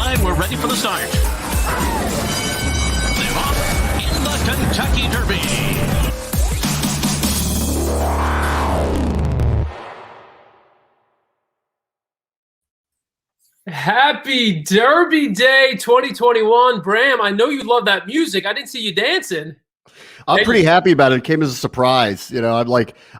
time, we're ready for the start. They're off in the Kentucky Derby. Happy Derby Day 2021. Bram, I know you love that music. I didn't see you dancing. I'm pretty happy about it. It came as a surprise. You know,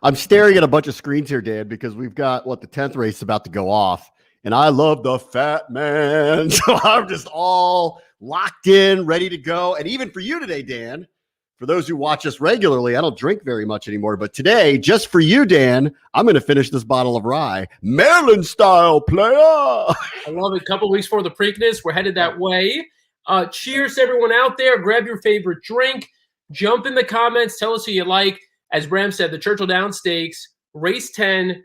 I'm staring at a bunch of screens here, Dan, because we've got the 10th race about to go off. And I love the fat man. So I'm just all locked in, ready to go. And even for you today, Dan, for those who watch us regularly, I don't drink very much anymore. But today, just for you, Dan, I'm going to finish this bottle of rye. Maryland style, player. I love it. A couple weeks before the Preakness. We're headed that way. Cheers to everyone out there. Grab your favorite drink. Jump in the comments. Tell us who you like. As Bram said, the Churchill Downs Stakes, race 10.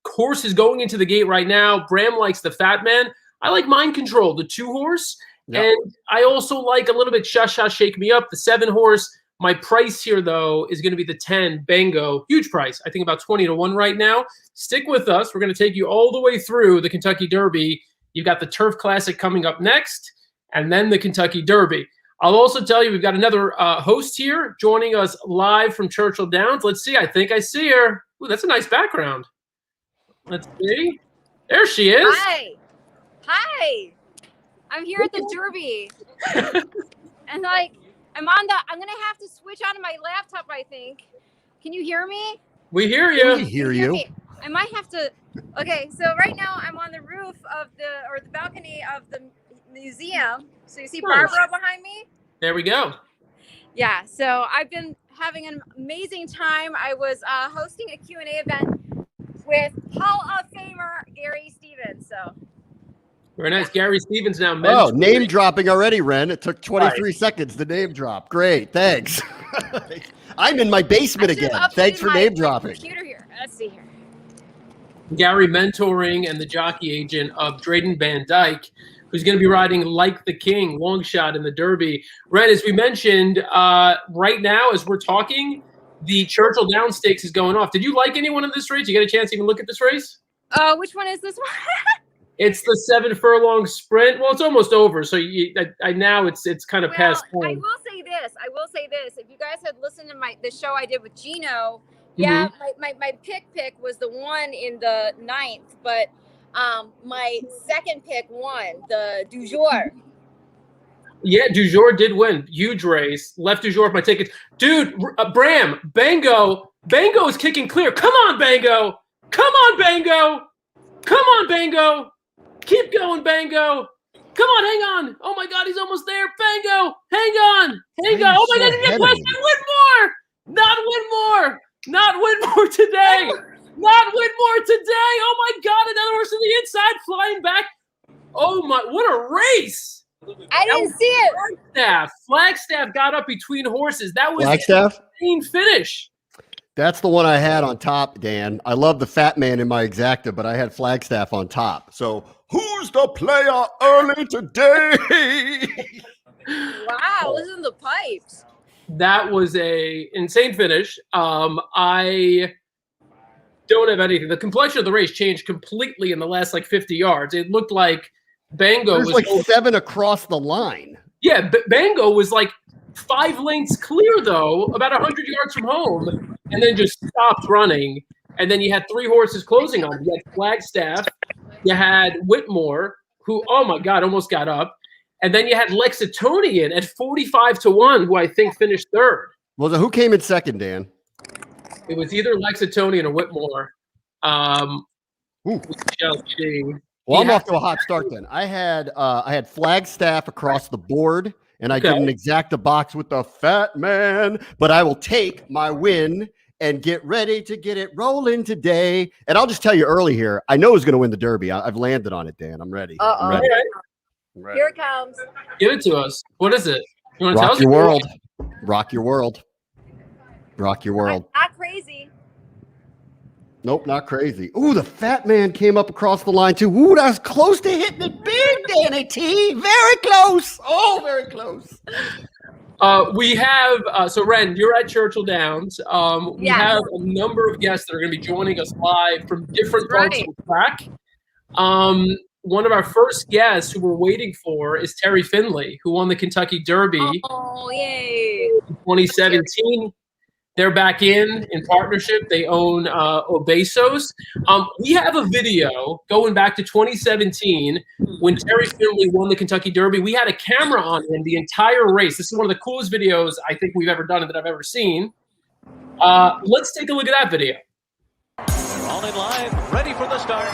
Horse is going into the gate right now. Bram likes the Fat Man. I like Mind Control, the 2-horse. Yep. And I also like a little bit Sha Shake Me Up, the 7-horse. My price here, though, is going to be the 10 Bango. Huge price. I think about 20-1 right now. Stick with us. We're going to take you all the way through the Kentucky Derby. You've got the Turf Classic coming up next, and then the Kentucky Derby. I'll also tell you we've got another host here joining us live from Churchill Downs. Let's see. I think I see her. Ooh, that's a nice background. Let's see. There she is. Hi. I'm here at the Derby. And I'm going to have to switch onto my laptop, I think. Can you hear me? We hear you. We hear you. I might have to. Okay, so right now I'm on the roof of the balcony of the museum. So you see Barbara behind me? There we go. Yeah, so I've been having an amazing time. I was hosting a Q&A event with Hall of Famer Gary Stevens. So very nice. Gary Stevens now. Oh, name dropping already, Ren. It took 23 seconds to name drop. Great, thanks. I'm in my basement again. Thanks for name dropping. Computer here. Let's see here. Gary mentoring and the jockey agent of Drayden Van Dyke, who's going to be riding Like the King, long shot in the Derby. Ren, as we mentioned, right now as we're talking, the Churchill Downs Stakes is going off. Did you like anyone in this race? You get a chance to even look at this race? Which one is this one? It's the 7 furlong sprint. Well, it's almost over. So now it's kind of past time. I will say this. If you guys had listened to the show I did with Gino, yeah, my pick was the one in the 9th, but my second pick won, the Du Jour. Yeah, Du Jour did win. Huge race. Left Du Jour with my tickets. Dude, Bram, Bango is kicking clear. Come on, Bango. Come on, Bango. Come on, Bango. Keep going, Bango. Come on, hang on. Oh, my God, he's almost there. Bango, hang on. Oh, my God, he's Western Whitmore. Not Whitmore today. Not Whitmore today. Oh, my God, another horse to the inside, flying back. Oh, my, what a race. I didn't see it. Flagstaff got up between horses. That was Flagstaff? a clean finish. That's the one I had on top, Dan. I love the Fat Man in my Exacta, but I had Flagstaff on top. So who's the player early today? Wow, listen to the pipes. That was a insane finish. I don't have anything. The complexion of the race changed completely in the last 50 yards. It looked like Bango was 7 across the line. Yeah, Bango was 5 lengths clear, though, about 100 yards from home, and then just stopped running. And then you had 3 horses closing on him. You had Flagstaff, you had Whitmore, who, oh my God, almost got up. And then you had Lexitonian at 45-1, who I think finished third. Well, who came in second, Dan? It was either Lexitonian or Whitmore. We shall see. Well, I'm off to a hot start then. I had Flagstaff across the board, and I did an Exacta box with the Fat Man. But I will take my win and get ready to get it rolling today. And I'll just tell you early here, I know who's going to win the Derby. I've landed on it, Dan. I'm ready. Uh-oh. I'm ready. Right. Here it comes. Give it to us. What is it? You want to tell us? Rock your world. Rock your world. Rock your world. Not crazy. Nope, not crazy. Ooh, the Fat Man came up across the line too. Ooh, that's close to hitting it big, Danny T. Very close. Oh, very close. We have, so Ren, you're at Churchill Downs. We have a number of guests that are going to be joining us live from different parts of the track. one of our first guests who we're waiting for is Terry Finley, who won the Kentucky Derby Oh, yay. in 2017. They're back in partnership. They own Obesos. We have a video going back to 2017 when Terry Finley won the Kentucky Derby. We had a camera on him the entire race. This is one of the coolest videos I think we've ever done and that I've ever seen. Let's take a look at that video. They're all in line, ready for the start.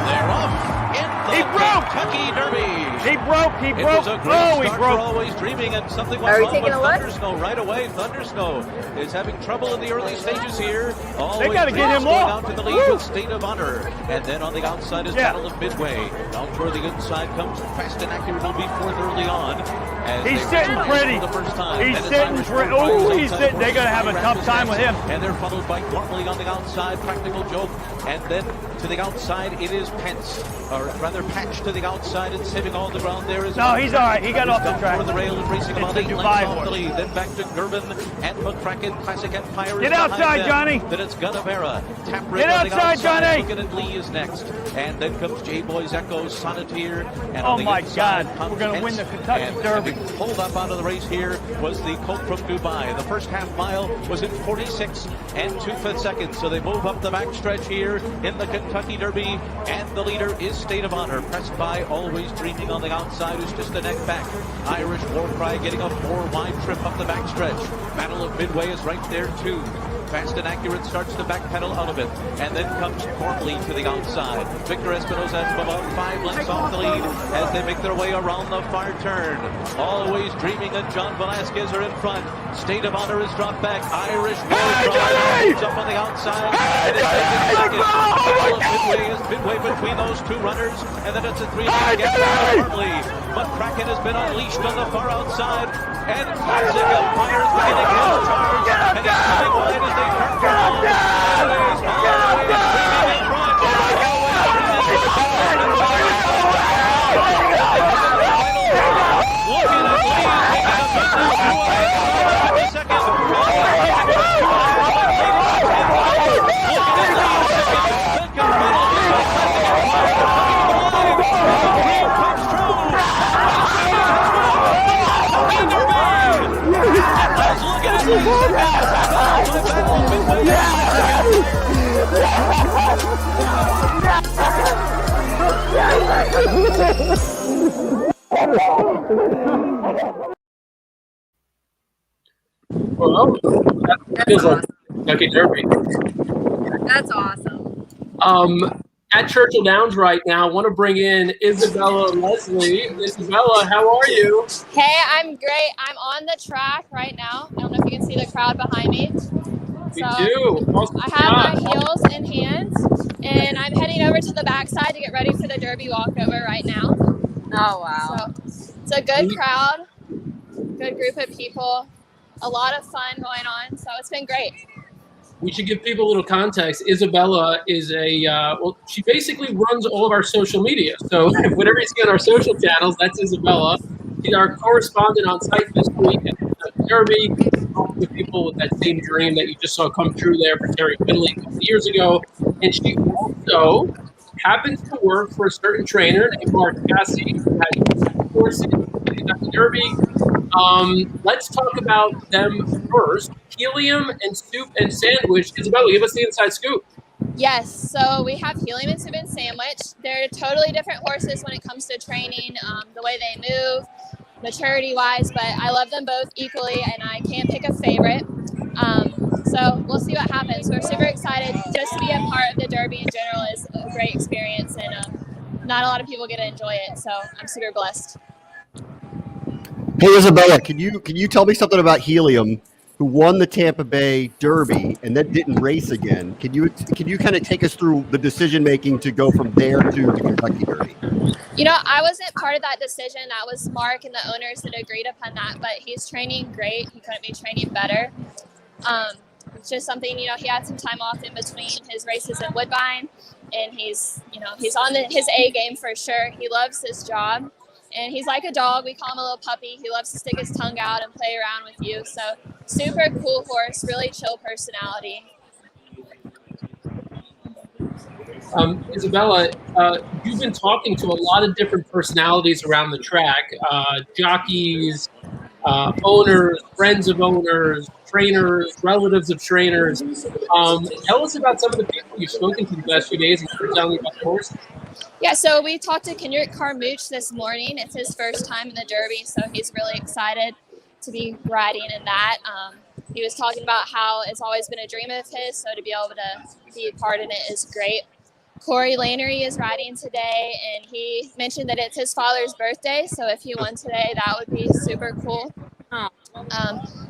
They're off in the Kentucky Derby. He broke. It was a great start He for broke. Always Dreaming, and something Are went we wrong taking with a look? Thunder Snow right away. Thunder Snow is having trouble in the early stages here. Always gotta get Dreaming's him going off. out to the lead with State of Honor. And then on the outside is Battle of Midway. Out toward the inside comes Fast and Accurate. Will be fourth early on. As He's they sitting race pretty. for the first time. He's And it's sitting Irish pretty. Wolf Oh, Riders he's outside sitting. They're gonna have a Grab tough his time with him. next. And they're followed by Gormley on the outside. Practical Joke. And then to the outside it is Pence. Or rather Patch to the outside and saving all the ground there is. No, he's all right. He got off the Down track. for the rail and racing It's about the 8 Dubai lengths off horse. the lead. Then back to Gerben and McCracken. Classic Empire is Get behind outside, them. Johnny. Then it's Gunnavera. Tap Get outside, Johnny. Looking at Lee is next. And then comes J-Boy's Echo, Sonneteer. And Oh on the my inside God, comes we're gonna Pence. win the Kentucky And Derby. having pulled up out of the race here was the colt from Dubai. The first half mile was in 46 and 2/5 seconds. So they move up the backstretch here in the Kentucky Derby. And the leader is State of Honor, pressed by Always Dreaming on the outside, who's just a neck back. Irish War Cry getting a 4-wide trip up the backstretch. Battle of Midway is right there too. Fast and Accurate starts to backpedal out of it. And then comes Gormley to the outside. Victor Espinosa has about 5 lengths off the lead as they make their way around the far turn. Always Dreaming and John Velasquez are in front. State of Honor is dropped back. Irish War Cry moves up on the outside. And it's taken second. Battle of Midway is midway between those two runners. And then it's a 3-lap gap for Gormley. But Kraken has been unleashed on the far outside. And Classic Empire is beginning his charge. And he's coming wide as they turn for home. Always Dreaming in front. Always Dreaming in front. Looking at Lee, taking a big step away. Second. Well, that feels like Kentucky Derby. That's awesome. At Churchill Downs right now, I want to bring in Isabella Leslie. Isabella, how are you? Hey, I'm great. I'm on the track right now. I don't know if you can see the crowd behind me. We do. Awesome I have job. my heels in hand, and I'm heading over to the backside to get ready for the Derby walkover right now. Oh, wow. So it's a good crowd, good group of people, a lot of fun going on. So it's been great. We should give people a little context. Isabella is she basically runs all of our social media. So whatever you see on our social channels, that's Isabella. She's our correspondent on site this week at the Derby, with people with that same dream that you just saw come true there for Terry Finley a couple years ago. And she also happens to work for a certain trainer named Mark Cassie, who has horses in the Derby. Let's talk about them first. Helium and Soup and Sandwich. Isabella, give us the inside scoop. Yes, so we have Helium and Soup and Sandwich. They're totally different horses when it comes to training, the way they move, maturity-wise, but I love them both equally, and I can't pick a favorite. So we'll see what happens. We're super excited. Just to be a part of the Derby in general is a great experience, and not a lot of people get to enjoy it, so I'm super blessed. Hey, Isabella, can you tell me something about Helium, who won the Tampa Bay Derby and then didn't race again? Can you kind of take us through the decision making to go from there to the Kentucky Derby? You know, I wasn't part of that decision. That was Mark and the owners that agreed upon that, but he's training great. He couldn't be training better. It's just something, he had some time off in between his races in Woodbine, and he's on his A game for sure. He loves his job. And he's like a dog. We call him a little puppy. He loves to stick his tongue out and play around with you. So super cool horse, really chill personality. Isabella, you've been talking to a lot of different personalities around the track, jockeys, owners, friends of owners, trainers, relatives of trainers. Tell us about some of the people you've spoken to the last few days and what they're telling you about the horse. Yeah, so we talked to Kendrick Carmouche this morning. It's his first time in the Derby, so he's really excited to be riding in that. He was talking about how it's always been a dream of his, so to be able to be a part in it is great. Corey Lanery is riding today, and he mentioned that it's his father's birthday, so if he won today, that would be super cool.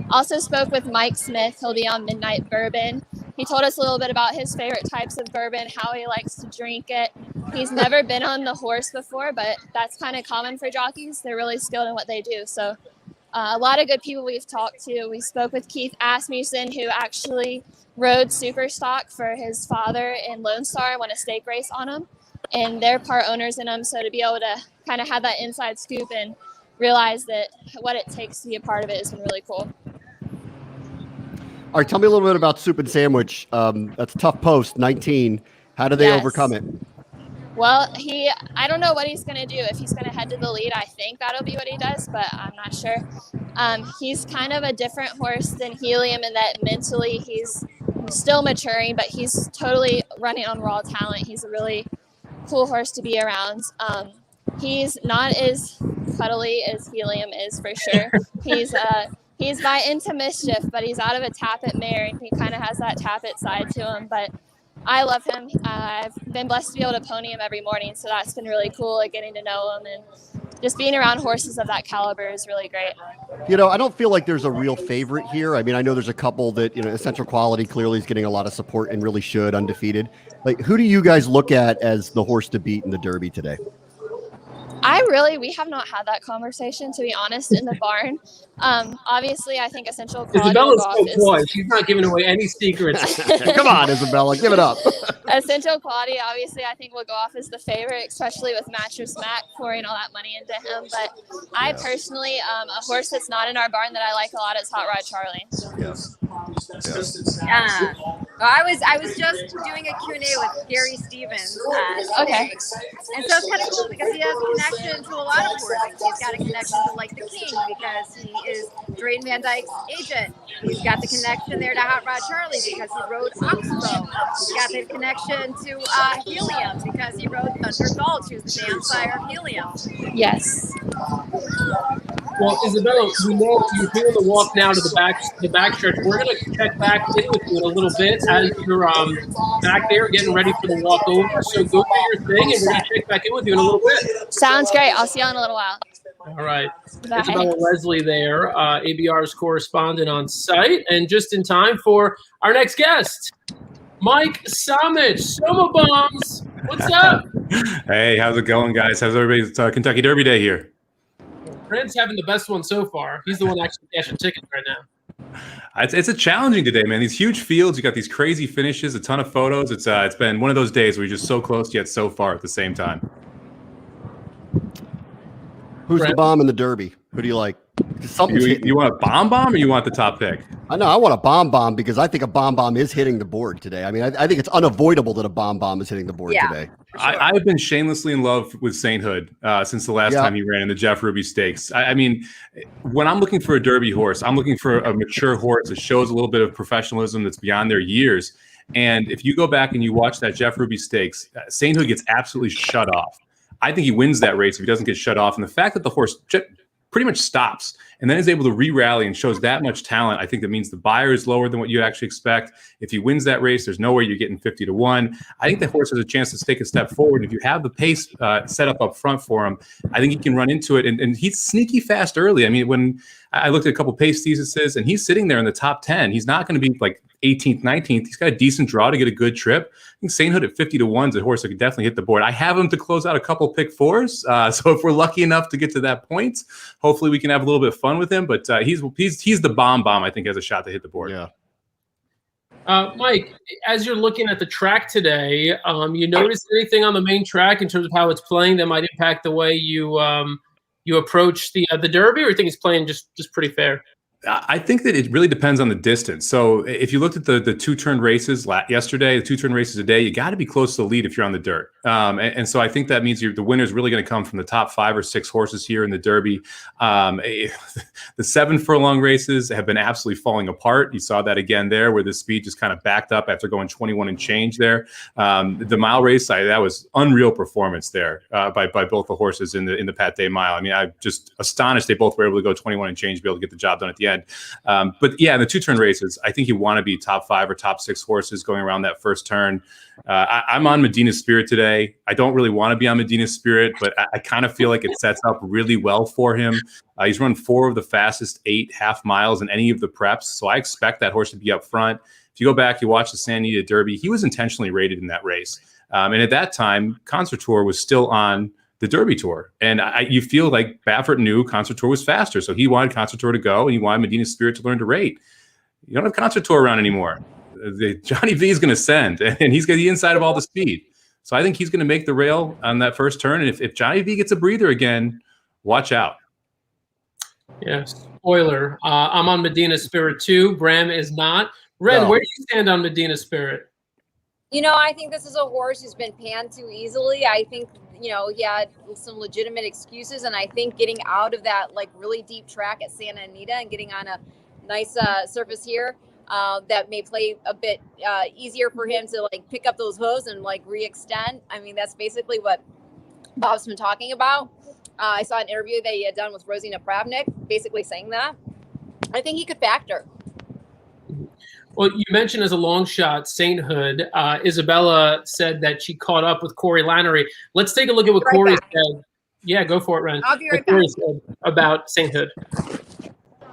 Also spoke with Mike Smith. He'll be on Midnight Bourbon. He told us a little bit about his favorite types of bourbon, how he likes to drink it. He's never been on the horse before, but that's kind of common for jockeys. They're really skilled in what they do. So a lot of good people we've talked to. We spoke with Keith Asmussen, who actually rode super stock for his father in Lone Star and won a stake race on him. And they're part owners in him. So to be able to kind of have that inside scoop and realize that what it takes to be a part of it has been really cool. All right, tell me a little bit about Soup and Sandwich. That's a tough post, 19. How do they overcome it? Well, I don't know what he's going to do. If he's going to head to the lead, I think that'll be what he does, but I'm not sure. He's kind of a different horse than Helium in that mentally he's still maturing, but he's totally running on raw talent. He's a really cool horse to be around. He's not as cuddly as Helium is for sure. He's by into mischief, but he's out of a Tappet mare, and he kind of has that Tappet side to him. But I love him. I've been blessed to be able to pony him every morning, so that's been really cool, like getting to know him. And just being around horses of that caliber is really great. You know, I don't feel like there's a real favorite here. I mean, I know there's a couple that, you know, Essential Quality clearly is getting a lot of support and really should, undefeated. Like, who do you guys look at as the horse to beat in the Derby today? We have not had that conversation, to be honest, in the barn. Obviously, I think Essential Quality. Isabella's so quiet. She's not giving away any secrets. Come on, Isabella, give it up. Essential Quality, obviously, I think will go off as the favorite, especially with Mattress Mac pouring all that money into him. But I personally, a horse that's not in our barn that I like a lot is Hot Rod Charlie. Yes. I was just doing a Q&A with Gary Stevens. Okay. And so it's kind of cool because he has a connection to a lot of horses. He's got a connection to like the King because he is Drayden Van Dyke's agent. He's got the connection there to Hot Rod Charlie because he rode Oxbow. He's got the connection to Helium because he rode Thunder Gulch, who's the damn sire of Helium. Yes. Well, Isabella, we know you're doing the walk now to the back stretch. We're going to check back in with you in a little bit as you're back there getting ready for the walk over. So go do your thing, and we're going to check back in with you in a little bit. Sounds great. I'll see you in a little while. All right. Bye. Isabella Leslie there, ABR's correspondent on site, and just in time for our next guest, Mike Samich, Soma Bombs. What's up? Hey, how's it going, guys? How's everybody's Kentucky Derby Day here? Brent's having the best one so far. He's the one actually cashing tickets right now. It's a challenging today, man. These huge fields, you got these crazy finishes, a ton of photos. It's been one of those days where you're just so close yet so far at the same time. Who's the bomb in the Derby? Who do you like? You want a bomb or you want the top pick? I know I want a bomb because I think a bomb is hitting the board today. I mean, I think it's unavoidable that a bomb is hitting the board today. Sure. I've been shamelessly in love with Sainthood since the last time he ran in the Jeff Ruby Stakes. I mean, when I'm looking for a Derby horse, I'm looking for a mature horse that shows a little bit of professionalism that's beyond their years. And if you go back and you watch that Jeff Ruby Stakes, Sainthood gets absolutely shut off. I think he wins that race if he doesn't get shut off. And the fact that the horse pretty much stops and then is able to re-rally and shows that much talent, I think that means the buyer is lower than what you actually expect. If he wins that race, there's no way you're getting 50-1. I think the horse has a chance to take a step forward. If you have the pace set up front for him, I think he can run into it. And he's sneaky fast early. I mean, when I looked at a couple pace theses and he's sitting there in the top 10, he's not going to be like 18th, 19th. He's got a decent draw to get a good trip. I think Sainthood at 50-1 is a horse that could definitely hit the board. I have him to close out a couple pick fours. So if we're lucky enough to get to that point, hopefully we can have a little bit of fun with him. But he's the bomb. I think has a shot to hit the board. Yeah. Mike, as you're looking at the track today, you notice anything on the main track in terms of how it's playing that might impact the way you approach the Derby, or you think it's playing just pretty fair? I think that it really depends on the distance. So if you looked at the two-turn races yesterday, the two-turn races today, you got to be close to the lead if you're on the dirt. And so I think that means the winner is really going to come from the top 5 or 6 horses here in the Derby. The 7 furlong races have been absolutely falling apart. You saw that again there, where the speed just kind of backed up after going 21 and change there. The mile race, that was unreal performance there by both the horses in the Pate Mile. I mean, I'm just astonished they both were able to go 21 and change, be able to get the job done at the end. But yeah, in the two-turn races, I think you want to be top 5 or top 6 horses going around that first turn. I'm on Medina Spirit today. I don't really want to be on Medina Spirit, but I kind of feel like it sets up really well for him. He's run 4 of the fastest 8 half miles in any of the preps, so I expect that horse to be up front. If you go back, you watch the Santa Anita Derby, he was intentionally rated in that race. And at that time, Concertor was still on the Derby Tour. And you feel like Baffert knew Concertor was faster. So he wanted Concertor to go, and he wanted Medina Spirit to learn to rate. You don't have Concertor around anymore. Johnny V is going to send, and he's got the inside of all the speed. So I think he's going to make the rail on that first turn. And if Johnny V gets a breather again, watch out. Yeah, spoiler. I'm on Medina Spirit too. Bram is not. Ren, where do you stand on Medina Spirit? I think this is a horse who's been panned too easily. I think, he had some legitimate excuses, and I think getting out of that really deep track at Santa Anita and getting on a nice surface here that may play a bit easier for him to pick up those hooves and re-extend. I mean, that's basically what Bob's been talking about. I saw an interview that he had done with Rosina Pravnik, basically saying that. I think he could factor. Well, you mentioned as a long shot sainthood. Isabella said that she caught up with Corey Lannery. Let's take a look at what Corey said. Yeah, go for it, Ren. I'll be right back. Corey said about sainthood.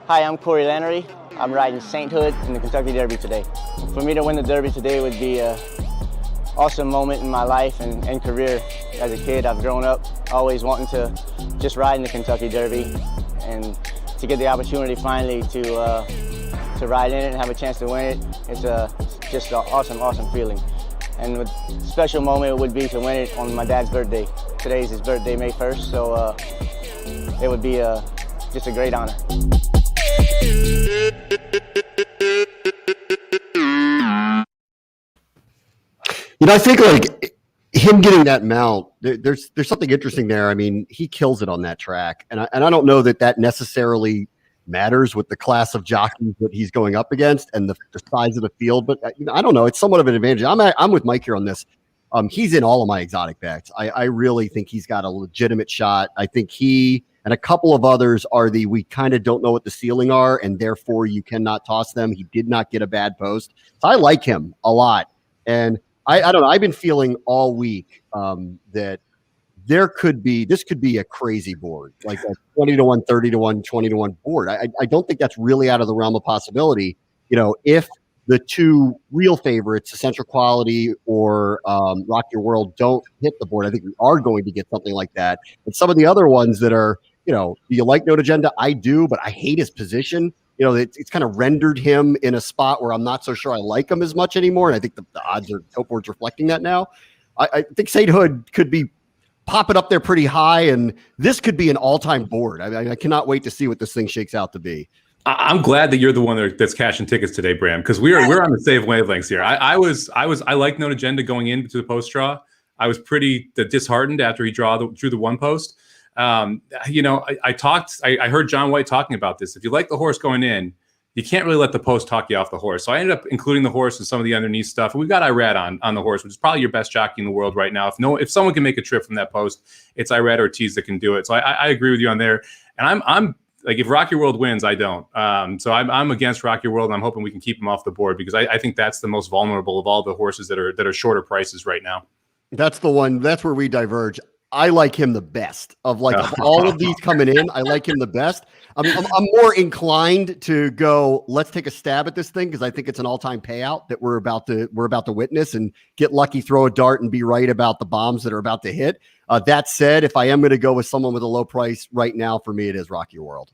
Hi, I'm Corey Lannery. I'm riding Sainthood in the Kentucky Derby today. For me to win the Derby today would be an awesome moment in my life and career. As a kid, I've grown up always wanting to just ride in the Kentucky Derby, and to get the opportunity finally to ride in it and have a chance to win it, it's just an awesome feeling. And a special moment would be to win it on my dad's birthday. Today's his birthday, May 1st, so it would be just a great honor. I think him getting that mount, there's something interesting there. I mean, he kills it on that track, and I don't know that necessarily matters with the class of jockeys that he's going up against and the size of the field. But I don't know. It's somewhat of an advantage. I'm with Mike here on this. He's in all of my exotic bets. I really think he's got a legitimate shot. I think he and a couple of others are we kind of don't know what the ceiling are, and therefore you cannot toss them. He did not get a bad post. So I like him a lot. And I don't know. I've been feeling all week that this could be a crazy board, like a 20-1, 30-1, 20-1 board. I don't think that's really out of the realm of possibility. If the two real favorites, Essential Quality or Rock Your World, don't hit the board, I think we are going to get something like that. And some of the other ones that are, do you like Note Agenda? I do, but I hate his position. It's kind of rendered him in a spot where I'm not so sure I like him as much anymore. And I think the odds are Tote Board's reflecting that now. I think Sainthood could be popping up there pretty high, and this could be an all-time board. I cannot wait to see what this thing shakes out to be. I'm glad that you're the one that's cashing tickets today, Bram, because we're on the same wavelengths here. I liked Note Agenda going into the post draw. I was pretty disheartened after he drew the one post. I heard John White talking about this. If you like the horse going in, you can't really let the post talk you off the horse. So I ended up including the horse and some of the underneath stuff. And we've got Irad on the horse, which is probably your best jockey in the world right now. If someone can make a trip from that post, it's Irad Ortiz that can do it. So I agree with you on there. And I'm like, if Rock Your World wins, I don't. So I'm against Rock Your World, and I'm hoping we can keep him off the board, because I think that's the most vulnerable of all the horses that are shorter prices right now. That's the one. That's where we diverge. I like him the best of all of these coming in. I like him the best. I mean, I'm more inclined to go, let's take a stab at this thing, because I think it's an all-time payout that we're about to witness, and get lucky, throw a dart, and be right about the bombs that are about to hit. That said, if I am going to go with someone with a low price right now, for me, it is Rock Your World.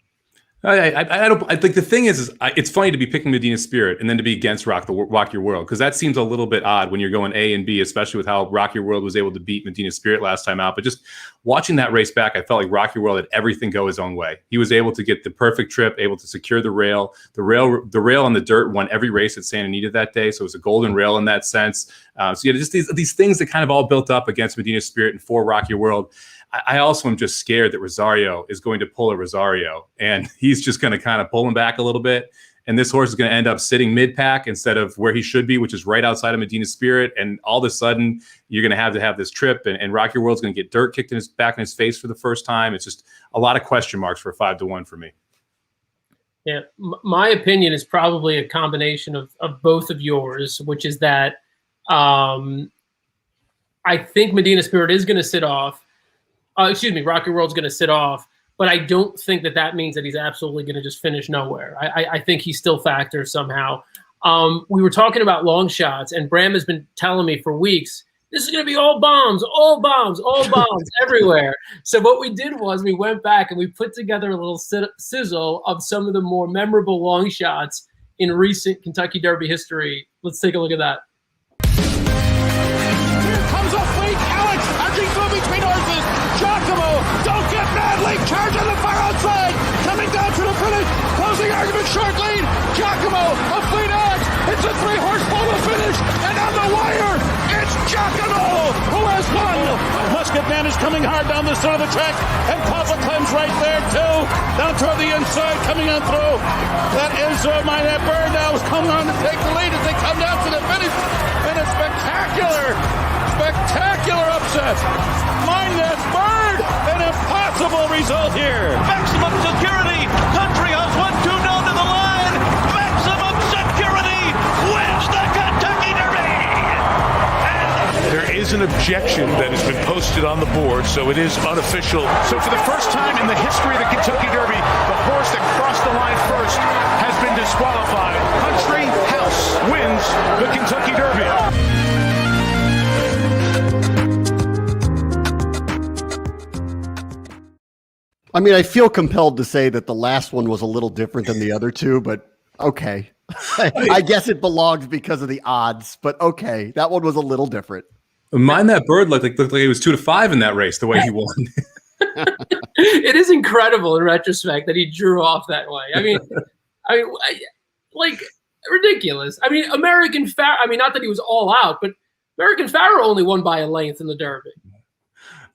I don't. I think the thing is it's funny to be picking Medina Spirit and then to be against Rock Your World, because that seems a little bit odd when you're going A and B, especially with how Rock Your World was able to beat Medina Spirit last time out. But just watching that race back, I felt like Rock Your World had everything go his own way. He was able to get the perfect trip, able to secure the rail. The rail on the dirt won every race at Santa Anita that day, so it was a golden rail in that sense. So you had just these things that kind of all built up against Medina Spirit and for Rock Your World. I also am just scared that Rosario is going to pull a Rosario, and he's just going to kind of pull him back a little bit. And this horse is going to end up sitting mid-pack instead of where he should be, which is right outside of Medina Spirit. And all of a sudden, you're going to have this trip, and Rock Your World's going to get dirt kicked in his back in his face for the first time. It's just a lot of question marks for 5-1 for me. Yeah, my opinion is probably a combination of both of yours, which is that I think Medina Spirit is going to sit off. Rock Your World's going to sit off, but I don't think that means that he's absolutely going to just finish nowhere. I think he still factors somehow. We were talking about long shots, and Bram has been telling me for weeks, this is going to be all bombs everywhere. So what we did was we went back and we put together a little sizzle of some of the more memorable long shots in recent Kentucky Derby history. Let's take a look at that. Here comes a fleet. Alex, as he's moving between horses. Giacomo, don't get madly. Charge on the far outside. Coming down to the finish. Closing argument, short lead. Giacomo, a fleet edge. It's a 3-horse photo finish. And on the wire, it's Giacomo who has won. Musket Man is coming hard down the center of the track. And Papa comes right there too. Down toward the inside, coming on through. That is Mind That Bird now is coming on to take the lead as they come down to the finish. And a spectacular upset. Mind That Bird, an impossible result here. Maximum security. Country House 1-2 down to the line. Maximum security wins the Kentucky Derby. There is an objection that has been posted on the board, so it is unofficial. So for the first time in the history of the Kentucky Derby, the horse that crossed the line first has been disqualified. Country House wins the Kentucky Derby. I mean, I feel compelled to say that the last one was a little different than the other two, but okay. I guess it belongs because of the odds, but okay. That one was a little different. Mind That Bird looked like it was 2-5 in that race, the way he won. It is incredible in retrospect that he drew off that way. I mean, like ridiculous. I mean, American Pharaoh. I mean, not that he was all out, but American Pharaoh only won by a length in the Derby.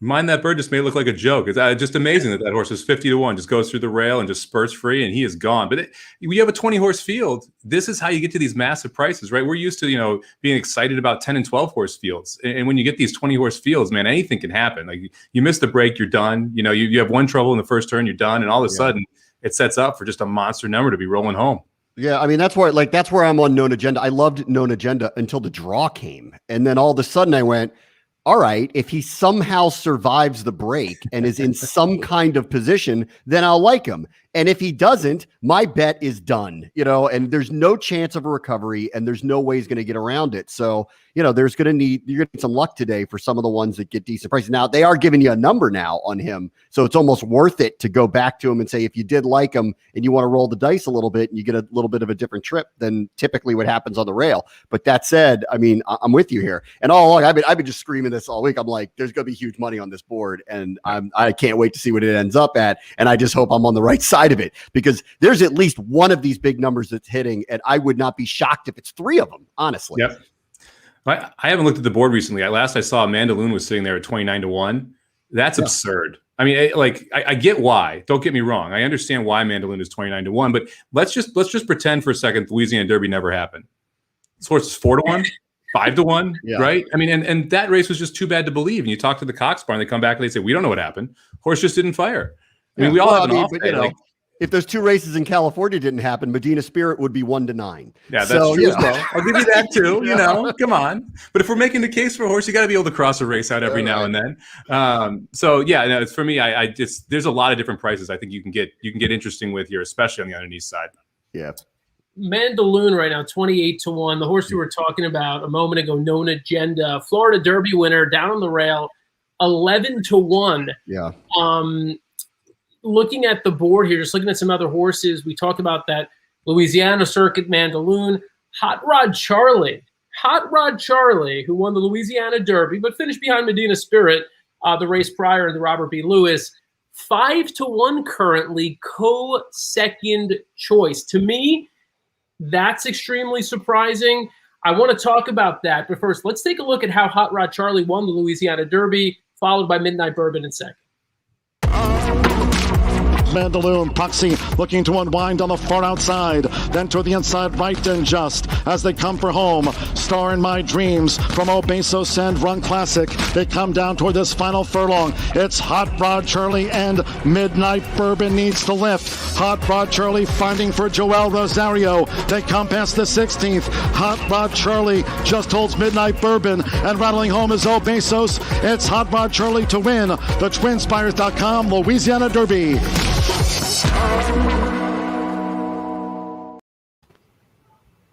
Mind That Bird just made it look like a joke. It's just amazing that horse is 50-1, just goes through the rail and just spurts free, and he is gone. But we have a 20-horse field. This is how you get to these massive prices, right? We're used to, being excited about 10 and 12-horse fields, and when you get these 20-horse fields, man, anything can happen. Like you miss the break, you're done. You have one trouble in the first turn, you're done, and all of a sudden, it sets up for just a monster number to be rolling home. Yeah, I mean, that's where I'm on Known Agenda. I loved Known Agenda until the draw came, and then all of a sudden I went, all right, if he somehow survives the break and is in some kind of position, then I'll like him. And if he doesn't, my bet is done, and there's no chance of a recovery and there's no way he's going to get around it. So, you're going to need some luck today for some of the ones that get decent prices. Now, they are giving you a number now on him. So it's almost worth it to go back to him and say, if you did like him and you want to roll the dice a little bit and you get a little bit of a different trip than typically what happens on the rail. But that said, I mean, I'm with you here. And all along, I've been just screaming this all week. I'm like, there's going to be huge money on this board. And I can't wait to see what it ends up at. And I just hope I'm on the right side of it, because there's at least one of these big numbers that's hitting, and I would not be shocked if it's 3 of them, honestly. Yep. I haven't looked at the board recently. Last I saw, Mandaloon was sitting there at 29-1. That's absurd. I mean, I get why. Don't get me wrong. I understand why Mandaloon is 29-1, but let's just pretend for a second the Louisiana Derby never happened. This horse is 4-1, 5-1, right? I mean, and that race was just too bad to believe. And you talk to the Cox Barn, they come back and they say, we don't know what happened. Horse just didn't fire. I mean, we all have an off day. If those 2 races in California didn't happen, Medina Spirit would be 1-9. Yeah, that's true as well. I'll give you that too. Come on. But if we're making the case for a horse, you got to be able to cross a race out every now and then. It's for me. There's a lot of different prices I think you can get interesting with here, especially on the underneath side. Yeah. Mandaloon right now, 28-1. The horse we were talking about a moment ago, Known Agenda, Florida Derby winner, down on the rail, 11-1. Yeah. looking at the board here, just looking at some other horses, we talked about that Louisiana Circuit Mandaloon, Hot Rod Charlie, who won the Louisiana Derby, but finished behind Medina Spirit, the race prior, and the Robert B. Lewis. 5-1 currently, co-second choice. To me, that's extremely surprising. I want to talk about that, but first, let's take a look at how Hot Rod Charlie won the Louisiana Derby, followed by Midnight Bourbon in second. Mandaloon, Proxy looking to unwind on the far outside, then to the inside right and just as they come for home. Star in My Dreams from Obesos and Run Classic. They come down toward this final furlong. It's Hot Rod Charlie and Midnight Bourbon needs to lift. Hot Rod Charlie finding for Joel Rosario. They come past the 16th. Hot Rod Charlie just holds Midnight Bourbon, and rattling home is Obesos. It's Hot Rod Charlie to win the TwinSpires.com Louisiana Derby.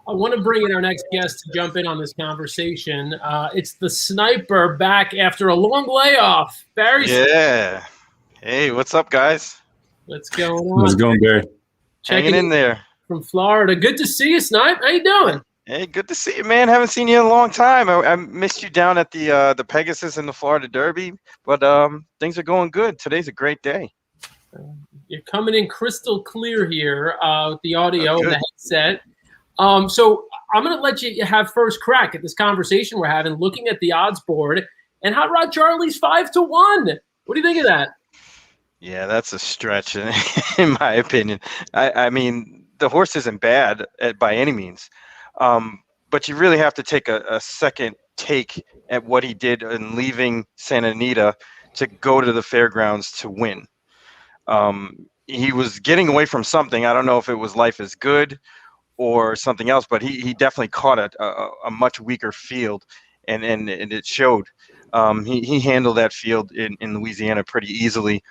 I want to bring in our next guest to jump in on this conversation. It's the Sniper back after a long layoff. Barry. Yeah. Hey, what's up, guys? What's going on? How's it going, Barry? Hanging in there. From Florida. Good to see you, Snipe. How you doing? Hey, good to see you, man. Haven't seen you in a long time. I missed you down at the Pegasus and the Florida Derby, but things are going good. Today's a great day. You're coming in crystal clear here with the audio and the headset. So I'm going to let you have first crack at this conversation we're having, looking at the odds board. And Hot Rod Charlie's 5-1. What do you think of that? Yeah, that's a stretch, in my opinion. I mean, the horse isn't bad by any means, but you really have to take a second take at what he did in leaving Santa Anita to go to the fairgrounds to win. He was getting away from something. I don't know if it was Life is Good or something else, but he definitely caught a much weaker field, and it showed. He handled that field in Louisiana pretty easily.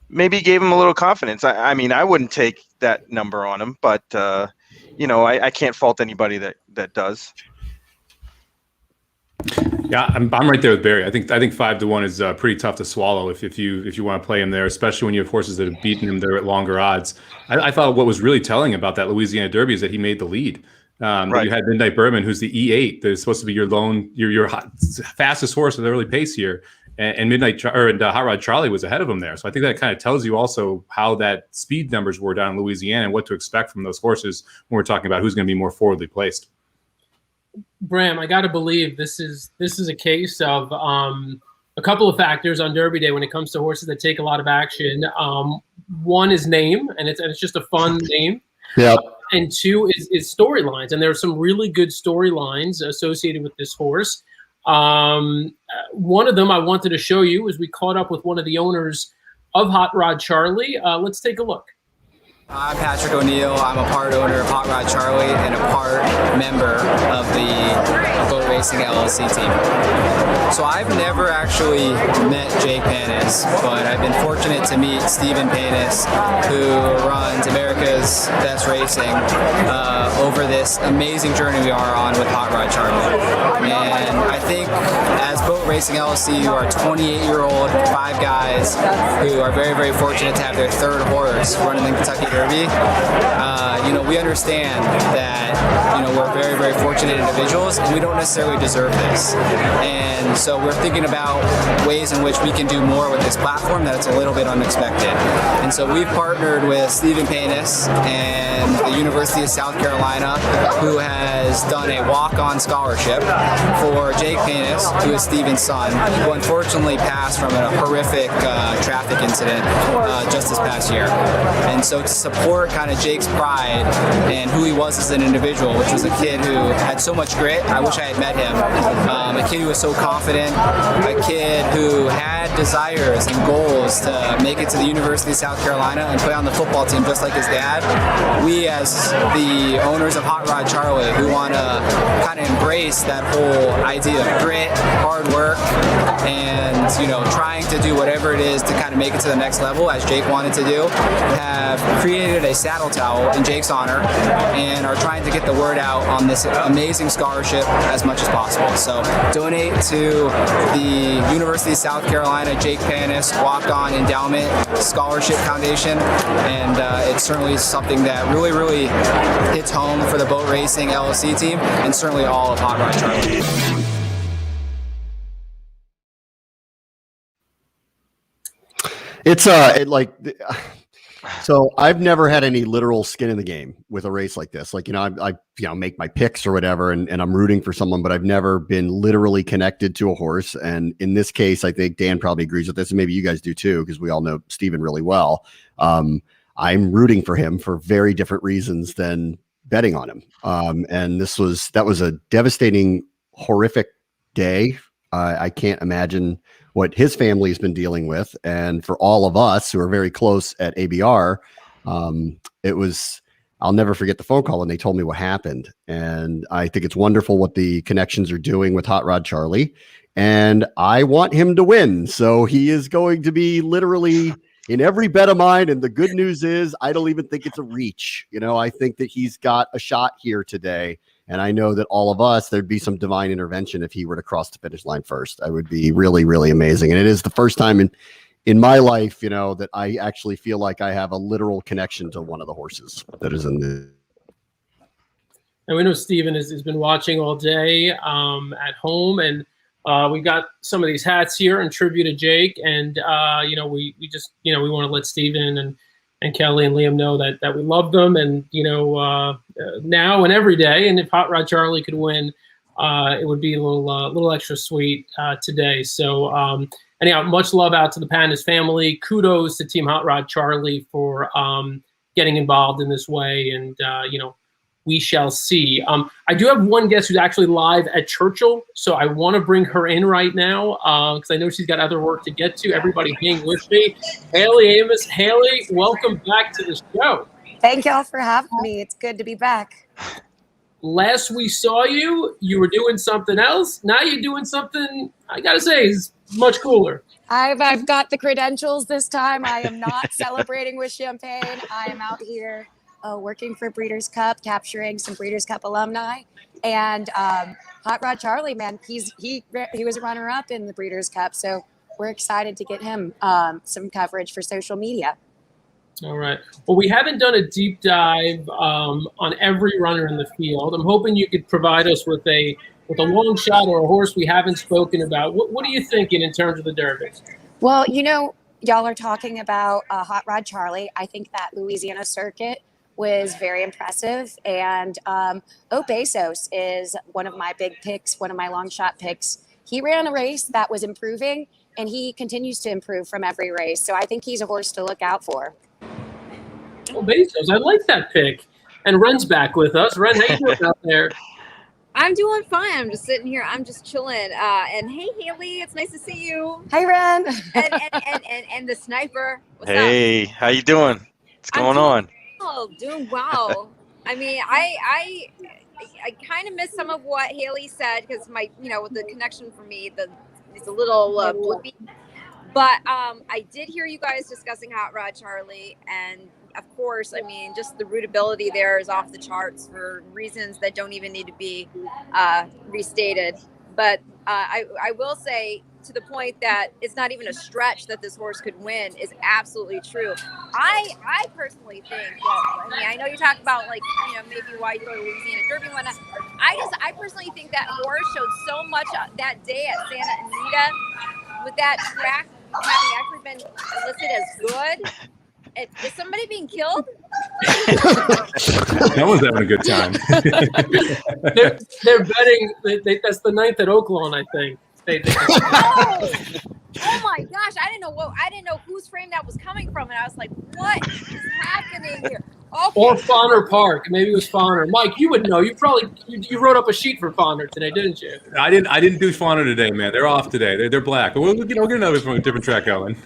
Maybe gave him a little confidence. I mean, I wouldn't take that number on him, but I can't fault anybody that does. Yeah, I'm right there with Barry. I think 5-1 is pretty tough to swallow if you want to play him there, especially when you have horses that have beaten him there at longer odds. I thought what was really telling about that Louisiana Derby is that he made the lead. Right. You had Midnight Bourbon, who's the E8, that is supposed to be your fastest horse at the early pace here, and Hot Rod Charlie was ahead of him there. So I think that kind of tells you also how that speed numbers were down in Louisiana and what to expect from those horses when we're talking about who's going to be more forwardly placed. Bram, I got to believe this is a case of a couple of factors on Derby Day when it comes to horses that take a lot of action. One is name, and it's just a fun name. Yeah. And two is storylines, and there are some really good storylines associated with this horse. One of them I wanted to show you is we caught up with one of the owners of Hot Rod Charlie. Let's take a look. I'm Patrick O'Neill. I'm a part owner of Hot Rod Charlie and a part member of the Boat Racing LLC team. So I've never actually met Jake Panis, but I've been fortunate to meet Stephen Panis, who runs America's Best Racing, over this amazing journey we are on with Hot Rod Charlie. And I think as Boat Racing LLC, you are 28-year-old, 5 guys who are very, very fortunate to have their third horse running the Kentucky Derby. We understand that, we're very, very fortunate individuals and we don't necessarily deserve this. And so we're thinking about ways in which we can do more with this platform that's a little bit unexpected. And so we've partnered with Stephen Panis and the University of South Carolina, who has done a walk-on scholarship for Jake Panis, who is Stephen's son, who unfortunately passed from a horrific traffic incident just this past year. And so to support kind of Jake's pride and who he was as an individual, which was a kid who had so much grit. I wish I had met him. A kid who was so confident, a kid who had desires and goals to make it to the University of South Carolina and play on the football team just like his dad. We as the owners of Hot Rod Charlie, who want to kind of embrace that whole idea of grit, hard work, and trying to do whatever it is to kind of make it to the next level, as Jake wanted to do, have created created a saddle towel in Jake's honor and are trying to get the word out on this amazing scholarship as much as possible. So donate to the University of South Carolina Jake Panis Walk-On Endowment Scholarship Foundation, and it's certainly something that really, really hits home for the boat racing LLC team and certainly all of Hot Rod Charlie. It's so I've never had any literal skin in the game with a race like this. Like, I make my picks or whatever, and I'm rooting for someone, but I've never been literally connected to a horse. And in this case, I think Dan probably agrees with this, and maybe you guys do too, because we all know Steven really well. I'm rooting for him for very different reasons than betting on him. And that was a devastating, horrific day. I can't imagine what his family has been dealing with. And for all of us who are very close at ABR, I'll never forget the phone call when they told me what happened. And I think it's wonderful what the connections are doing with Hot Rod Charlie. And I want him to win. So he is going to be literally in every bet of mine. And the good news is I don't even think it's a reach. I think that he's got a shot here today. And I know that all of us, there'd be some divine intervention if he were to cross the finish line first. I would be really, really amazing. And it is the first time in my life, that I actually feel like I have a literal connection to one of the horses that is in the. And we know Steven has been watching all day at home, and we got some of these hats here in tribute to Jake. And, we just, we want to let Steven and Kelly and Liam know that we love them, and now and every day. And if Hot Rod Charlie could win, it would be a little extra sweet today. So anyhow, much love out to the Panis family. Kudos to Team Hot Rod Charlie for getting involved in this way, and we shall see. I do have one guest who's actually live at Churchill, so I want to bring her in right now because I know she's got other work to get to. Everybody hang with me. Haley Amos. Haley, welcome back to the show. Thank y'all for having me. It's good to be back. Last we saw you, you were doing something else. Now you're doing something, I got to say, is much cooler. I've got the credentials this time. I am not celebrating with champagne. I am out here working for Breeders' Cup, capturing some Breeders' Cup alumni. And Hot Rod Charlie, man, he was a runner-up in the Breeders' Cup, so we're excited to get him some coverage for social media. All right. Well, we haven't done a deep dive on every runner in the field. I'm hoping you could provide us with a long shot or a horse we haven't spoken about. What are you thinking in terms of the Derby? Well, y'all are talking about Hot Rod Charlie. I think that Louisiana circuit was very impressive. And Obesos is one of my big picks, one of my long shot picks. He ran a race that was improving, and he continues to improve from every race. So I think he's a horse to look out for. Obesos, I like that pick. And Ren's back with us. Ren, how you doing out there? I'm doing fine. I'm just sitting here. I'm just chilling. And hey, Haley, it's nice to see you. Hey, Ren. and the sniper. What's hey, up? How you doing? What's going on? Oh, doing well. I mean, I kind of missed some of what Haley said because with the connection for me, it's a little blippy. But I did hear you guys discussing Hot Rod Charlie, and of course, I mean, just the rootability there is off the charts for reasons that don't even need to be restated. But I will say, to the point that it's not even a stretch that this horse could win is absolutely true. I personally think that, I know you talk about maybe why you go to Louisiana Derby and whatnot. I personally think that horse showed so much that day at Santa Anita with that track having actually been listed as good. Is somebody being killed? No one's having a good time. they're betting. That's the ninth at Oaklawn, I think. Oh my gosh! I didn't know whose frame that was coming from, and I was like, "What is happening here?" Okay. Or Fauner Park. Maybe it was Fauner. Mike, you would know. You wrote up a sheet for Fauner today, didn't you? I didn't do Fauner today, man. They're off today. They're black. But we'll get another different track going.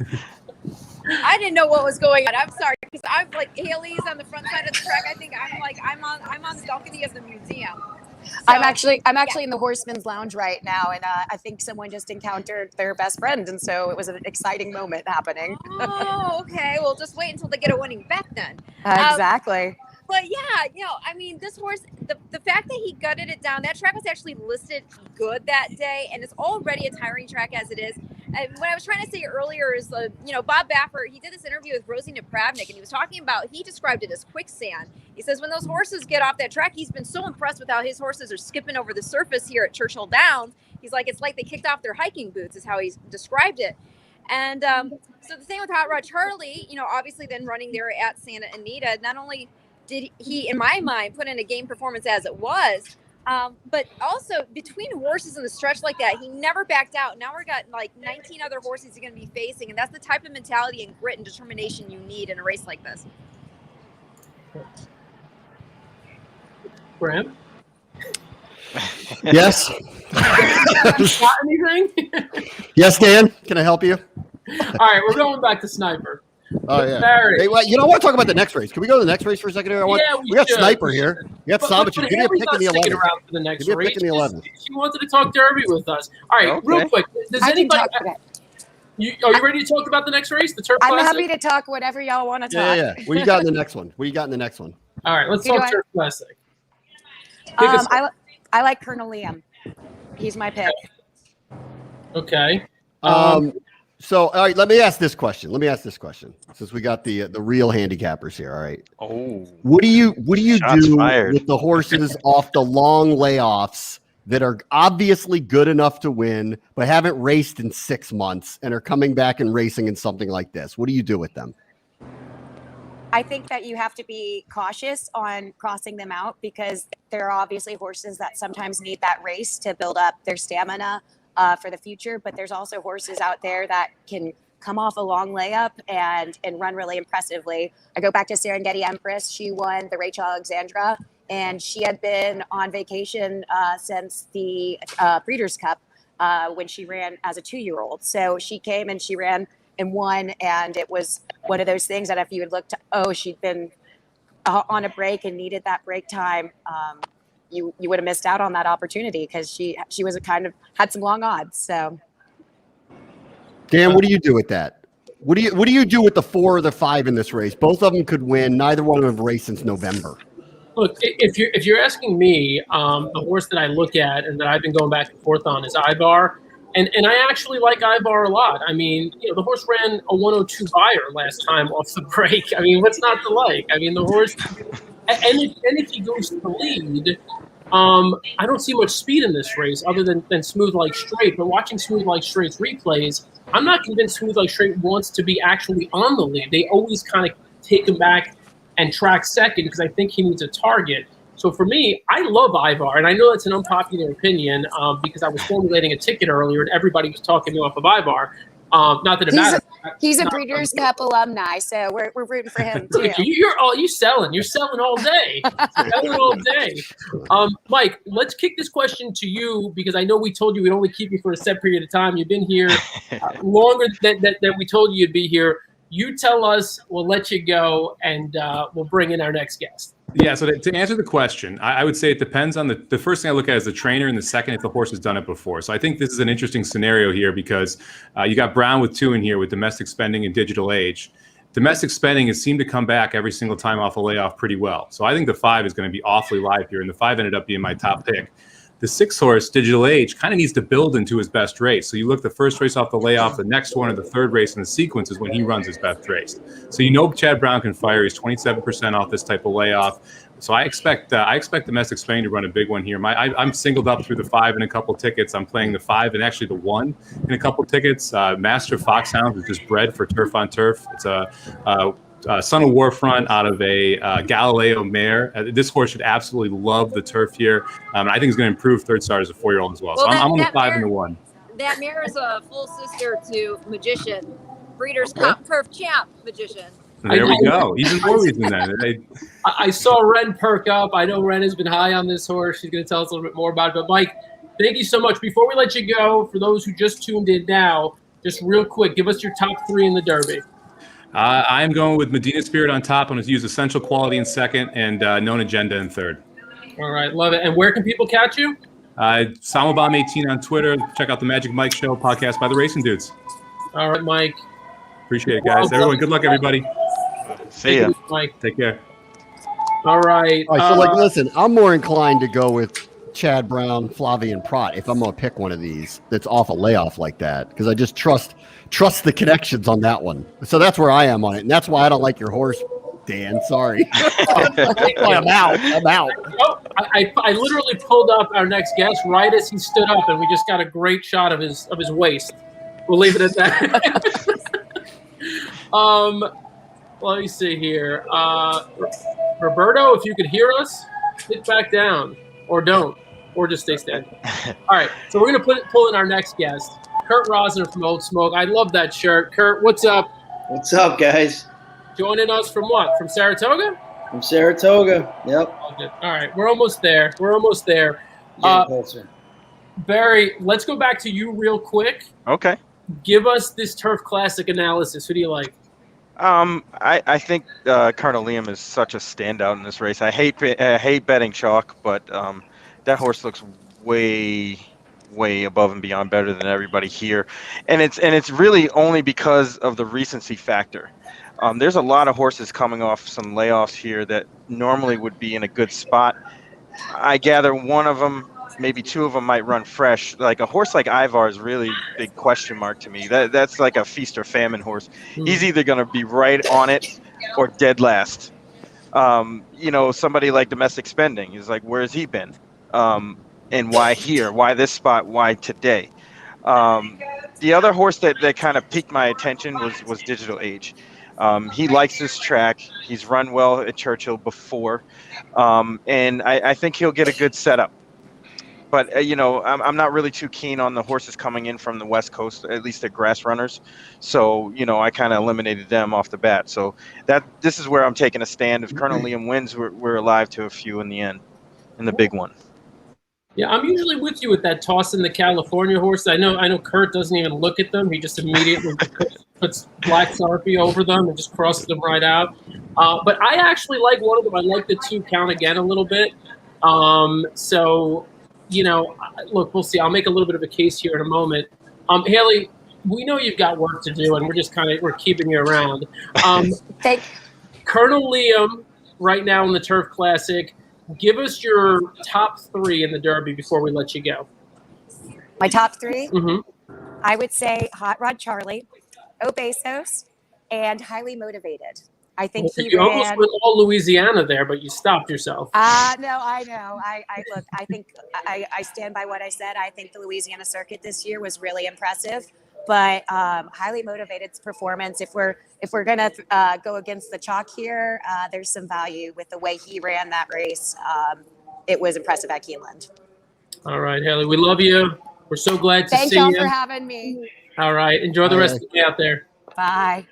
I didn't know what was going on. I'm sorry, because I'm like Haley's on the front side of the track. I think I'm on the balcony of the museum. So, I'm actually in the Horseman's Lounge right now, and I think someone just encountered their best friend, and so it was an exciting moment happening. Oh, okay. Well, well, just wait until they get a winning bet then. Exactly. But yeah, I mean, this horse, the fact that he gutted it down, that track was actually listed good that day, and it's already a tiring track as it is. And what I was trying to say earlier is, Bob Baffert, he did this interview with Rosie Napravnik, and he was talking about, he described it as quicksand. He says when those horses get off that track, he's been so impressed with how his horses are skipping over the surface here at Churchill Downs. He's like, it's like they kicked off their hiking boots, is how he's described it. And so the thing with Hot Rod Charlie, obviously then running there at Santa Anita, not only did he, in my mind, put in a game performance as it was, but also between horses in the stretch like that, he never backed out. Now we've got like 19 other horses he's going to be facing, and that's the type of mentality and grit and determination you need in a race like this. Bram? Yes. Got anything? Yes, Dan. Can I help you? All right, we're going back to Sniper. Oh yeah. Barry. Hey, well, I want to talk about the next race. Can we go to the next race for a second? Yeah, we got should. Sniper here. We got Savage. Give me a pick in the 11. Around for the next Give me a race. pick in the 11. She wanted to talk Derby with us. All right, Okay. real quick. Does anybody? Are you ready to talk about the next race, the Turf I'm Classic? happy to talk whatever y'all want to talk. Yeah. What you got in the next one? What you got in the next one? All right, let's talk Turf Classic. I like Colonel Liam. He's my pick. Okay. So, all right, let me ask this question. Since we got the real handicappers here, all right. Oh. What do you do fired. with the horses off the long layoffs that are obviously good enough to win, but haven't raced in 6 months and are coming back and racing in something like this? What do you do with them? I think that you have to be cautious on crossing them out because there are obviously horses that sometimes need that race to build up their stamina for the future. But there's also horses out there that can come off a long layup and run really impressively. I go back to Serengeti Empress. She won the Rachel Alexandra, and she had been on vacation since the Breeders' Cup when she ran as a 2-year-old. So she came and she ran and won, and it was one of those things that if you had looked, she'd been on a break and needed that break time, you would have missed out on that opportunity because she was had some long odds. So, Dan, what do you do with that? What do you do with the 4 or the 5 in this race? Both of them could win. Neither one of them have raced since November. Look, if you're asking me, the horse that I look at and that I've been going back and forth on is Ivar. And I actually like Ivar a lot. I mean, the horse ran a 102 buyer last time off the break. I mean, what's not to like? I mean, the horse, and if he goes to the lead, I don't see much speed in this race other than Smooth Like Straight. But watching Smooth Like Straight's replays, I'm not convinced Smooth Like Straight wants to be actually on the lead. They always kind of take him back and track second because I think he needs a target. So for me, I love Ivar, and I know that's an unpopular opinion because I was formulating a ticket earlier and everybody was talking me off of Ivar. Not that it matters. He's a Breeders' Cup alumni, so we're rooting for him too. You're selling. You're selling all day. Selling all day. Mike, let's kick this question to you because I know we told you we'd only keep you for a set period of time. You've been here longer than we told you you'd be here. You tell us, we'll let you go, and we'll bring in our next guest. Yeah, so to answer the question, I would say it depends on the first thing I look at is the trainer, and the second if the horse has done it before. So I think this is an interesting scenario here because you got Brown with 2 in here with domestic spending and digital age. Domestic spending has seemed to come back every single time off a layoff pretty well. So I think the 5 is going to be awfully live here, and the 5 ended up being my top pick. The 6 horse, Digital Age, kind of needs to build into his best race. So you look the first race off the layoff, the next one or the third race in the sequence is when he runs his best race. So Chad Brown can fire. He's 27% off this type of layoff. So I expect domestic spending to run a big one here. I'm singled up through the 5 in a couple tickets. I'm playing the 5 and actually the 1 in a couple tickets. Master Foxhound is just bred for turf on turf. It's a Son of Warfront out of a Galileo mare. This horse should absolutely love the turf here. I think it's going to improve third star as a 4-year-old as well. So I'm on the 5 and the 1. That mare is a full sister to Magician, Breeders' Cup turf champ Magician. There we go. Even more reason then. I saw Ren perk up. I know Ren has been high on this horse. She's going to tell us a little bit more about it. But Mike, thank you so much. Before we let you go, for those who just tuned in now, just real quick, give us your top 3 in the Derby. I'm going with Medina Spirit on top. I'm going to use Essential Quality in second and Known Agenda in third. All right, love it. And where can people catch you? Samobomb18 on Twitter. Check out the Magic Mike Show podcast by the Racing Dudes. All right, Mike. Appreciate it, guys. Everyone, good luck, everybody. See ya. Mike. Take care. All right. All right, so listen, I'm more inclined to go with Chad Brown, Flavian Prat if I'm going to pick one of these that's off a layoff like that, because I just trust the connections on that one. So that's where I am on it, and that's why I don't like your horse, Dan. Sorry. I'm out. Oh, I literally pulled up our next guest right as he stood up, and we just got a great shot of his waist. We'll leave it at that. Let me see here. Roberto, if you could hear us, hit back down, or don't, or just stay standing. All right, so we're gonna pull in our next guest, Kurt Rosner from Old Smoke. I love that shirt. Kurt, what's up? What's up, guys? Joining us from what? From Saratoga? From Saratoga. Yep. All right, we're almost there. Barry, let's go back to you real quick. Okay. Give us this Turf Classic analysis. Who do you like? I think Colonel Liam is such a standout in this race. I hate betting chalk, but that horse looks way above and beyond better than everybody here, and it's really only because of the recency factor. There's a lot of horses coming off some layoffs here that normally would be in a good spot. I gather one of them, maybe two of them might run fresh. Like a horse like Ivar is really big question mark to me. That's like a feast or famine horse. He's either going to be right on it or dead last. Somebody like Domestic Spending is like, where's he been? And why here? Why this spot? Why today? The other horse that kind of piqued my attention was Digital Age. He likes this track. He's run well at Churchill before. And I think he'll get a good setup. But, I'm not really too keen on the horses coming in from the West Coast, at least the grass runners. So, I kind of eliminated them off the bat. So this is where I'm taking a stand. If Colonel Liam wins, we're alive to a few in the end, in the big one. Yeah, I'm usually with you with that toss in the California horse. I know Kurt doesn't even look at them. He just immediately puts Black Sarpy over them and just crosses them right out. But I actually like one of them. I like the two Count Again a little bit. Look, we'll see. I'll make a little bit of a case here in a moment. Haley, we know you've got work to do, and we're keeping you around. Colonel Liam, right now in the Turf Classic, give us your top three in the Derby before we let you go. My top three? Mm-hmm. I would say Hot Rod Charlie, Obesos, and Highly Motivated. I think you almost went all Louisiana there, but you stopped yourself. No, I know. I think I stand by what I said. I think the Louisiana circuit this year was really impressive, but Highly Motivated's performance. If we're gonna go against the chalk here, there's some value with the way he ran that race. It was impressive at Keeneland. All right, Haley, we love you. We're so glad to see you. Thank y'all for having me. All right, enjoy the rest of the day out there. Bye.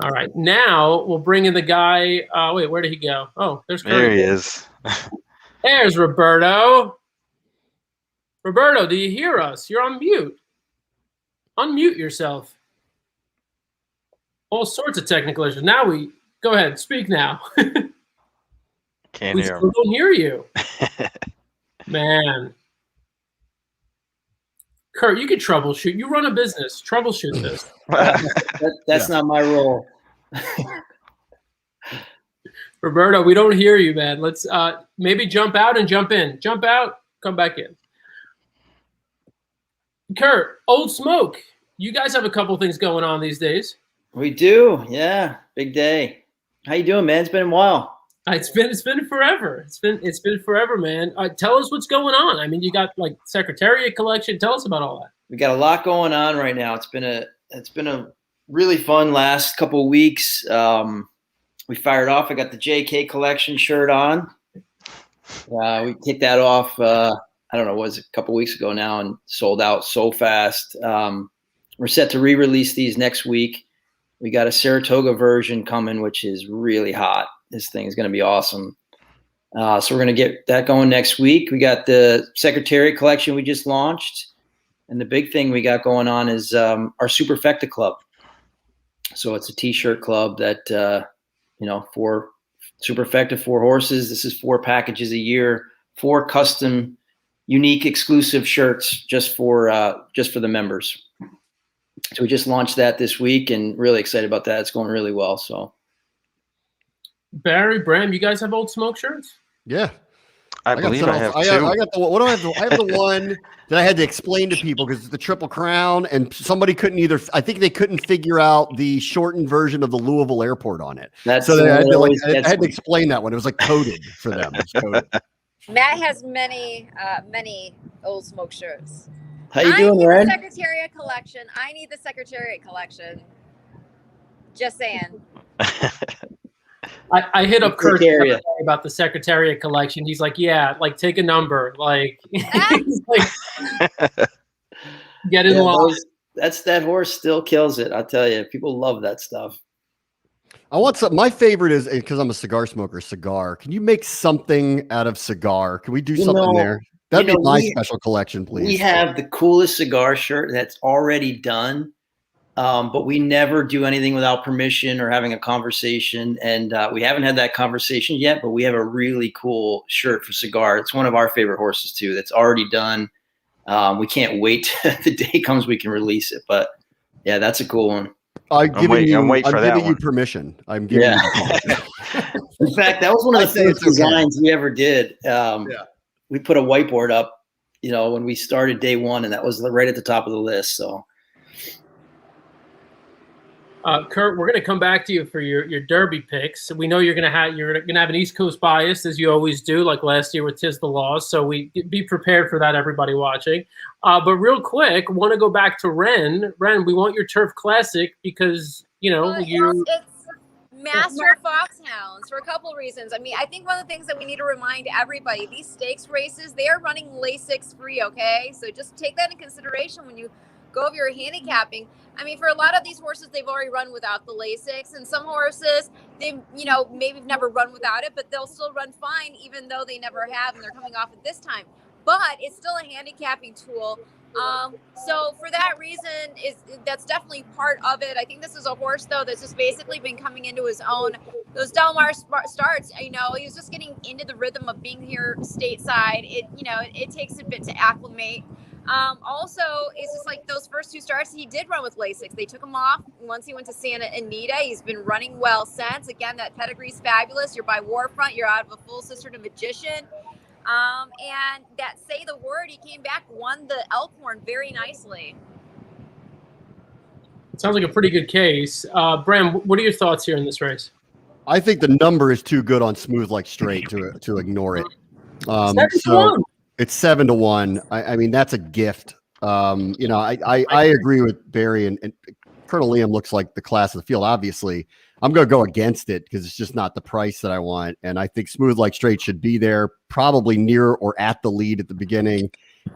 All right, now we'll bring in the guy. Wait, where did he go? Oh, there's Kurt. There he is. There's Roberto. Roberto, do you hear us? You're on mute. Unmute yourself. All sorts of technical issues. Now go ahead, speak now. Can't we hear still him. don't hear you. Man. Kurt, you can troubleshoot. You run a business. Troubleshoot this. That's not my role. Roberto, we don't hear you, man. Let's maybe jump out and jump in. Jump out, come back in. Kurt, Old Smoke. You guys have a couple things going on these days. We do, yeah. Big day. How you doing, man? It's been a while. It's been forever. It's been forever, man. Tell us what's going on. I mean, you got like Secretariat collection. Tell us about all that. We got a lot going on right now. It's been a really fun last couple of weeks. We fired off. I got the JK collection shirt on. We kicked that off. I don't know, was a couple of weeks ago now, and sold out so fast. We're set to re-release these next week. We got a Saratoga version coming, which is really hot. This thing is going to be awesome. So we're going to get that going next week. We got the Secretariat collection we just launched. And the big thing we got going on is our Superfecta Club. So it's a T-shirt club that, for Superfecta, 4 horses. This is 4 packages a year, 4 custom, unique, exclusive shirts just for the members. So we just launched that this week and really excited about that. It's going really well. So Barry, Bram, you guys have old smoke shirts? Yeah. I believe I have two. I got the what do I have? I have the one that I had to explain to people because it's the Triple Crown, and somebody couldn't either. I think they couldn't figure out the shortened version of the Louisville Airport on it. So I had to explain that one. It was like coded for them. It was coded. Matt has many old smoke shirts. How you doing, Ren? I need the Secretariat collection. I need the Secretariat collection. Just saying. I hit up Kurt about the Secretariat collection. He's like, yeah, like take a number. Like, get in line. That horse still kills it. I tell you, people love that stuff. I want some. My favorite is because I'm a cigar smoker. Cigar. Can you make something out of cigar? Can we do something there? That'd be my special collection, please. We have the coolest cigar shirt that's already done, but we never do anything without permission or having a conversation. And we haven't had that conversation yet, but we have a really cool shirt for cigar. It's one of our favorite horses too. That's already done. We can't wait till the day comes we can release it. But yeah, that's a cool one. I'm giving you permission. I'm giving you permission. In fact, that was one of the first designs we ever did. We put a whiteboard up, when we started day one, and that was right at the top of the list. So, Kurt, we're going to come back to you for your Derby picks. We know you're going to have an East Coast bias, as you always do, like last year with Tis the Law. So we be prepared for that, everybody watching. But real quick, want to go back to Ren. Ren, we want your Turf Classic because it's Master Foxhounds for a couple of reasons. I mean, I think one of the things that we need to remind everybody, these stakes races, they are running Lasix free, okay? So just take that in consideration when you go over your handicapping. I mean, for a lot of these horses, they've already run without the Lasix, and some horses, they maybe never run without it, but they'll still run fine, even though they never have, and they're coming off at this time. But it's still a handicapping tool. So for that reason, that's definitely part of it. I think this is a horse, though, that's just basically been coming into his own. Those Del Mar starts, he was just getting into the rhythm of being here stateside. It takes a bit to acclimate. Also, it's just like those first two starts, he did run with Lasix. They took him off once he went to Santa Anita. He's been running well since. Again, that pedigree's fabulous. You're by Warfront. You're out of a full sister to Magician. And that Say the Word, he came back, won the Elkhorn very nicely. It sounds like a pretty good case. Bram, what are your thoughts here in this race? I think the number is too good on Smooth Like Straight to ignore it. It's 7-1. I mean, that's a gift. I agree with Barry and Colonel Liam looks like the class of the field. Obviously, I'm going to go against it because it's just not the price that I want. And I think Smooth Like Straight should be there, probably near or at the lead at the beginning.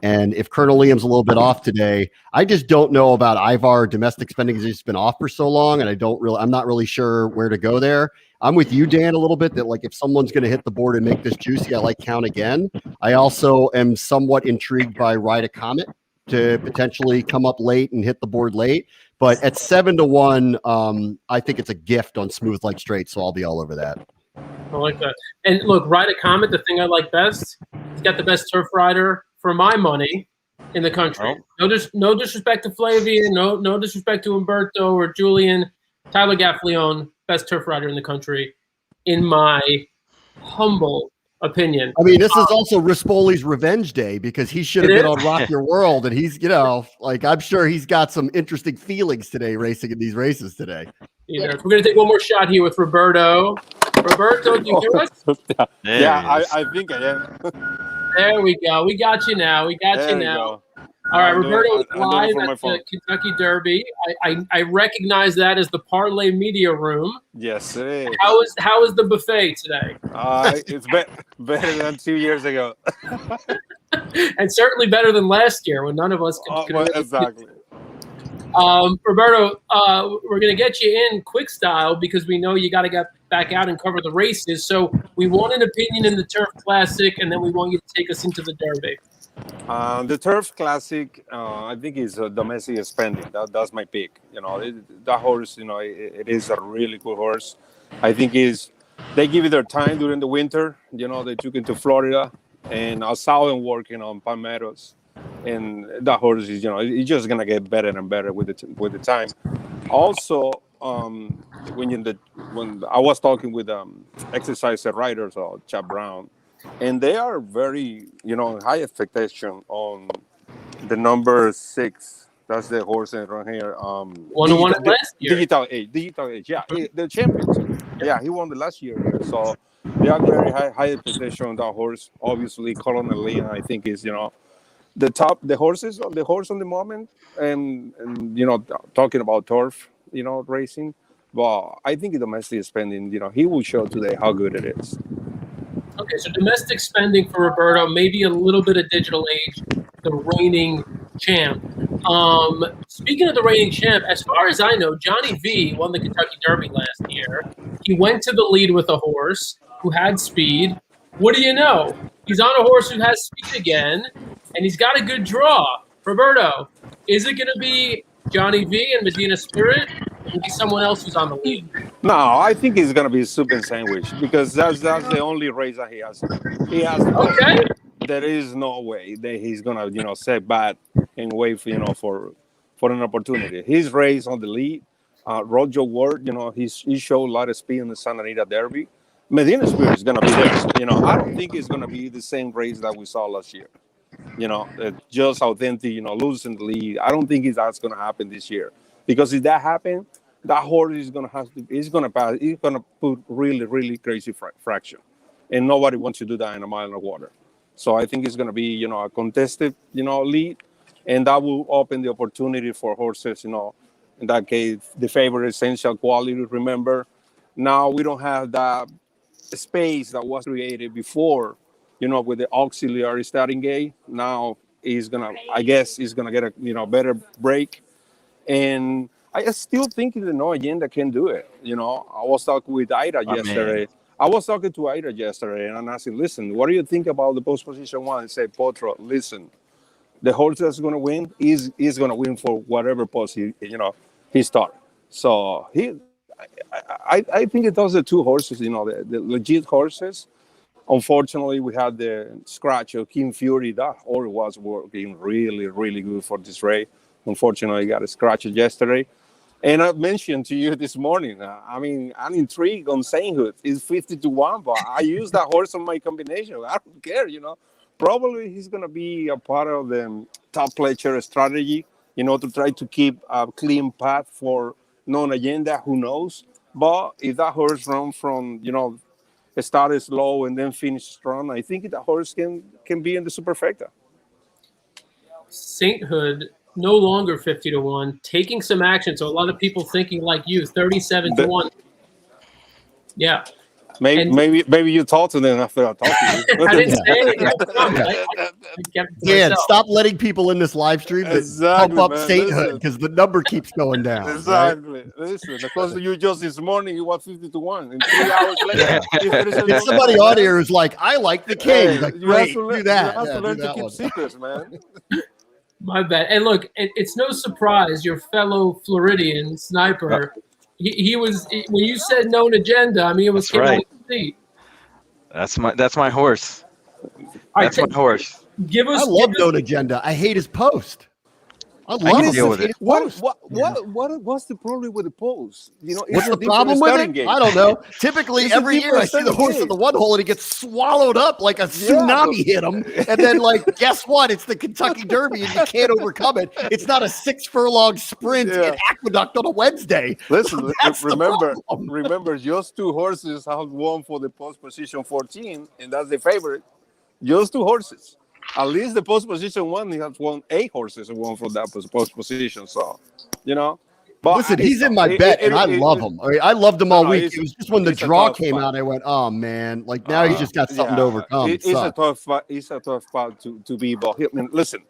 And if Colonel Liam's a little bit off today, I just don't know about Ivar domestic spending because he's been off for so long. And I'm not really sure where to go there. I'm with you, Dan, a little bit that like if someone's going to hit the board and make this juicy, I like Count Again. I also am somewhat intrigued by Ride a Comet to potentially come up late and hit the board late. But at 7-1, I think it's a gift on Smooth Like Straight, so I'll be all over that. I like that. And look, Ride a Comet, the thing I like best, he's got the best turf rider for my money in the country. No disrespect to Flavia, no disrespect to Umberto or Julian. Tyler Gaffleone, best turf rider in the country, in my humble opinion. I mean, this is also Rispoli's revenge day because he should have been on Rock Your World, and he's, I'm sure he's got some interesting feelings today racing in these races today. We're going to take one more shot here with Roberto. Roberto, do you hear us? I think I am. There we go. We got you now. Go. All right, Roberto is live at the Kentucky Derby. I recognize that as the Parlay Media Room. Yes, it is. How is the buffet today? It's better than 2 years ago. And certainly better than last year when none of us could exactly. Roberto, we're going to get you in quick style because we know you got to get back out and cover the races. So we want an opinion in the Turf Classic, and then we want you to take us into the Derby. The Turf Classic, I think, is domestic spending. That's my pick. That horse, it is a really good horse. I think they give it their time during the winter. They took it to Florida, and I saw them working on Palmettos. And that horse is, it's just gonna get better and better with the time. Also, when I was talking with exercise writers or Chad Brown, and they are very, high expectation on the number 6. That's the horse around here. Digital Age. Yeah, the champions. Yeah, he won the last year here. So they are very high expectation on that horse. Obviously, Colonel Lee, I think, is the horse on the moment, and talking about turf, racing. But I think domestic spending, he will show today how good it is. Okay, so domestic spending for Roberto, maybe a little bit of Digital Age, the reigning champ. Speaking of the reigning champ, as far as I know, Johnny V won the Kentucky Derby last year. He went to the lead with a horse who had speed. What do you know? He's on a horse who has speed again, and he's got a good draw. Roberto, is it going to be Johnny V and Medina Spirit, or will be someone else who's on the lead? No, I think it's going to be Soup and Sandwich, because that's the only race that he has. Okay. There is no way that he's going to, set back and wait for an opportunity. His race on the lead, Roger Ward, he showed a lot of speed in the Santa Anita Derby. Medina Spirit is going to be there. I don't think it's going to be the same race that we saw last year. Just authentic, losing the lead. I don't think that's going to happen this year, because if that happens, that horse is going to pass. He's going to put really, really crazy fraction, and nobody wants to do that in a mile of water. So I think it's going to be, a contested, lead, and that will open the opportunity for horses, in that case, the favorite Essential Quality. Remember, now we don't have that space that was created before, with the auxiliary starting gate. Now he's going to get a, better break. And I still think the No Agenda can do it. I was talking with Ida yesterday. I was talking to Ida yesterday, and I'm asking, listen, what do you think about the post position 1? And say, Potro, listen, the horse that's going to win is going to win for whatever post he started. So I think it does the two horses, the legit horses. Unfortunately, we had the scratch of King Fury. That horse was working really, really good for this race. Unfortunately, got a scratch yesterday. And I mentioned to you this morning, I'm intrigued on Sainthood. It's 50-1, but I use that horse on my combination. I don't care, Probably he's going to be a part of the top pleasure strategy, to try to keep a clean path for Non Agenda. Who knows? But if that horse runs from, started slow and then finish strong, I think that horse can be in the superfecta. Sainthood, no longer 50-1, taking some action. So a lot of people thinking like you, 37-1. Yeah. Maybe you talk to them after I talk to you. I didn't say anything. Dan, stop letting people in this live stream that pump up Sainthood, because the number keeps going down. Exactly. Right? Listen, because you just this morning, you was 50-1, and 3 hours later, if somebody on here is like, I like the king. Like, great, do that. You have to learn to keep secrets, man. My bad. And look, it's no surprise your fellow Floridian sniper. He was, when you said known agenda, it was right. Seat. That's my horse. That's my horse. I love known agenda. I hate his post. I love him. Deal with it. What's the problem with the post? What's the problem with it? I don't know. Typically, every year I see the horse in the one hole and he gets swallowed up like a tsunami hit him. And then, guess what? It's the Kentucky Derby and you can't overcome it. It's not a 6 furlong sprint in Aqueduct on a Wednesday. Listen, remember, just 2 horses have won for the post position 14, and that's the favorite. Just 2 horses. At least the post position 1, he has won 8 horses and won for that post position. So, But listen, he's in my bet, and I love him. I loved him all week. It was just when the draw came out, I went, "Oh man!" Now he's just got something to overcome. It's a tough spot. It's a tough spot to be. But listen,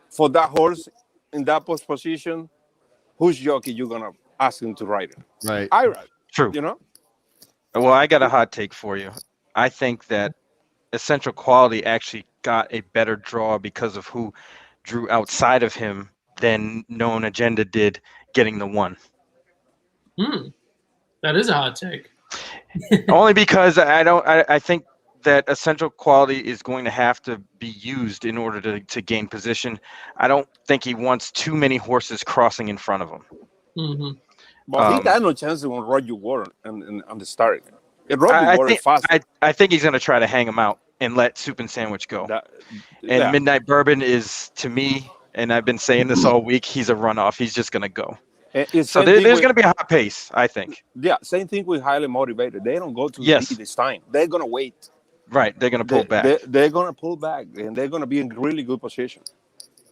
for that horse in that post position, whose jockey you gonna ask him to ride it? Right. I ride. True. Well, I got a hot take for you. I think that Essential Quality actually got a better draw because of who drew outside of him than Known Agenda did getting the 1. That is a hot take. Only because I think that Essential Quality is going to have to be used in order to gain position. I don't think he wants too many horses crossing in front of him. But he got no chance on Roger Warren on the start. Roger Warren fast. I think he's going to try to hang him out and let Soup and Sandwich go. Midnight Bourbon is, to me, and I've been saying this all week, he's a runoff. He's just going to go. So there's going to be a hot pace, I think. Yeah, same thing with Highly Motivated. They don't go to the lead this time. They're going to wait. Right, they're going to pull back. They're going to pull back, and they're going to be in really good position.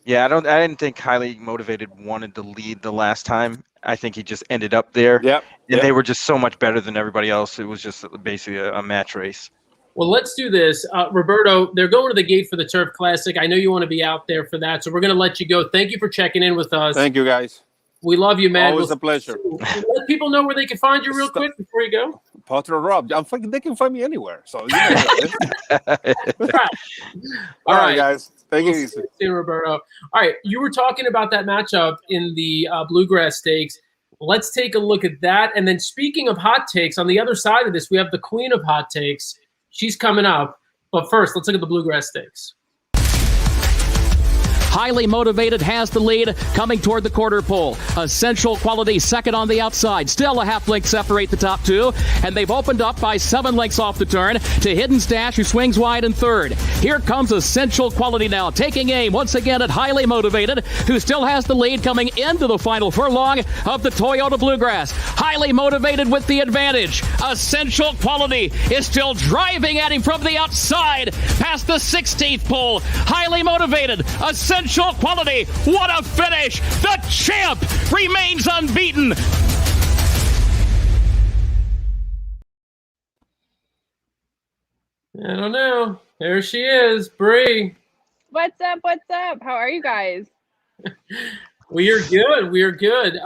Yeah, I didn't think Highly Motivated wanted to lead the last time. I think he just ended up there. And they were just so much better than everybody else. It was just basically a match race. Well, let's do this. Roberto, they're going to the gate for the Turf Classic. I know you want to be out there for that, so we're going to let you go. Thank you for checking in with us. Thank you, guys. We love you, man. Always a pleasure. Let people know where they can find you real quick before you go. Potter Rob. They can find me anywhere. So, All right, guys. Thank you. See you, Roberto. All right, you were talking about that matchup in the Bluegrass Stakes. Let's take a look at that. And then speaking of hot takes, on the other side of this, we have the queen of hot takes. She's coming up. But first, let's look at the Bluegrass Stakes. Highly Motivated has the lead coming toward the quarter pole. Essential Quality second on the outside. Still a half length separate the top two. And they've opened up by 7 lengths off the turn to Hidden Stash, who swings wide in third. Here comes Essential Quality now, taking aim once again at Highly Motivated, who still has the lead coming into the final furlong of the Toyota Bluegrass. Highly Motivated with the advantage. Essential Quality is still driving at him from the outside past the 16th pole. Highly Motivated. Essential Quality. What a finish! The champ remains unbeaten. I don't know. There she is, Bree. What's up? What's up? How are you guys? We are good. We are good.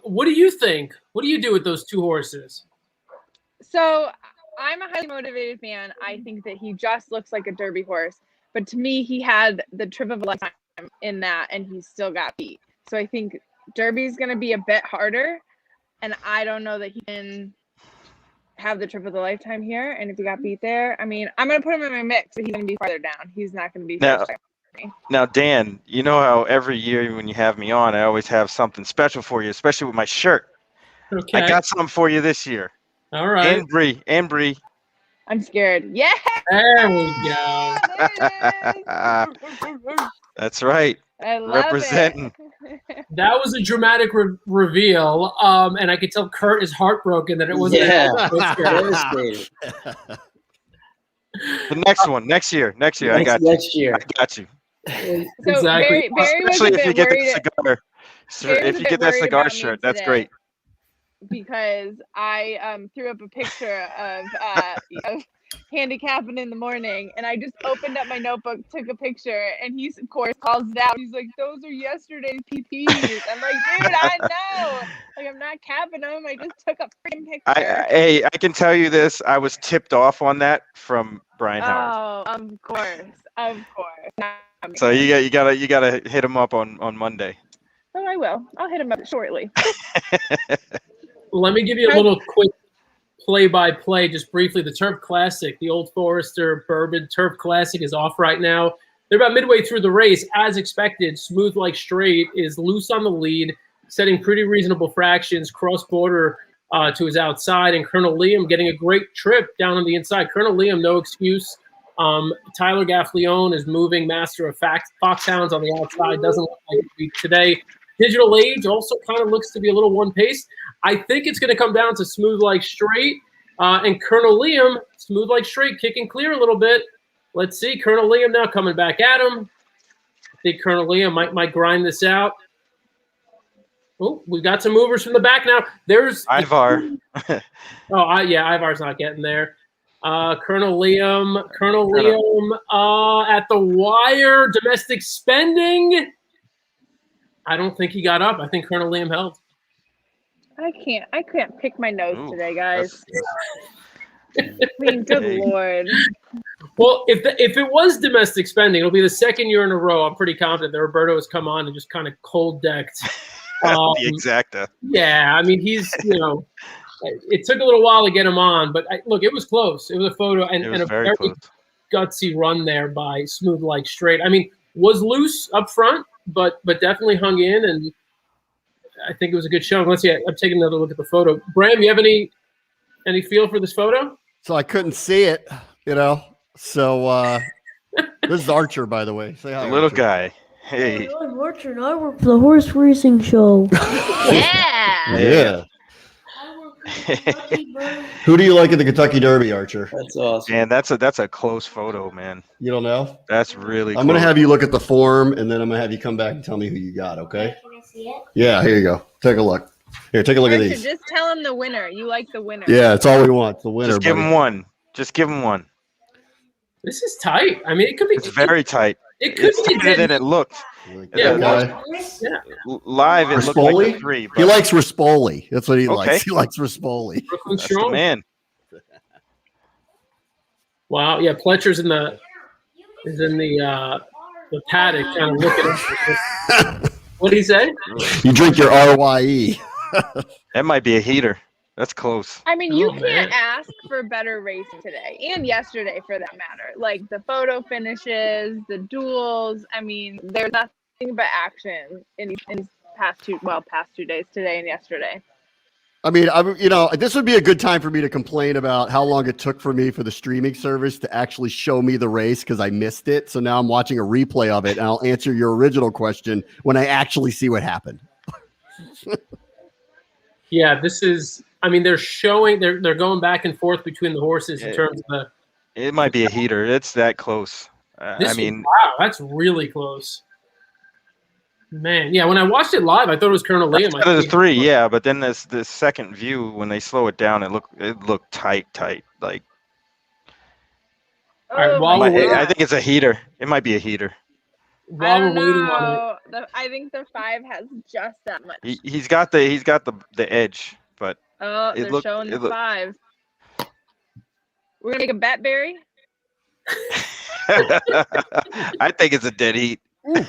What do you think? What do you do with those two horses? So I'm a highly motivated fan. I think that he just looks like a Derby horse. But to me, he had the trip of a lifetime in that, and he still got beat. So I think Derby's going to be a bit harder. And I don't know that he can have the trip of the lifetime here. And if he got beat there, I mean, I'm going to put him in my mix, but he's going to be farther down. He's not going to be Now, Dan, you know how every year when you have me on, I always have something special for you, especially with my shirt. Okay. I got something for you this year. All right. And Bree. I'm scared. Yeah. There we go. That's right. I love Representing. That was a dramatic reveal, and I could tell Kurt is heartbroken that it wasn't. The next one, next year. I got you. Next year. I got you. So Exactly. Barry Especially if you get worried- the cigar. If you get that worried cigar about me shirt, that's today. great. Because I threw up a picture of handicapping in the morning, and I just opened up my notebook, took a picture, and he of course calls it out. He's like, "Those are yesterday's PPs." I'm like, "Dude, I know. Like, I'm not capping them. I just took a freaking picture." I can tell you this. I was tipped off on that from Brian Howard. Oh, of course. So you gotta hit him up on Monday. Oh, I will. I'll hit him up shortly. Let me give you a little quick play-by-play, just briefly. The Turf Classic, the Old Forester Bourbon Turf Classic is off right now. They're about midway through the race. As expected, Smooth Like Straight is loose on the lead, setting pretty reasonable fractions, cross-border to his outside, and Colonel Liam getting a great trip down on the inside. Colonel Liam, no excuse. Tyler Gaffleone is moving, master of Foxhounds on the outside, doesn't look like it beat today. Digital Age also kind of looks to be a little one-pace. I think it's going to come down to Smooth Like Straight and Colonel Liam. Smooth Like Straight, kicking clear a little bit. Let's see. Colonel Liam now coming back at him. I think Colonel Liam might grind this out. Oh, we got some movers from the back now. There's Ivar. Ivar's not getting there. Colonel Liam at the wire. Domestic spending. I don't think he got up. I think Colonel Liam held. I can't pick my nose today, guys. I mean, good Lord. Well, if it was domestic spending, it'll be the second year in a row. I'm pretty confident that Roberto has come on and just kind of cold decked. The exacta. Yeah, I mean, he's, it took a little while to get him on, but look, it was close. It was a photo and a very close. Gutsy run there by Smooth Like Straight. I mean, was loose up front, but definitely hung in, and I think it was a good show. Let's see. I'm taking another look at the photo. Bram, you have any feel for this photo? So I couldn't see it, So this is Archer, by the way. Say hi, The little Archer. guy. Hey. I'm Archer, and I work for the horse racing show. Yeah. Who do you like in the Kentucky Derby, Archer? That's awesome. Man, that's a close photo, man. You don't know? That's really I'm going to have you look at the form, and then I'm going to have you come back and tell me who you got, okay? Can I see it? Yeah, here you go. Take a look. Here, take a look at Archer, these. just tell him the winner. You like the winner. Yeah, it's all we want. The winner, Just give buddy. him one. Just give him one. This is tight. I mean, it could be. It's very tight. It could It's be tighter than it looked. Yeah, guy. Live, it looked Rispoli? like a 3. He likes Rispoli. That's what he Okay. likes. He likes Rispoli. That's the man. Wow. Yeah, Pletcher's in the paddock, kind of looking at. What did he say? You drink your RYE. That might be a heater. That's close. I mean, you Oh, can't man. ask for better racing today and yesterday for that matter. Like the photo finishes, the duels. I mean, there's nothing but action in past 2 days, today and yesterday. I mean, this would be a good time for me to complain about how long it took for me for the streaming service to actually show me the race because I missed it. So now I'm watching a replay of it, and I'll answer your original question when I actually see what happened. Yeah, this is. I mean, they're showing. They're going back and forth between the horses in terms of the. It might be a heater. It's that close. Wow, that's really close. Man, yeah. When I watched it live, I thought it was Colonel Liam. Out of the 3, yeah. But then this second view, when they slow it down, it looked tight. Like. All right, while I think it's a heater. It might be a heater. While we're waiting on it, I think the 5 has just that much. He's got the edge, but They're showing the 5. We're gonna make a bet, Barry. I think it's a dead heat. I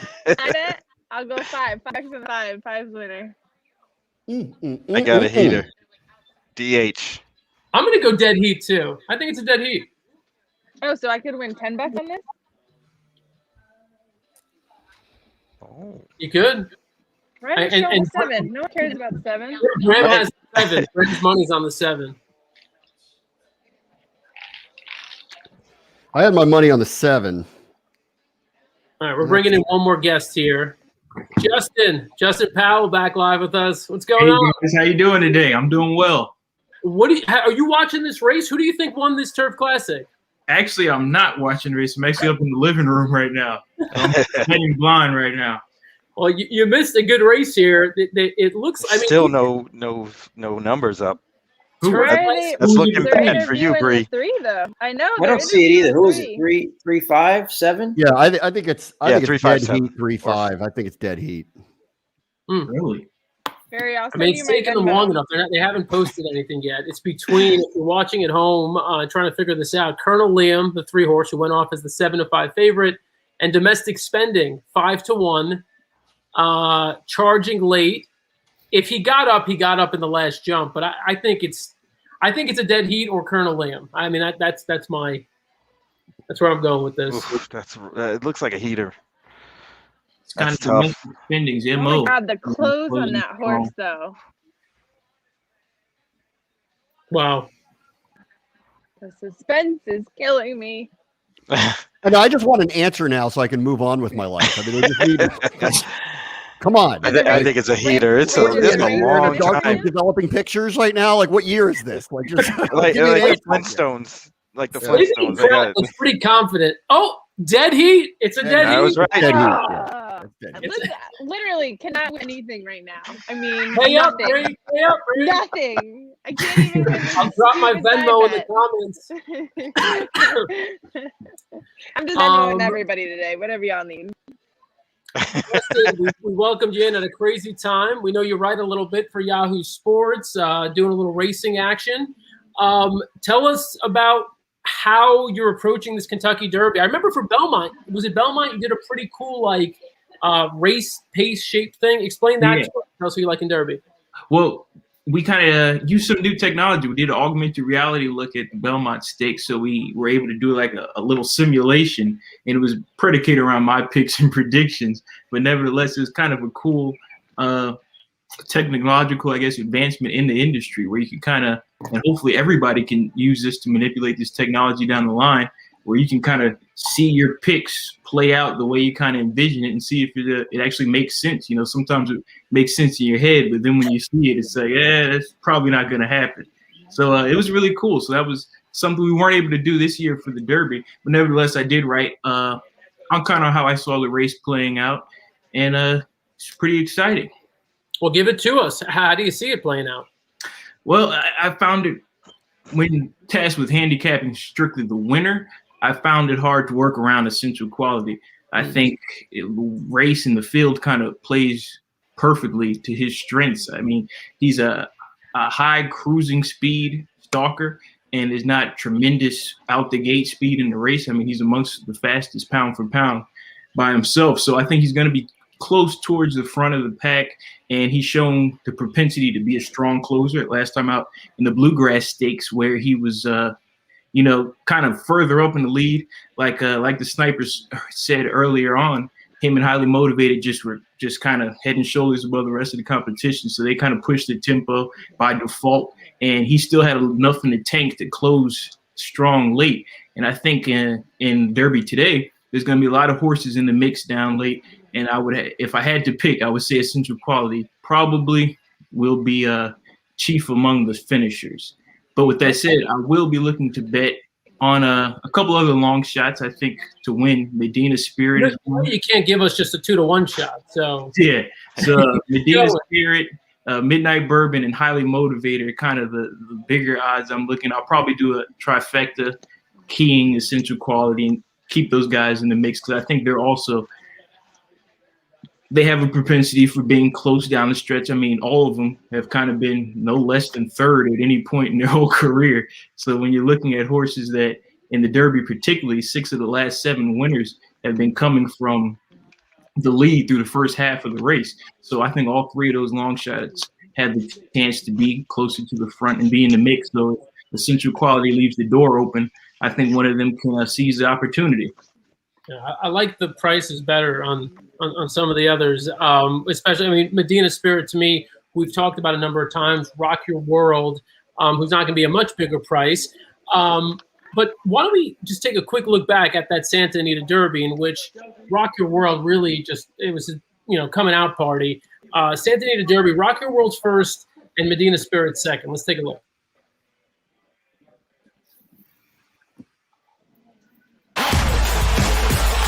bet I'll go 5. 5's the 5. 5's winner. I got a heater. DH. I'm gonna go dead heat too. I think it's a dead heat. Oh, so I could win $10 on this? Oh. You could. Right? And 7. No one cares about 7. Bram has 7. Bram's money's on the 7. I had my money on the 7. All right, we're bringing in one more guest here. Justin Powell back live with us. What's going on? Guys, how you doing today? I'm doing well. Are you watching this race? Who do you think won this Turf Classic? Actually, I'm not watching the race. I'm actually up in the living room right now. I'm heading blind right now. Well, you missed a good race here. It looks. I mean, Still no numbers up. Right. That's looking They're bad for you, interviewing the Bree. 3 though. I know. I don't see it either. Who is it? 3, 5, 7? Yeah, I think it's. I think 3, it's 5, dead 7. heat. 3-5. I think it's dead heat. Really? Very awesome. I mean, it's taken them long enough. They haven't posted anything yet. It's between, if you're watching at home, trying to figure this out, Colonel Liam, the 3-horse who went off as the 7-5 favorite, and Domestic Spending, 5-1, charging late. If he got up in the last jump. But I think it's a dead heat or Colonel Liam. I mean, that's where I'm going with this. Oof, it looks like a heater. It's kind That's of tough. Spending's Oh MO. my God, the clothes on that horse though. Wow. The suspense is killing me. And I just want an answer now so I can move on with my life. I mean, they just need, come on. I think it's a heater. It's a long time. Developing pictures right now. Like, what year is this? Like, just like give me an the answer. Flintstones. Like the What do you Flintstones. think, They got Brad? it. Looks pretty confident. Oh, dead heat. It's a dead heat. I was right. Dead heat. Ah. Yeah, that's dead heat. Listen, literally cannot win anything right now. I mean, Pay up, nothing. Bree. Pay up, Bree. Nothing. I can't even. I'll drop my Venmo in the comments. I'm just Venmoing everybody today. Whatever y'all need. Justin, we welcomed you in at a crazy time. We know you write a little bit for Yahoo Sports, doing a little racing action. Tell us about how you're approaching this Kentucky Derby. I remember for Belmont, was it Belmont? You did a pretty cool race pace shape thing. Explain that to us. Tell us what you like in Derby. Well, we kind of used some new technology. We did an augmented reality look at the Belmont Stakes, so we were able to do like a little simulation, and it was predicated around my picks and predictions. But nevertheless, it was kind of a cool technological, I guess, advancement in the industry where you can kind of, and hopefully everybody can use this to manipulate this technology down the line, where you can kind of see your picks play out the way you kind of envision it and see if it actually makes sense. You know, sometimes it makes sense in your head, but then when you see it, it's like, that's probably not going to happen. So it was really cool. So that was something we weren't able to do this year for the Derby, but nevertheless, I did write on kind of how I saw the race playing out, and it's pretty exciting. Well, give it to us. How do you see it playing out? Well, I found it, when tasked with handicapping strictly the winner, I found it hard to work around essential quality. I think race in the field kind of plays perfectly to his strengths. I mean, he's a high cruising speed stalker and is not tremendous out the gate speed in the race. I mean, he's amongst the fastest pound for pound by himself. So I think he's going to be close towards the front of the pack, and he's shown the propensity to be a strong closer. Last time out in the Bluegrass Stakes, where he was, kind of further up in the lead, like the snipers said earlier on, him and Highly Motivated were kind of head and shoulders above the rest of the competition. So they kind of pushed the tempo by default, and he still had enough in the tank to close strong late. And I think in Derby today, there's going to be a lot of horses in the mix down late. And if I had to pick, I would say Essential Quality probably will be chief among the finishers. But with that said, I will be looking to bet on a couple other long shots, I think, to win. Medina Spirit. You can't give us just a 2-to-1 shot. So yeah, so Medina Spirit, Midnight Bourbon, and Highly Motivated are kind of the bigger odds I'm looking. I'll probably do a trifecta, keying Essential Quality, and keep those guys in the mix because I think they have a propensity for being close down the stretch. I mean, all of them have kind of been no less than third at any point in their whole career. So when you're looking at horses that in the Derby, particularly 6 of the last 7 winners have been coming from the lead through the first half of the race. So I think all 3 of those long shots have the chance to be closer to the front and be in the mix. So if Essential Quality leaves the door open, I think one of them can seize the opportunity. Yeah, I like the prices better on some of the others, especially, I mean, Medina Spirit to me, we've talked about a number of times, Rock Your World, who's not going to be a much bigger price. But why don't we just take a quick look back at that Santa Anita Derby in which Rock Your World really it was a coming out party. Santa Anita Derby, Rock Your World's first and Medina Spirit second. Let's take a look.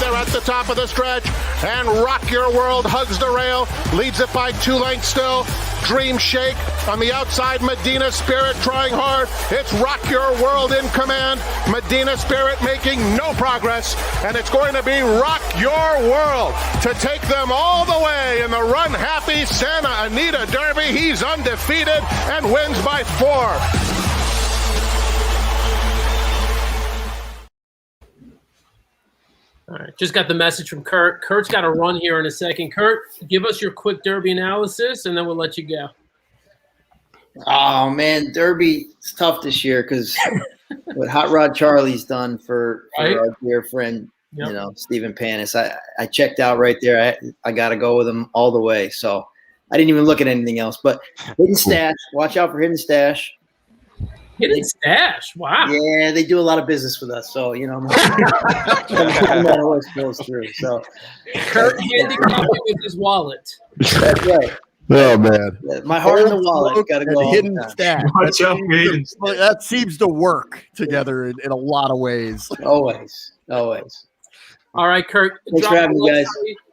At the top of the stretch, and Rock Your World hugs the rail, leads it by 2 lengths still. Dream Shake on the outside, Medina Spirit trying hard. It's Rock Your World in command. Medina Spirit making no progress, and it's going to be Rock Your World to take them all the way in the Run Happy Santa Anita Derby. He's undefeated and wins by 4. All right, just got the message from Kurt. Kurt's got to run here in a second. Kurt, give us your quick Derby analysis, and then we'll let you go. Oh, man, Derby is tough this year because what Hot Rod Charlie's done for our dear friend, Stephen Panis. I checked out right there. I got to go with him all the way. So I didn't even look at anything else. But Hidden Stash, watch out for Hidden Stash. Hidden Stash, wow. Yeah, they do a lot of business with us, so that always goes through. So Kurt handicapped with his wallet. That's right. Oh man, my heart in the wallet got to go. Hidden Stash. That seems to work together in a lot of ways. Always. All right, Kurt. Thanks for having me, guys.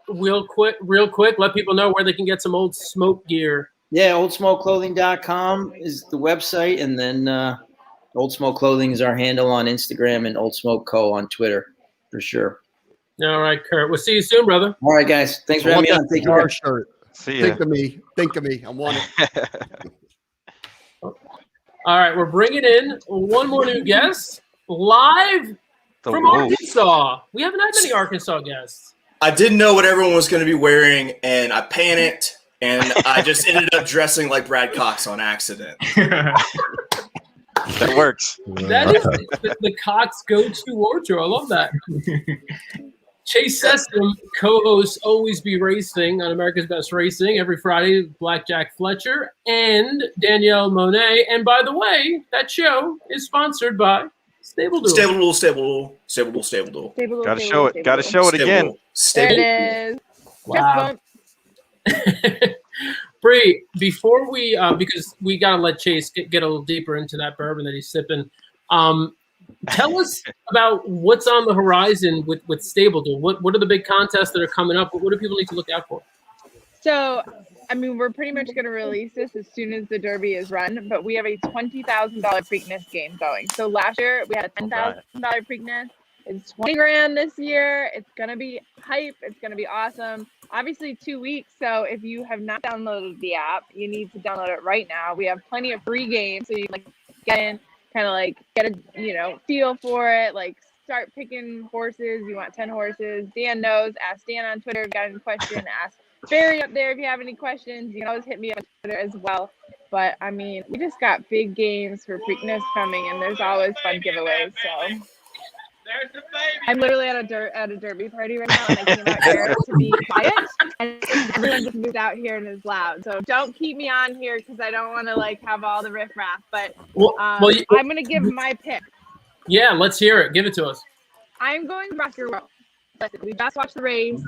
Real quick, let people know where they can get some Old Smoke gear. Yeah, oldsmokeclothing.com is the website, and then Old Smoke Clothing is our handle on Instagram, and Old Smoke Co. on Twitter, for sure. All right, Kurt. We'll see you soon, brother. All right, guys. Thanks for having me on. Take care. Shirt. See ya. Think of me. I want it. All right, we're bringing in one more new guest live from Arkansas. We haven't had many Arkansas guests. I didn't know what everyone was going to be wearing, and I panicked. And I just ended up dressing like Brad Cox on accident. That works. That is the Cox go-to wardrobe. I love that. Chase Sessom co-hosts Always Be Racing on America's Best Racing every Friday with Blackjack Fletcher and Danielle Monet. And by the way, that show is sponsored by Stable Duel. Stable Duel, Stable Duel, Stable Duel, Stable Duel. Gotta show it. Gotta show it again. There it is. Wow. Bree, before we, because we got to let Chase get a little deeper into that bourbon that he's sipping, tell us about what's on the horizon with Stable Duel. What are the big contests that are coming up? What do people need to look out for? So, I mean, we're pretty much going to release this as soon as the Derby is run, but we have a $20,000 Preakness game going. So last year we had a $10,000 Preakness. It's $20,000 this year. It's going to be hype. It's going to be awesome. Obviously 2 weeks. So if you have not downloaded the app, you need to download it right now. We have plenty of free games. So you can get in, kind of get a, feel for it. Start picking horses. You want 10 horses. Dan knows. Ask Dan on Twitter if you got any question. Ask Barry up there if you have any questions. You can always hit me up on Twitter as well. But I mean, we just got big games for Preakness coming, and there's always fun giveaways. So I'm literally at a Derby party right now, and I came out here to be quiet, and everyone just moved out here and is loud. So don't keep me on here because I don't want to have all the riffraff. But I'm gonna give my pick. Yeah, let's hear it. Give it to us. I'm going Rocker World. Listen, we just watched the race,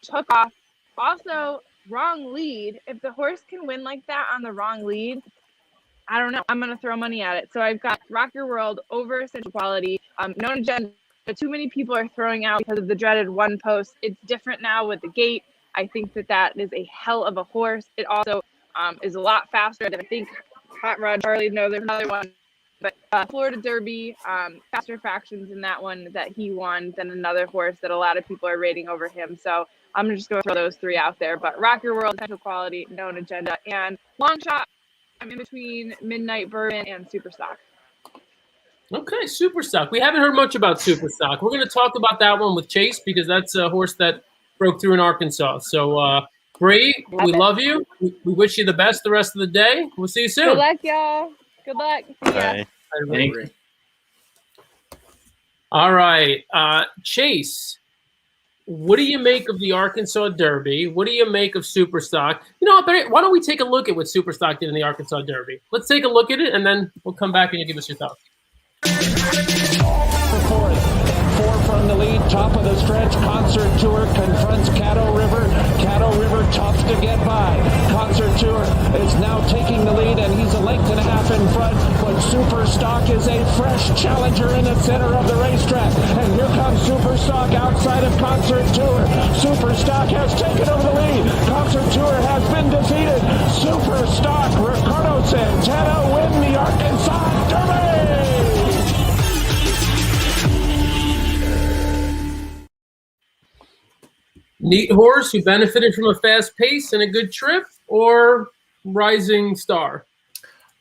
took off. Also, wrong lead. If the horse can win like that on the wrong lead, I don't know. I'm going to throw money at it. So I've got Rocker World over Essential Quality. No agenda. Too many people are throwing out because of the dreaded one post. It's different now with the gate. I think that is a hell of a horse. It also is a lot faster than I think Hot Rod Charlie. No, there's another one. But Florida Derby, faster fractions in that one that he won than another horse that a lot of people are rating over him. So I'm just going to throw those three out there. But Rocker World, Essential Quality, Known Agenda, and Longshot. I'm in between Midnight Bourbon and Superstock. Okay, Superstock. We haven't heard much about Superstock. We're going to talk about that one with Chase because that's a horse that broke through in Arkansas. So, Bree, we love you. We wish you the best the rest of the day. We'll see you soon. Good luck, y'all. Good luck. See ya. All right. Chase, what do you make of the Arkansas Derby? What do you make of Superstock? Why don't we take a look at what Superstock did in the Arkansas Derby? Let's take a look at it, and then we'll come back and you give us your thoughts. Four from the lead, top of the stretch. Concert Tour confronts Caddo River. Caddo River tough to get by. Concert Tour is now taking the lead, and he's a length and a half in front. But Superstock is a fresh challenger in the center of the racetrack. And here comes Superstock outside of Concert Tour. Superstock has taken over the lead. Concert Tour has been defeated. Superstock, Ricardo Santana win the Arkansas Derby. Neat horse who benefited from a fast pace and a good trip, or rising star?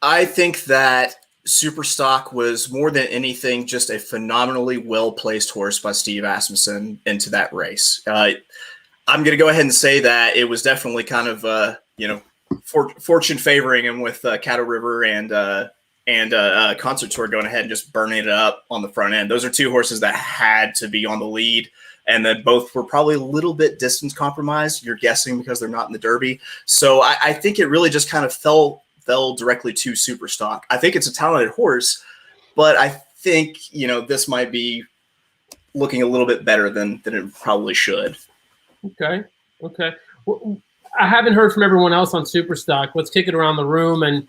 I think that Superstock was more than anything just a phenomenally well-placed horse by Steve Asmussen into that race. I'm going to go ahead and say that it was definitely kind of, fortune favoring him with Caddo River and Concert Tour going ahead and just burning it up on the front end. Those are two horses that had to be on the lead. And then both were probably a little bit distance compromised. You're guessing because they're not in the Derby. So I think it really just kind of fell directly to Superstock. I think it's a talented horse, but I think, this might be looking a little bit better than it probably should. Okay. Well, I haven't heard from everyone else on Superstock. Let's kick it around the room. And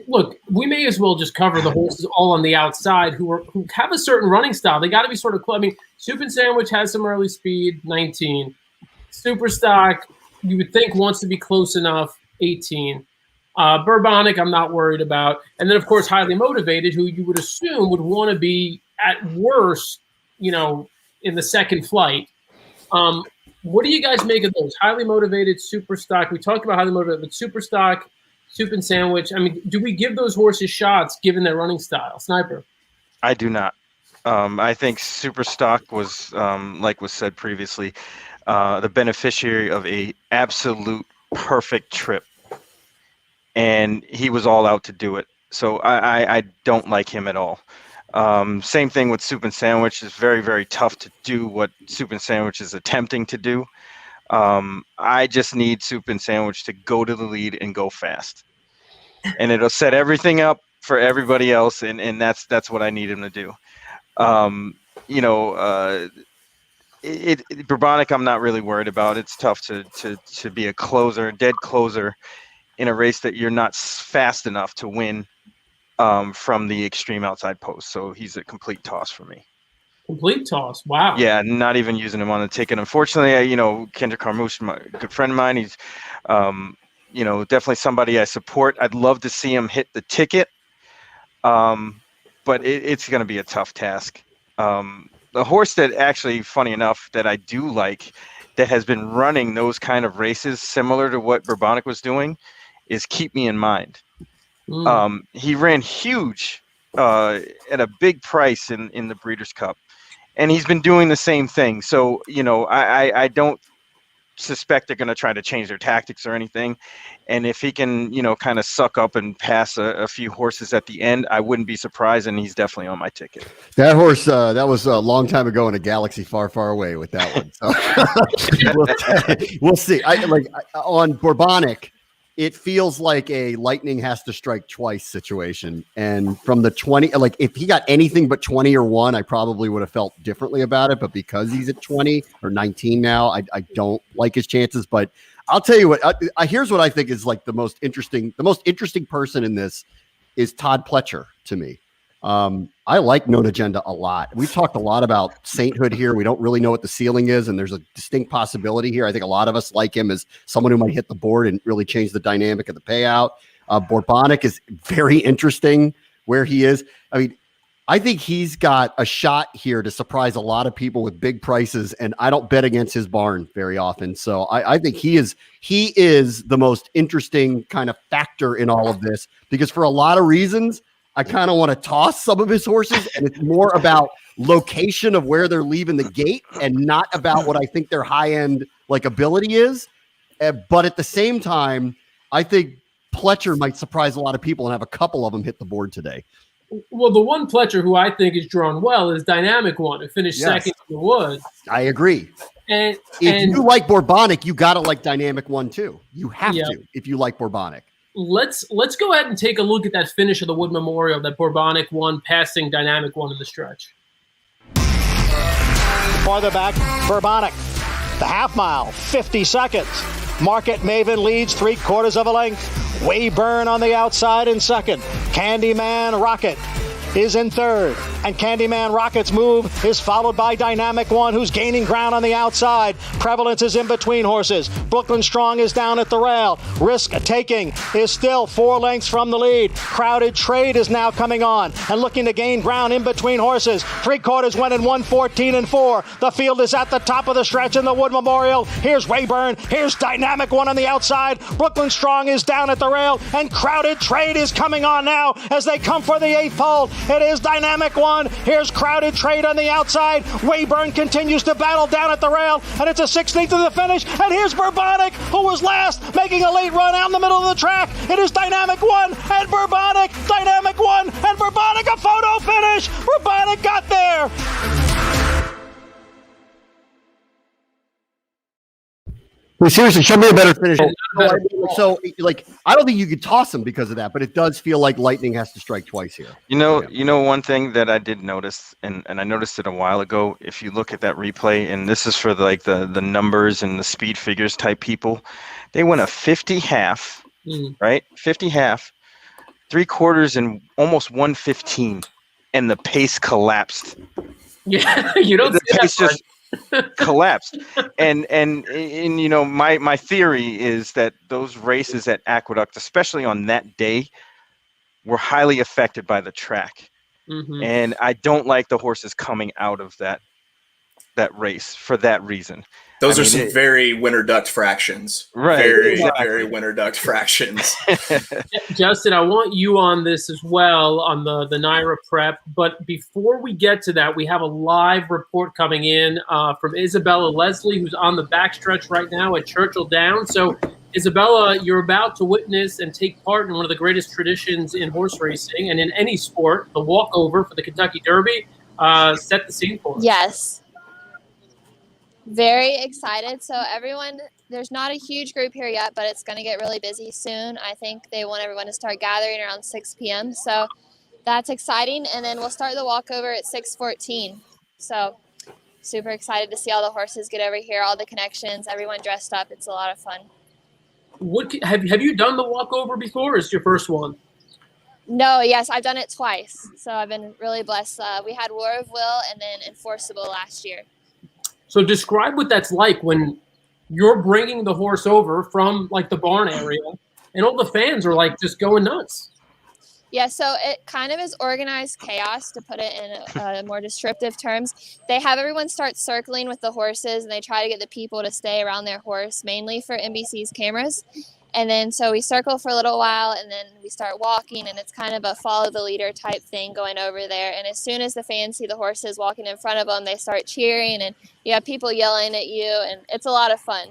look, we may as well just cover the horses all on the outside who have a certain running style. They got to be sort of close. I mean, Soup and Sandwich has some early speed, 19. Superstock, you would think wants to be close enough, 18. Bourbonic, I'm not worried about. And then, of course, Highly Motivated, who you would assume would want to be at worst, in the second flight. What do you guys make of those? Highly Motivated, Superstock. We talked about Highly Motivated, but Superstock, Soup and Sandwich. I mean, do we give those horses shots given their running style? Sniper? I do not. I think Superstock was, like was said previously, the beneficiary of a absolute perfect trip. And he was all out to do it. So I don't like him at all. Same thing with Soup and Sandwich. It's very, very tough to do what Soup and Sandwich is attempting to do. I just need Soup and Sandwich to go to the lead and go fast, and it'll set everything up for everybody else. And that's what I need him to do. Bourbonic, I'm not really worried about. It's tough to be a closer, dead closer in a race that you're not fast enough to win from the extreme outside post. So he's a complete toss for me. Complete toss. Wow. Yeah, not even using him on the ticket. Unfortunately, Kendrick Carmouche, a good friend of mine, he's, definitely somebody I support. I'd love to see him hit the ticket, but it's going to be a tough task. The horse that actually, funny enough, that I do like, that has been running those kind of races similar to what Bourbonic was doing, is Keep Me in Mind. He ran huge at a big price in the Breeders' Cup, and he's been doing the same thing. So, I don't suspect they're going to try to change their tactics or anything. And if he can, kind of suck up and pass a few horses at the end, I wouldn't be surprised, and he's definitely on my ticket. That horse, that was a long time ago in a galaxy far, far away with that one. So we'll see. On Bourbonic, it feels like a lightning has to strike twice situation. And from the 20, if he got anything but 20 or 1, I probably would have felt differently about it. But because he's at 20 or 19 now, I don't like his chances. But I'll tell you what, here's what I think is like the most interesting person in this is Todd Pletcher to me. I like Known Agenda a lot. We've talked a lot about sainthood here. We don't really know what the ceiling is, and there's a distinct possibility here. I think a lot of us like him as someone who might hit the board and really change the dynamic of the payout. Bourbonic is very interesting where he is. I mean, I think he's got a shot here to surprise a lot of people with big prices, and I don't bet against his barn very often. So I think he is the most interesting kind of factor in all of this, because for a lot of reasons, I kind of want to toss some of his horses, and it's more about location of where they're leaving the gate and not about what I think their high-end ability is. But at the same time, I think Pletcher might surprise a lot of people and have a couple of them hit the board today. Well, the one Pletcher who I think is drawn well is Dynamic One, who finished second in the Woods. I agree. And if you like Bourbonic, you got to like Dynamic One too. You have to if you like Bourbonic. Let's go ahead and take a look at that finish of the Wood Memorial that Bourbonic won, passing Dynamic One in the stretch. Farther back, Bourbonic. The half mile, 50 seconds. Market Maven leads 3/4 of a length. Wayburn on the outside in second. Candyman Rocket is in third, and Candyman Rocket's move is followed by Dynamic One, who's gaining ground on the outside. Prevalence is in between horses. Brooklyn Strong is down at the rail. Risk Taking is still 4 lengths from the lead. Crowded Trade is now coming on and looking to gain ground in between horses. 3/4 went in 1:14.4. The field is at the top of the stretch in the Wood Memorial. Here's Wayburn. Here's Dynamic One on the outside. Brooklyn Strong is down at the rail, and Crowded Trade is coming on now as they come for the 8th pole. It is Dynamic One. Here's Crowded Trade on the outside. Wayburn continues to battle down at the rail, and it's a 16th to the finish. And here's Bourbonic, who was last, making a late run out in the middle of the track. It is Dynamic One and Bourbonic. Dynamic One and Bourbonic, a photo finish. Bourbonic got there. Well, seriously, show me a better finish. So, I don't think you could toss him because of that, but it does feel like lightning has to strike twice here. You know, one thing that I did notice, and I noticed it a while ago, if you look at that replay, and this is for the numbers and the speed figures type people, they went a 50 half, right? 50 half, 3/4 and almost 1:15, and the pace collapsed. Yeah, you don't the see pace that just collapsed. And my theory is that those races at Aqueduct, especially on that day, were highly affected by the track. And I don't like the horses coming out of that race for that reason. Those are some very winter duct fractions. Right. Very winter duct fractions. Justin, I want you on this as well on the NYRA prep. But before we get to that, we have a live report coming in from Isabella Leslie, who's on the backstretch right now at Churchill Downs. So Isabella, you're about to witness and take part in one of the greatest traditions in horse racing and in any sport, the walkover for the Kentucky Derby. Set the scene for us. Yes. Very excited. So everyone, there's not a huge group here yet, but it's going to get really busy soon. I think they want everyone to start gathering around 6 p.m. So that's exciting. And then we'll start the walkover at 6:14. So super excited to see all the horses get over here, all the connections, everyone dressed up. It's a lot of fun. Have you done the walkover before, or is it your first one? No, yes, I've done it twice. So I've been really blessed. We had War of Will and then Enforceable last year. So describe what that's like when you're bringing the horse over from like the barn area and all the fans are like just going nuts. Yeah, so it kind of is organized chaos, to put it in more descriptive terms. They have everyone start circling with the horses, and they try to get the people to stay around their horse, mainly for NBC's cameras. And then so we circle for a little while, and then we start walking, and it's kind of a follow the leader type thing going over there. And as soon as the fans see the horses walking in front of them, they start cheering, and you have people yelling at you, and it's a lot of fun.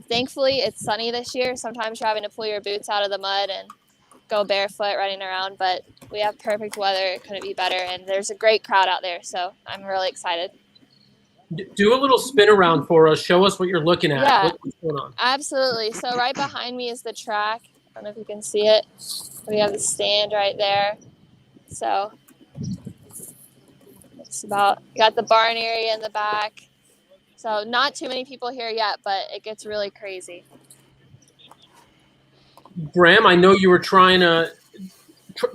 Thankfully, it's sunny this year. Sometimes you're having to pull your boots out of the mud and go barefoot running around, but we have perfect weather. It couldn't be better, and there's a great crowd out there, so I'm really excited. Do a little spin around for us. Show us what you're looking at. Yeah, what's going on? Absolutely. So right behind me is the track. I don't know if you can see it. We have the stand right there. So it's about, got the barn area in the back. So not too many people here yet, but it gets really crazy. Bram, I know you were trying to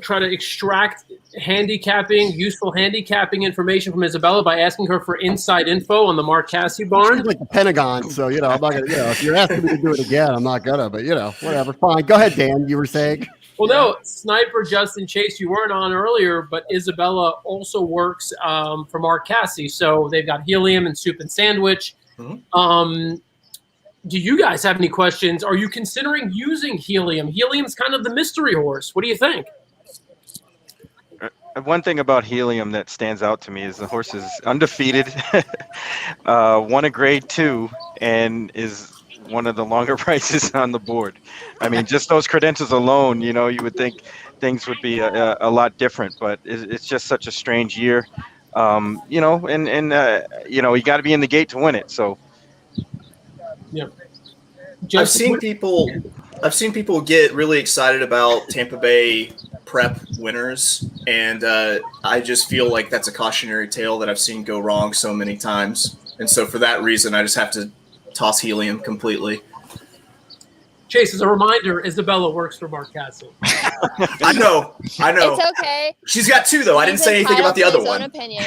try to extract useful handicapping information from Isabella by asking her for inside info on the Mark Casse barn. It's like the Pentagon, so I'm not gonna. If you're asking me to do it again, I'm not gonna. But whatever. Fine. Go ahead, Dan. You were saying. Well, no, Sniper Justin Chase, you weren't on earlier, but Isabella also works for Mark Casse, so they've got Helium and Soup and Sandwich. Mm-hmm. Do you guys have any questions? Are you considering using Helium? Helium's kind of the mystery horse. What do you think? One thing about Helium that stands out to me is the horse is undefeated, won a grade 2, and is one of the longer prices on the board. I mean, just those credentials alone, you would think things would be a lot different, but it's just such a strange year, you got to be in the gate to win it. So, yeah. I've seen people get really excited about Tampa Bay prep winners, and I just feel like that's a cautionary tale that I've seen go wrong so many times. And so for that reason, I just have to toss Helium completely. Chase, as a reminder, Isabella works for Mark Casse. I know. It's okay. She's got 2, though. I didn't say anything about the other one. Opinion.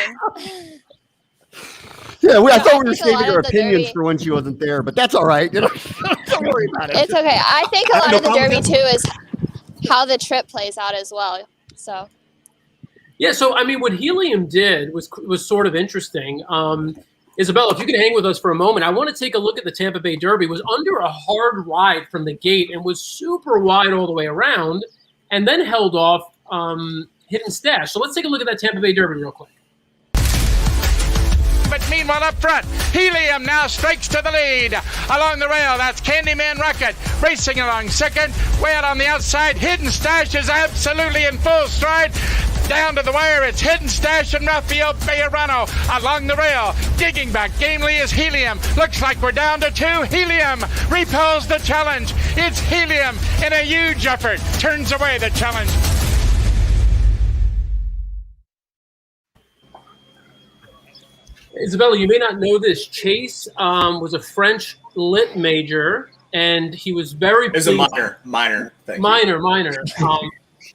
Yeah, I thought we were saving her opinions for when she wasn't there, but that's all right. Don't worry about it. It's okay. I think a lot of the Derby, too, is how the trip plays out as well. So. Yeah, so, I mean, what Helium did was sort of interesting. Isabella, if you could hang with us for a moment, I want to take a look at the Tampa Bay Derby. It was under a hard ride from the gate and was super wide all the way around and then held off Hidden Stash. So let's take a look at that Tampa Bay Derby real quick. But meanwhile up front, Helium now strikes to the lead. Along the rail, that's Candyman Rocket racing along second. Way out on the outside, Hidden Stash is absolutely in full stride. Down to the wire, it's Hidden Stash and Rafael Bejarano along the rail. Digging back gamely is Helium. Looks like we're down to 2. Helium repels the challenge. It's Helium in a huge effort. Turns away the challenge. Isabella, you may not know this. Chase was a French lit major, and he was very pleased. It's a minor thing. Minor.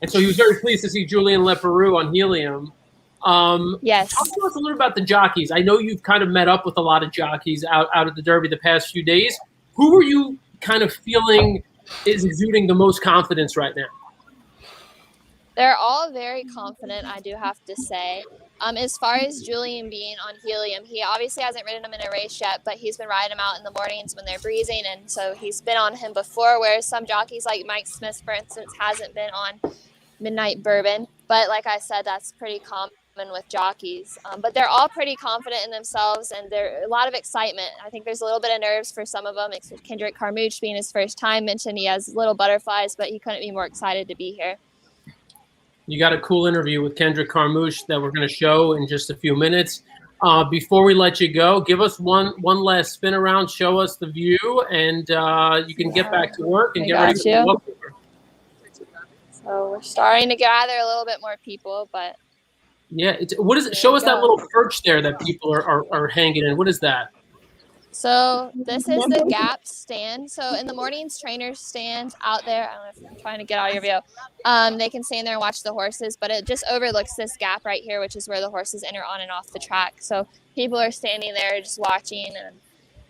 And so he was very pleased to see Julien Leparoux on Helium. Yes. Talk to us a little about the jockeys. I know you've kind of met up with a lot of jockeys out at the Derby the past few days. Who were you kind of feeling is exuding the most confidence right now? They're all very confident, I do have to say. As far as Julien being on Helium, he obviously hasn't ridden him in a race yet, but he's been riding him out in the mornings when they're breezing, and so he's been on him before, whereas some jockeys like Mike Smith, for instance, hasn't been on Midnight Bourbon. But like I said, that's pretty common with Jockeys. But they're all pretty confident in themselves, and there's a lot of excitement. I think there's a little bit of nerves for some of them. It's Kendrick Carmouche being his first time. Mentioned he has little butterflies, but he couldn't be more excited to be here. You got a cool interview with Kendrick Carmouche that we're going to show in just a few minutes. Before we let you go, give us one last spin around, show us the view, and you can get back to work and get ready for the walkover. So we're starting to gather a little bit more people, but yeah, what is it? Show us that little perch there that people are hanging in. What is that? So this is the gap stand. So in the mornings, trainers stand out there. I don't know if I'm trying to get out of your view. They can stand there and watch the horses, but it just overlooks this gap right here, which is where the horses enter on and off the track. So people are standing there just watching and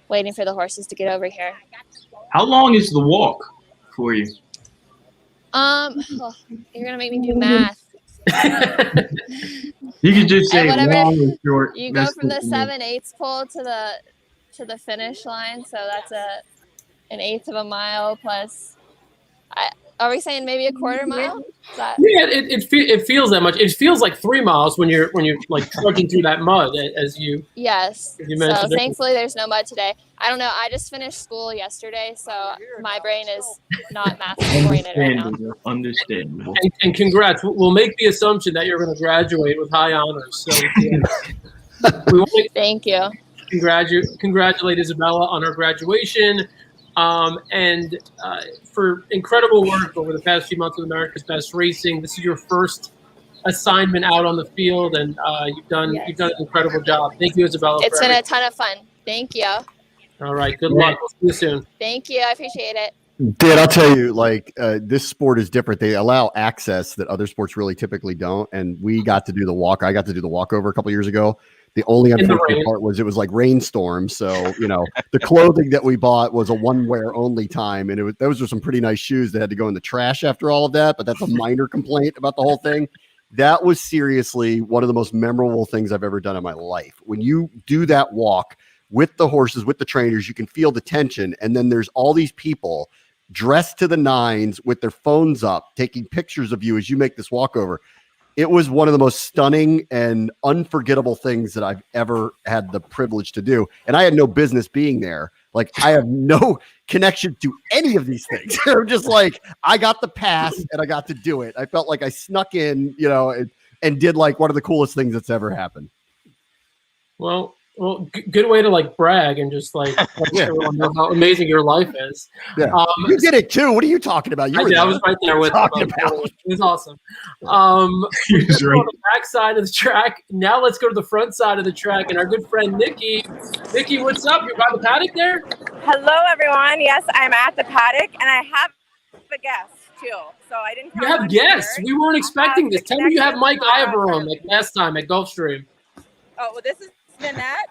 waiting for the horses to get over here. How long is the walk for you? You're gonna make me do math. You could just say whatever, long or short. You go from the 7/8 pole to the finish line, so that's an eighth of a mile plus. Are we saying maybe a quarter mile? Yeah, it feels that much. It feels like 3 miles when you're like trudging through that mud as you. Yes. You So mentioned. thankfully there's no mud today. I don't know. I just finished school yesterday, so my brain is not math oriented right now. Understandable. And congrats. We'll make the assumption that you're going to graduate with high honors. So we want to thank you. Congratulate Isabella on her graduation. And for incredible work over the past few months with America's Best Racing. This is your first assignment out on the field, and you've done an incredible job. Thank you, Isabella. It's been a ton of fun. Thank you. All right, good luck. We'll see you soon. Thank you. I appreciate it. Dan, I'll tell you, this sport is different. They allow access that other sports really typically don't, and we got to do the walk. I got to do the walkover a couple years ago. The only unfortunate part was it was like rainstorm. So, the clothing that we bought was a one-wear only time. And those were some pretty nice shoes that had to go in the trash after all of that. But that's a minor complaint about the whole thing. That was seriously one of the most memorable things I've ever done in my life. When you do that walk with the horses, with the trainers, you can feel the tension. And then there's all these people dressed to the nines with their phones up, taking pictures of you as you make this walkover. It was one of the most stunning and unforgettable things that I've ever had the privilege to do. And I had no business being there. Like, I have no connection to any of these things. I'm just like, I got the pass and I got to do it. I felt like I snuck in, and did like one of the coolest things that's ever happened. Well, good way to brag and just let everyone know how amazing your life is. Yeah. You did it too. What are you talking about? I was right there with you. It was awesome. Let's go to the back side of the track. Now let's go to the front side of the track and our good friend Nikki. Nikki, what's up? You're by the paddock there? Hello, everyone. Yes, I'm at the paddock, and I have a guest too. So I didn't. You have guests. We weren't expecting this. Tell me you have Mike Ivor on like last time at Gulfstream. Oh, well, this is Nanette.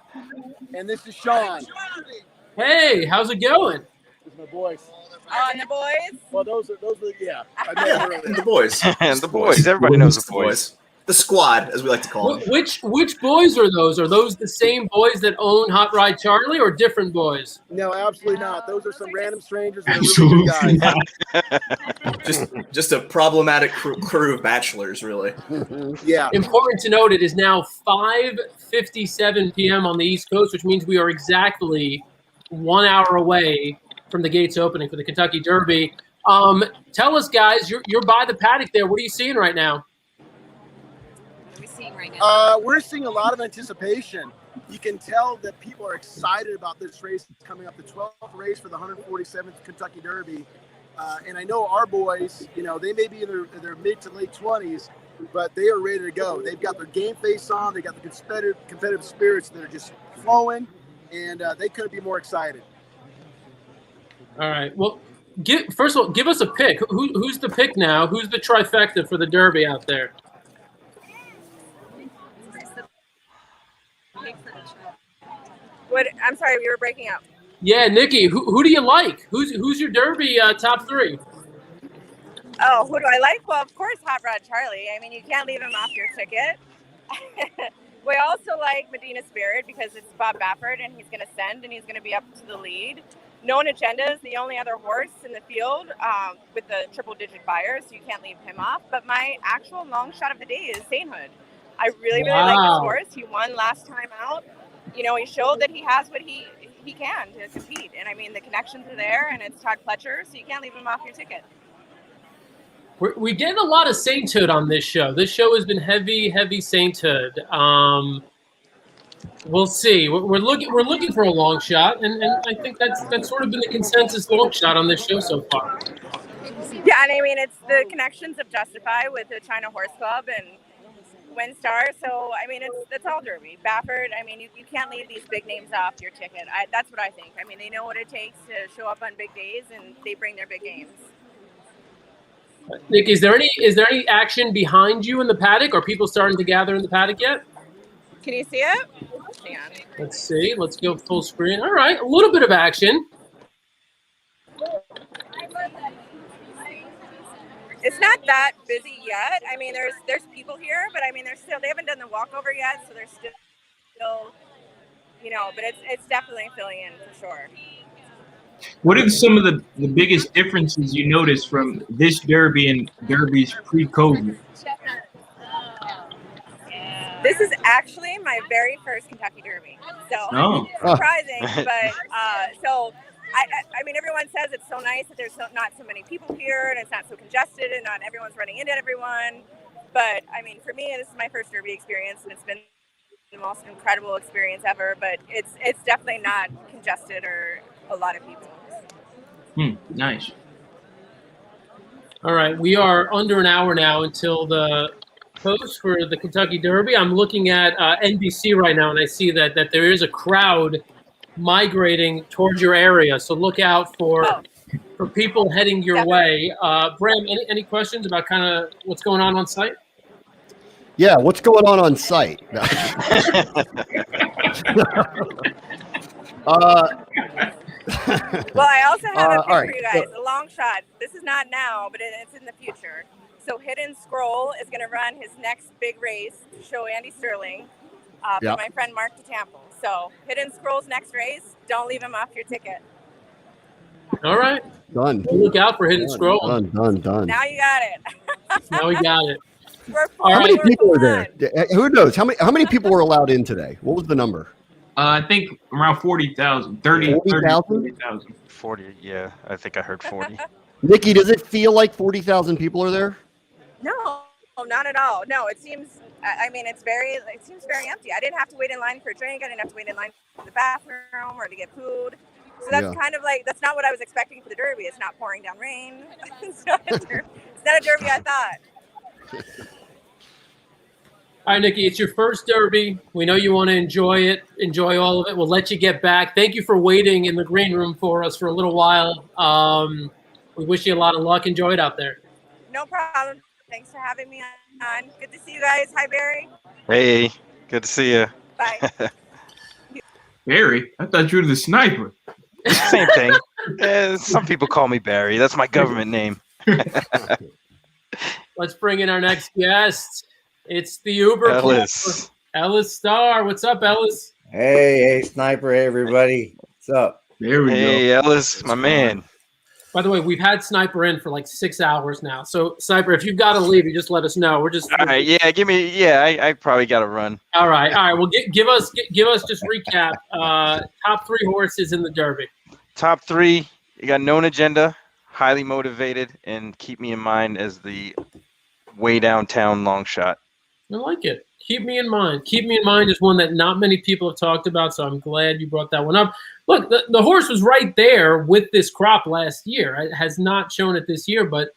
And this is Sean. Hey, how's it going? This is my boys. And the boys? Well, those are yeah. The boys. And the boys. Everybody knows the boys. The squad, as we like to call them. Which boys are those? Are those the same boys that own Hot Ride Charlie or different boys? No, absolutely not. Those are some random strangers that are really good guys. just a problematic crew of bachelors, really. Yeah. Important to note, it is now 5:57 p.m. on the East Coast, which means we are exactly 1 hour away from the gates opening for the Kentucky Derby. Tell us, guys, you're by the paddock there. What are you seeing right now? We're seeing a lot of anticipation. You can tell that people are excited about this race coming up, the 12th race for the 147th Kentucky Derby. And I know our boys, they may be in their mid to late 20s, but they are ready to go. They've got their game face on. They got the competitive spirits that are just flowing, and they couldn't be more excited. All right. Well, first of all, give us a pick. Who's the pick now? Who's the trifecta for the Derby out there? What? I'm sorry, we were breaking up. Yeah, Nikki, who do you like? Who's your Derby top three? Oh, who do I like? Well, of course, Hot Rod Charlie. I mean, you can't leave him off your ticket. We also like Medina Spirit because it's Bob Baffert, and he's going to send, and he's going to be up to the lead. Known Agenda is the only other horse in the field with the triple-digit buyer, so you can't leave him off. But my actual long shot of the day is Sainthood. I really like this horse. He won last time out. You know, he showed that he has what he can to compete. And I mean, the connections are there, and it's Todd Pletcher, so you can't leave him off your ticket. We get a lot of sainthood on this show. This show has been heavy sainthood. We'll see. We're looking for a long shot, and I think that's sort of been the consensus long shot on this show so far. Yeah, and I mean, it's the connections of Justify with the China Horse Club and Windstar. So I mean, it's all Derby. Baffert. I mean, you can't leave these big names off your ticket. That's what I think. I mean, they know what it takes to show up on big days, and they bring their big games. Nick, is there any action behind you in the paddock? Are people starting to gather in the paddock yet? Can you see it? Hang on. Let's see. Let's go full screen. All right, a little bit of action. It's not that busy yet. I mean, there's people here, but I mean, they haven't done the walkover yet, so there's still, you know, but it's definitely filling in for sure. What are some of the biggest differences you noticed from this Derby and Derbies pre-COVID? This is actually my very first Kentucky Derby, so surprising. But so I mean, everyone says it's so nice that there's not so many people here and it's not so congested and not everyone's running into everyone. But I mean, for me, this is my first Derby experience, and it's been the most incredible experience ever. But it's definitely not congested or a lot of people. Nice. All right, we are under an hour now until the post for the Kentucky Derby. I'm looking at NBC right now, and I see that there is a crowd migrating towards your area. So look out for people heading your way. Bram, any questions about kind of what's going on site? Yeah, what's going on site? Well, I also have a pick all right, for you guys, a long shot. This is not now, but it's in the future. So Hidden Scroll is going to run his next big race to show Andy Sterling for my friend Mark DeTample. So Hidden Scroll's next race, don't leave him off your ticket. All right. Done. We'll look out for Hidden Scroll. Done. Now you got it. Now we got it. How many people are there? Who knows? How many people were allowed in today? What was the number? I think around 40,000. 40,000. 40, yeah. I think I heard 40. Nikki, does it feel like 40,000 people are there? No, not at all. No, it seems. I mean, it seems very empty. I didn't have to wait in line for a drink. I didn't have to wait in line for the bathroom or to get food. So that's kind of like, that's not what I was expecting for the Derby. It's not pouring down rain. It's not a Derby I thought. All right, Nikki, it's your first Derby. We know you want to enjoy all of it. We'll let you get back. Thank you for waiting in the green room for us for a little while. We wish you a lot of luck. Enjoy it out there. No problem. Thanks for having me on. Good to see you guys. Hi, Barry. Hey, good to see you. Bye. Barry? I thought you were the sniper. Same thing. Some people call me Barry. That's my government name. Let's bring in our next guest. It's the Uber Ellis. Ellis Starr. What's up, Ellis? Hey, Sniper. Hey, everybody. What's up? There we go. Hey, Ellis, my man. By the way, we've had Sniper in for like 6 hours now. So, Sniper, if you've got to leave, you just let us know. We're just all right. Yeah, I probably got to run. All right. Well, give us just recap. Top 3 horses in the Derby. Top 3. You got Known Agenda, highly motivated, and Keep Me in Mind as the way downtown long shot. I like it. Keep Me in Mind. Keep Me in Mind is one that not many people have talked about, so I'm glad you brought that one up. Look, the horse was right there with this crop last year. It has not shown it this year, but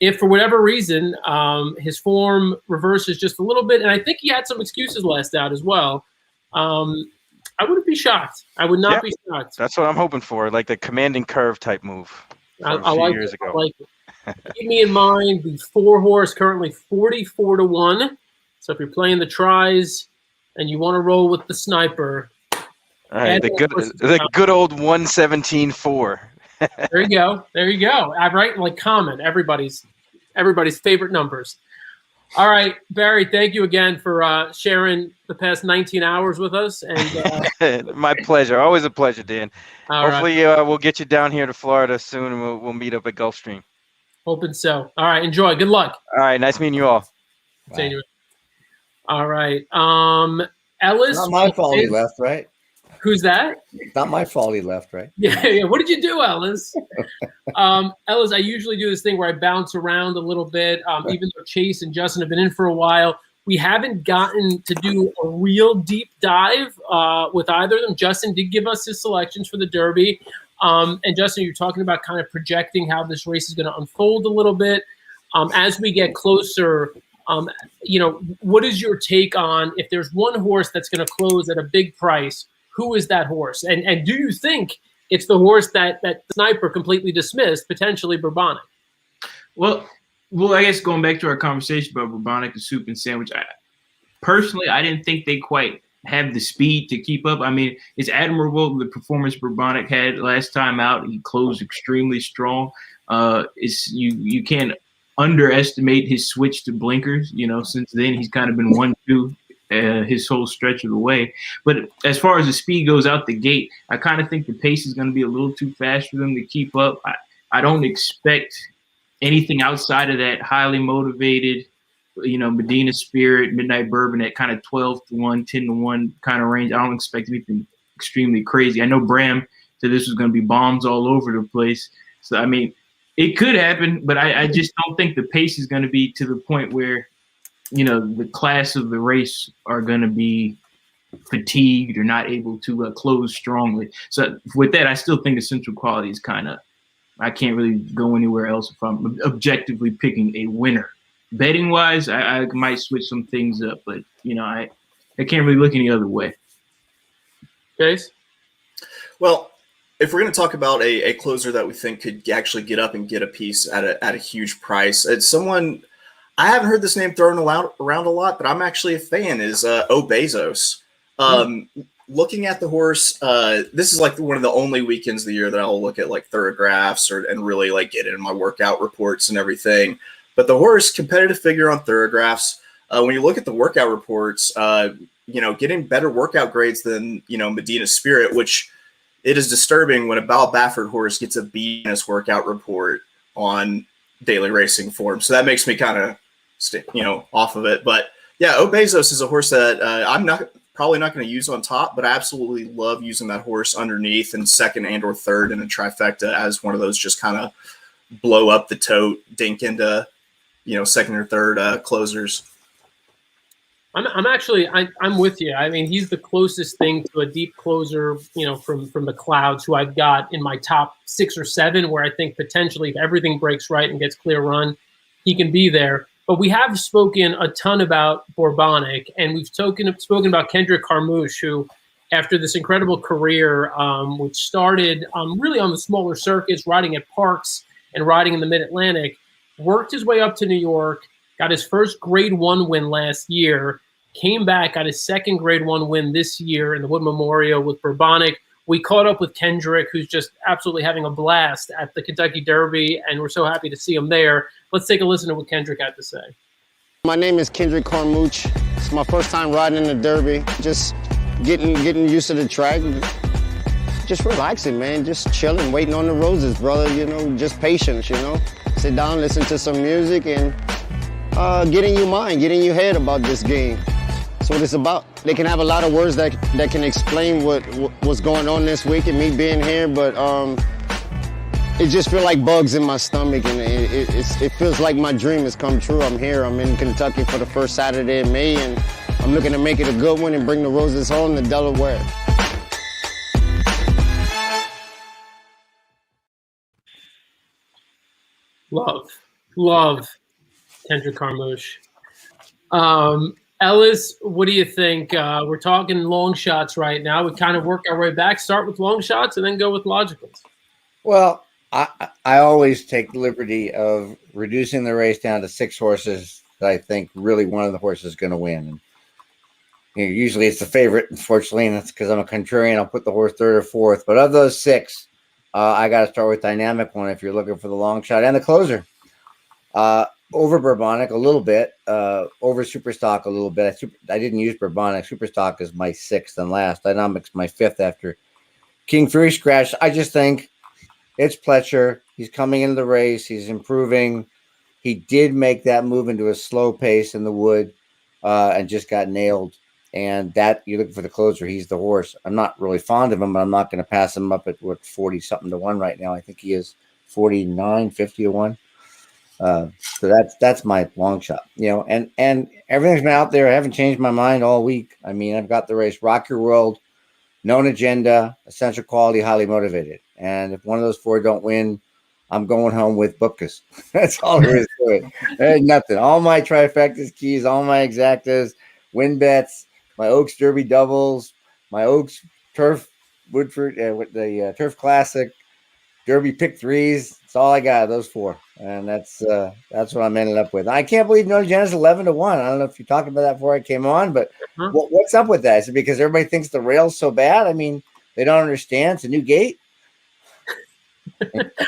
if for whatever reason his form reverses just a little bit, and I think he had some excuses last out as well, I wouldn't be shocked. I would not be shocked. That's what I'm hoping for, like the commanding curve type move from a few years ago. I like it. Keep Me in Mind, the 4 horse, currently 44-1. So if you're playing the tries and you want to roll with the Sniper, all right, the good old 117.4. There you go. I write like common. Everybody's favorite numbers. All right, Barry. Thank you again for sharing the past 19 hours with us. And my pleasure. Always a pleasure, Dan. Hopefully, right. We'll get you down here to Florida soon, and we'll meet up at Gulfstream. Hoping so. All right, enjoy. Good luck. All right, nice meeting you all. See you. All right. Ellis. Not my fault he left, right? Who's that? Not my fault he left, right? Yeah. What did you do, Ellis? Ellis, I usually do this thing where I bounce around a little bit. Even though Chase and Justin have been in for a while, we haven't gotten to do a real deep dive with either of them. Justin did give us his selections for the Derby. And Justin, you're talking about kind of projecting how this race is going to unfold a little bit. As we get closer, what is your take on if there's one horse that's going to close at a big price, who is that horse? And do you think it's the horse that Sniper completely dismissed, potentially Bourbonic? Well, I guess going back to our conversation about Bourbonic and Soup and Sandwich, I didn't think they quite have the speed to keep up. I mean, it's admirable the performance Bourbonic had last time out. He closed extremely strong. You can't underestimate his switch to blinkers. Since then he's kind of been 1-2 his whole stretch of the way. But as far as the speed goes out the gate, I kind of think the pace is going to be a little too fast for them to keep up. I don't expect anything outside of that highly motivated, Medina Spirit, Midnight Bourbon at kind of 12-1, 10-1 kind of range. I don't expect anything extremely crazy. I know Bram said this was going to be bombs all over the place. So, I mean, it could happen, but I just don't think the pace is going to be to the point where, the class of the race are going to be fatigued or not able to close strongly. So with that, I still think Essential Quality is kind of, I can't really go anywhere else if I'm objectively picking a winner. Betting wise, I might switch some things up, but I can't really look any other way. Chase? Well, if we're going to talk about a closer that we think could actually get up and get a piece at a huge price, it's someone I haven't heard this name thrown around a lot, but I'm actually a fan. Is Bezos. Looking at the horse, this is like one of the only weekends of the year that I'll look at like thoroughgraphs and really like get in my workout reports and everything. But the horse, competitive figure on thoroughgraphs. When you look at the workout reports, getting better workout grades than Medina Spirit, which it is disturbing when a Bal Baffert horse gets a B in his workout report on daily racing form. So that makes me kind of off of it. But yeah, Bezos is a horse that I'm probably not going to use on top, but I absolutely love using that horse underneath and second and or third in a trifecta as one of those just kind of blow up the tote, dink into second or third closers. I'm with you. I mean, he's the closest thing to a deep closer, from the clouds, who I've got in my top 6 or 7, where I think potentially if everything breaks right and gets clear run, he can be there. But we have spoken a ton about Bourbonic, and we've spoken about Kendrick Carmouche, who, after this incredible career, which started really on the smaller circuits, riding at Parks and riding in the Mid-Atlantic, worked his way up to New York, got his first Grade 1 win last year, came back, got his second Grade 1 win this year in the Wood Memorial with Bourbonic. We caught up with Kendrick, who's just absolutely having a blast at the Kentucky Derby, and we're so happy to see him there. Let's take a listen to what Kendrick had to say. My name is Kendrick Carmouche. It's my first time riding in the Derby. Just getting used to the track. Just relaxing, man. Just chilling, waiting on the roses, brother. Just patience, Sit down, listen to some music, and get in your mind, get in your head about this game. That's what it's about. They can have a lot of words that can explain what's going on this week and me being here, but it just feels like bugs in my stomach, and it feels like my dream has come true. I'm here. I'm in Kentucky for the first Saturday in May, and I'm looking to make it a good one and bring the roses home to Delaware. Love Kendrick Carmouche. Ellis, what do you think? We're talking long shots right now. We kind of work our way back, start with long shots, and then go with logicals. Well, I always take the liberty of reducing the race down to 6 horses that I think really one of the horses is going to win. And usually it's the favorite, unfortunately, and that's because I'm a contrarian. I'll put the horse 3rd or 4th. But of those 6, I got to start with Dynamic One if you're looking for the long shot and the closer. Over Bourbonic a little bit, over Superstock a little bit. I didn't use Bourbonic. Superstock is my 6th and last. Dynamic's my 5th after King Fury Scratch. I just think it's Pletcher. He's coming into the race. He's improving. He did make that move into a slow pace in the Wood. and just got nailed. And that you're looking for the closer. He's the horse. I'm not really fond of him, but I'm not going to pass him up at 40 something to 1 right now. I think he is 49, 50 to 1. So that's my long shot, and everything's been out there. I haven't changed my mind all week. I mean, I've got the race, Rock Your World, Known Agenda, Essential Quality, Highly Motivated. And if one of those 4 don't win, I'm going home with Bookus. That's all there is to it. There's nothing. All my trifectas keys, all my exactas, win bets, my Oaks Derby doubles, my Oaks Turf Woodford, the Turf Classic, Derby pick 3s. That's all I got, those 4. And that's what I'm ending up with. I can't believe Known Agenda's 11 to 1. I don't know if you talked about that before I came on, but what's up with that? Is it because everybody thinks the rail's so bad? I mean, they don't understand. It's a new gate.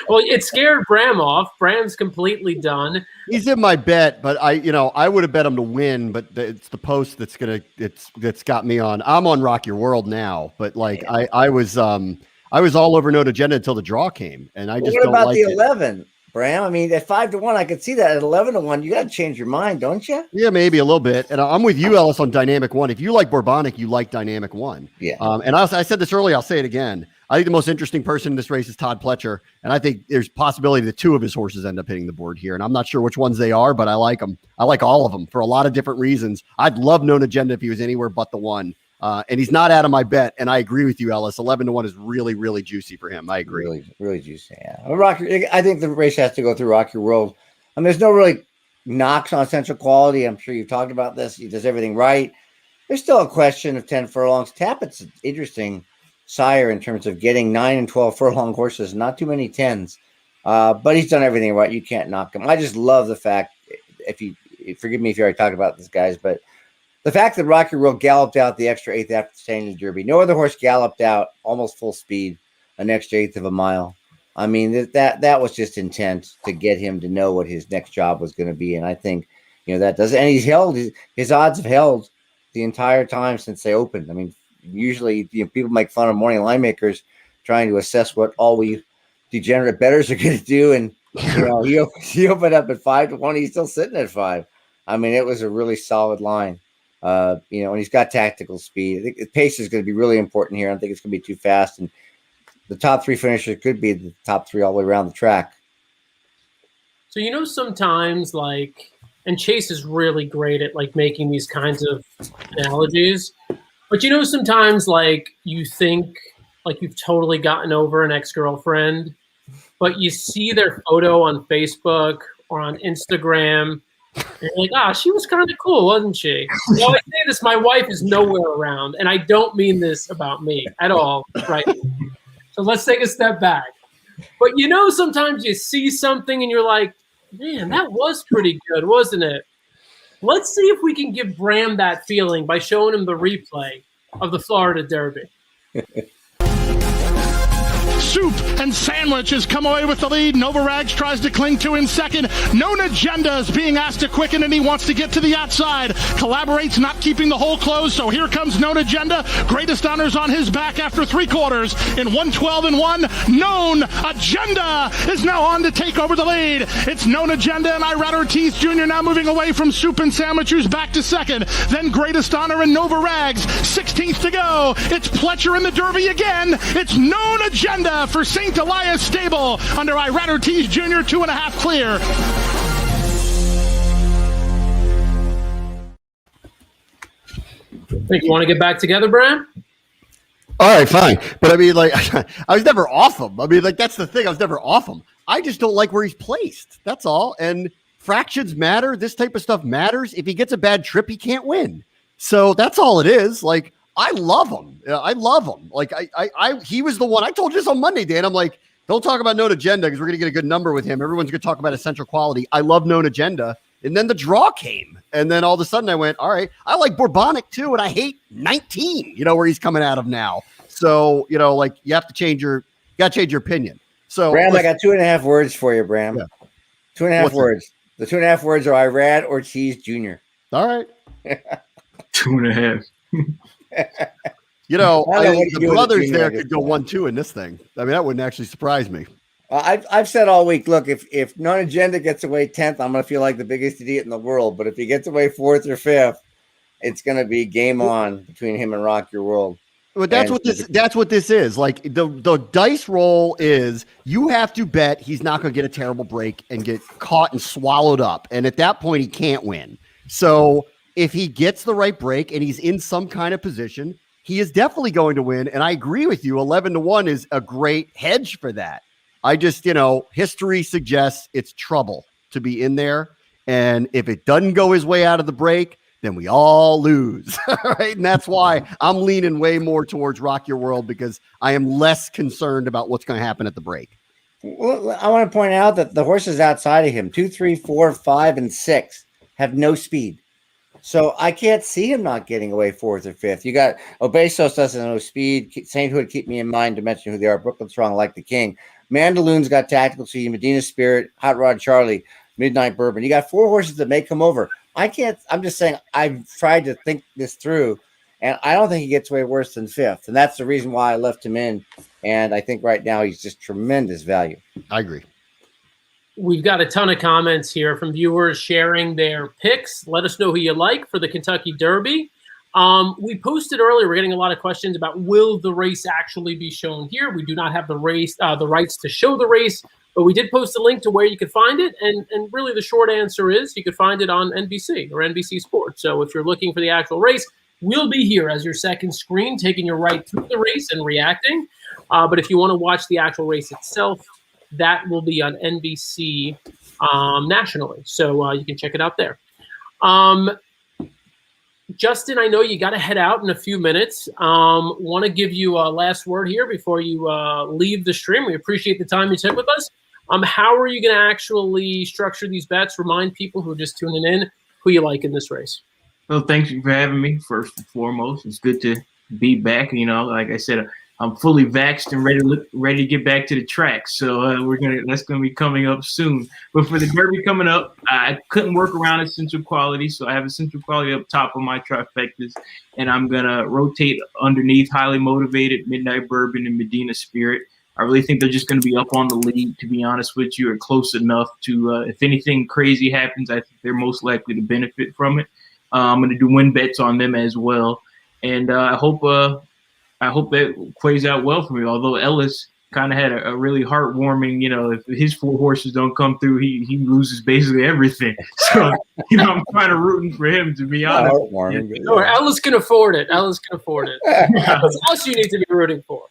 Well, it scared Bram off. Bram's completely done. He's in my bet, but I would have bet him to win, but it's the post that's got me on. I'm on Rock Your World now, but I was all over Known Agenda until the draw came, and I just what don't about like the it. 11, Bram? I mean, at 5 to 1, I could see that. At 11 to 1, you got to change your mind, don't you? Yeah, maybe a little bit. And I'm with you, Ellis, on Dynamic One. If you like Bourbonic, you like Dynamic One. Yeah. And I said this earlier, I'll say it again. I think the most interesting person in this race is Todd Pletcher, and I think there's possibility that 2 of his horses end up hitting the board here. And I'm not sure which ones they are, but I like them. I like all of them for a lot of different reasons. I'd love Known Agenda if he was anywhere but the 1. And he's not out of my bet. And I agree with you, Ellis. 11 to 1 is really, really juicy for him. I agree. Really, really juicy. Yeah. I think the race has to go through Rock Your World. I mean, there's no really knocks on Essential Quality. I'm sure you've talked about this. He does everything right. There's still a question of 10 furlongs. Tappett's an interesting sire in terms of getting 9 and 12 furlong horses. Not too many 10s. But he's done everything right. You can't knock him. I just love the fact, forgive me if you already talked about this, guys, but the fact that Rock Your World galloped out the extra 8th after staying in the Derby. No other horse galloped out almost full speed an extra 1/8 of a mile. I mean, that was just intent to get him to know what his next job was going to be. And I think, that does it. And he's held, his odds have held the entire time since they opened. I mean, usually people make fun of morning line makers trying to assess what all we degenerate bettors are going to do. And, he opened up at 5 to 1. He's still sitting at 5. I mean, it was a really solid line. And he's got tactical speed. I think the pace is going to be really important here. I don't think it's going to be too fast. And the top 3 finishers could be the top 3 all the way around the track. So, sometimes and Chase is really great at making these kinds of analogies, but sometimes you think you've totally gotten over an ex-girlfriend, but you see their photo on Facebook or on Instagram, and you're like, she was kind of cool, wasn't she? I always say this, my wife is nowhere around, and I don't mean this about me at all, right? So let's take a step back. But sometimes you see something and you're like, man, that was pretty good, wasn't it? Let's see if we can give Bram that feeling by showing him the replay of the Florida Derby. Soup and Sandwiches come away with the lead. Nova Rags tries to cling to in second. Known Agenda is being asked to quicken, and he wants to get to the outside. Collaborates, not keeping the hole closed, so here comes Known Agenda. Greatest honors on his back after 3/4 in 1:12 and 1. Known Agenda is now on to take over the lead. It's Known Agenda and Irad Ortiz Jr. now moving away from Soup and Sandwiches back to second. Then Greatest Honor and Nova Rags. 16th to go. It's Pletcher in the Derby again. It's Known Agenda for St. Elias Stable under Irad Ortiz Jr. 2.5 clear. Think you want to get back together, Bram? All right, fine. But I mean, I was never off him. I mean, that's the thing. I was never off him. I just don't like where he's placed. That's all. And fractions matter. This type of stuff matters. If he gets a bad trip, he can't win. So that's all it is. I love him. I love him. He was the one. I told you this on Monday, Dan. I'm like, don't talk about Known Agenda because we're going to get a good number with him. Everyone's going to talk about Essential Quality. I love Known Agenda. And then the draw came. And then all of a sudden I went, all right, I like Bourbonic too. And I hate 19, where he's coming out of now. So, you have to change your opinion. So Bram, I got 2.5 words for you, Bram. Yeah. 2.5 words. The 2.5 words are Irad Ortiz Jr. All right. 2.5. The brothers there could go 1-2 in this thing. I mean, that wouldn't actually surprise me. I've said all week, look, if Known Agenda gets away 10th, I'm going to feel like the biggest idiot in the world. But if he gets away 4th or 5th, it's going to be game on between him and Rock Your World. But that's what this is. Like the dice roll is you have to bet he's not going to get a terrible break and get caught and swallowed up. And at that point, he can't win. So if he gets the right break and he's in some kind of position, he is definitely going to win. And I agree with you. 11-1 is a great hedge for that. I just, history suggests it's trouble to be in there. And if it doesn't go his way out of the break, then we all lose. Right? And that's why I'm leaning way more towards Rock Your World, because I am less concerned about what's going to happen at the break. Well, I want to point out that the horses outside of him, 2, 3, 4, 5, and 6, have no speed. So I can't see him not getting away 4th or 5th. You got Obesos doesn't know speed. Sainthood, keep me in mind to mention who they are. Brooklyn Strong, Like the King. Mandaloon's got tactical speed. Medina Spirit, Hot Rod Charlie, Midnight Bourbon. You got 4 horses that may come over. I'm just saying I've tried to think this through, and I don't think he gets away worse than 5th. And that's the reason why I left him in. And I think right now he's just tremendous value. I agree. We've got a ton of comments here from viewers sharing their picks. Let us know who you like for the Kentucky Derby. We posted earlier, we're getting a lot of questions about will the race actually be shown here? We do not have the rights to show the race, but we did post a link to where you could find it. And really the short answer is you could find it on NBC or NBC Sports. So if you're looking for the actual race, we'll be here as your second screen, taking you right through the race and reacting. But if you want to watch the actual race itself, that will be on NBC nationally. So you can check it out there. Justin, I know you got to head out in a few minutes. Want to give you a last word here before you leave the stream. We appreciate the time you took with us. How are you going to actually structure these bets? Remind people who are just tuning in who you like in this race. Well, thank you for having me, first and foremost. It's good to be back. Like I said, I'm fully vaxxed and ready to get back to the track. So that's gonna be coming up soon. But for the Derby coming up, I couldn't work around Essential Quality, so I have Essential Quality up top of my trifectas, and I'm gonna rotate underneath Highly Motivated, Midnight Bourbon, and Medina Spirit. I really think they're just gonna be up on the lead, to be honest with you, or close enough to. If anything crazy happens, I think they're most likely to benefit from it. I'm gonna do win bets on them as well, and I hope that plays out well for me. Although Ellis kind of had a really heartwarming, if his 4 horses don't come through, he loses basically everything. So, I'm kind of rooting for him, to be honest. Ellis can afford it. That's else you need to be rooting for.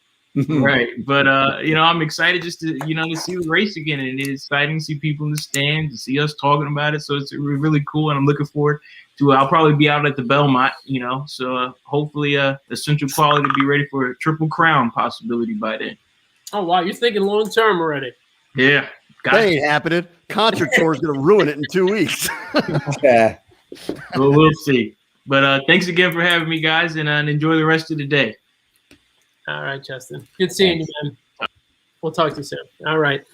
Right. But, I'm excited just to, to see the race again. And it's exciting to see people in the stands, to see us talking about it. So it's really cool. And I'm looking forward to I'll probably be out at the Belmont, so hopefully Essential Quality to be ready for a Triple Crown possibility by then. Oh, wow. You're thinking long term already. Yeah. That ain't happening. Concert tour is going to ruin it in 2 weeks. Yeah. Well, we'll see. But thanks again for having me, guys, and enjoy the rest of the day. All right, Justin. Good seeing you, man. We'll talk to you soon. All right.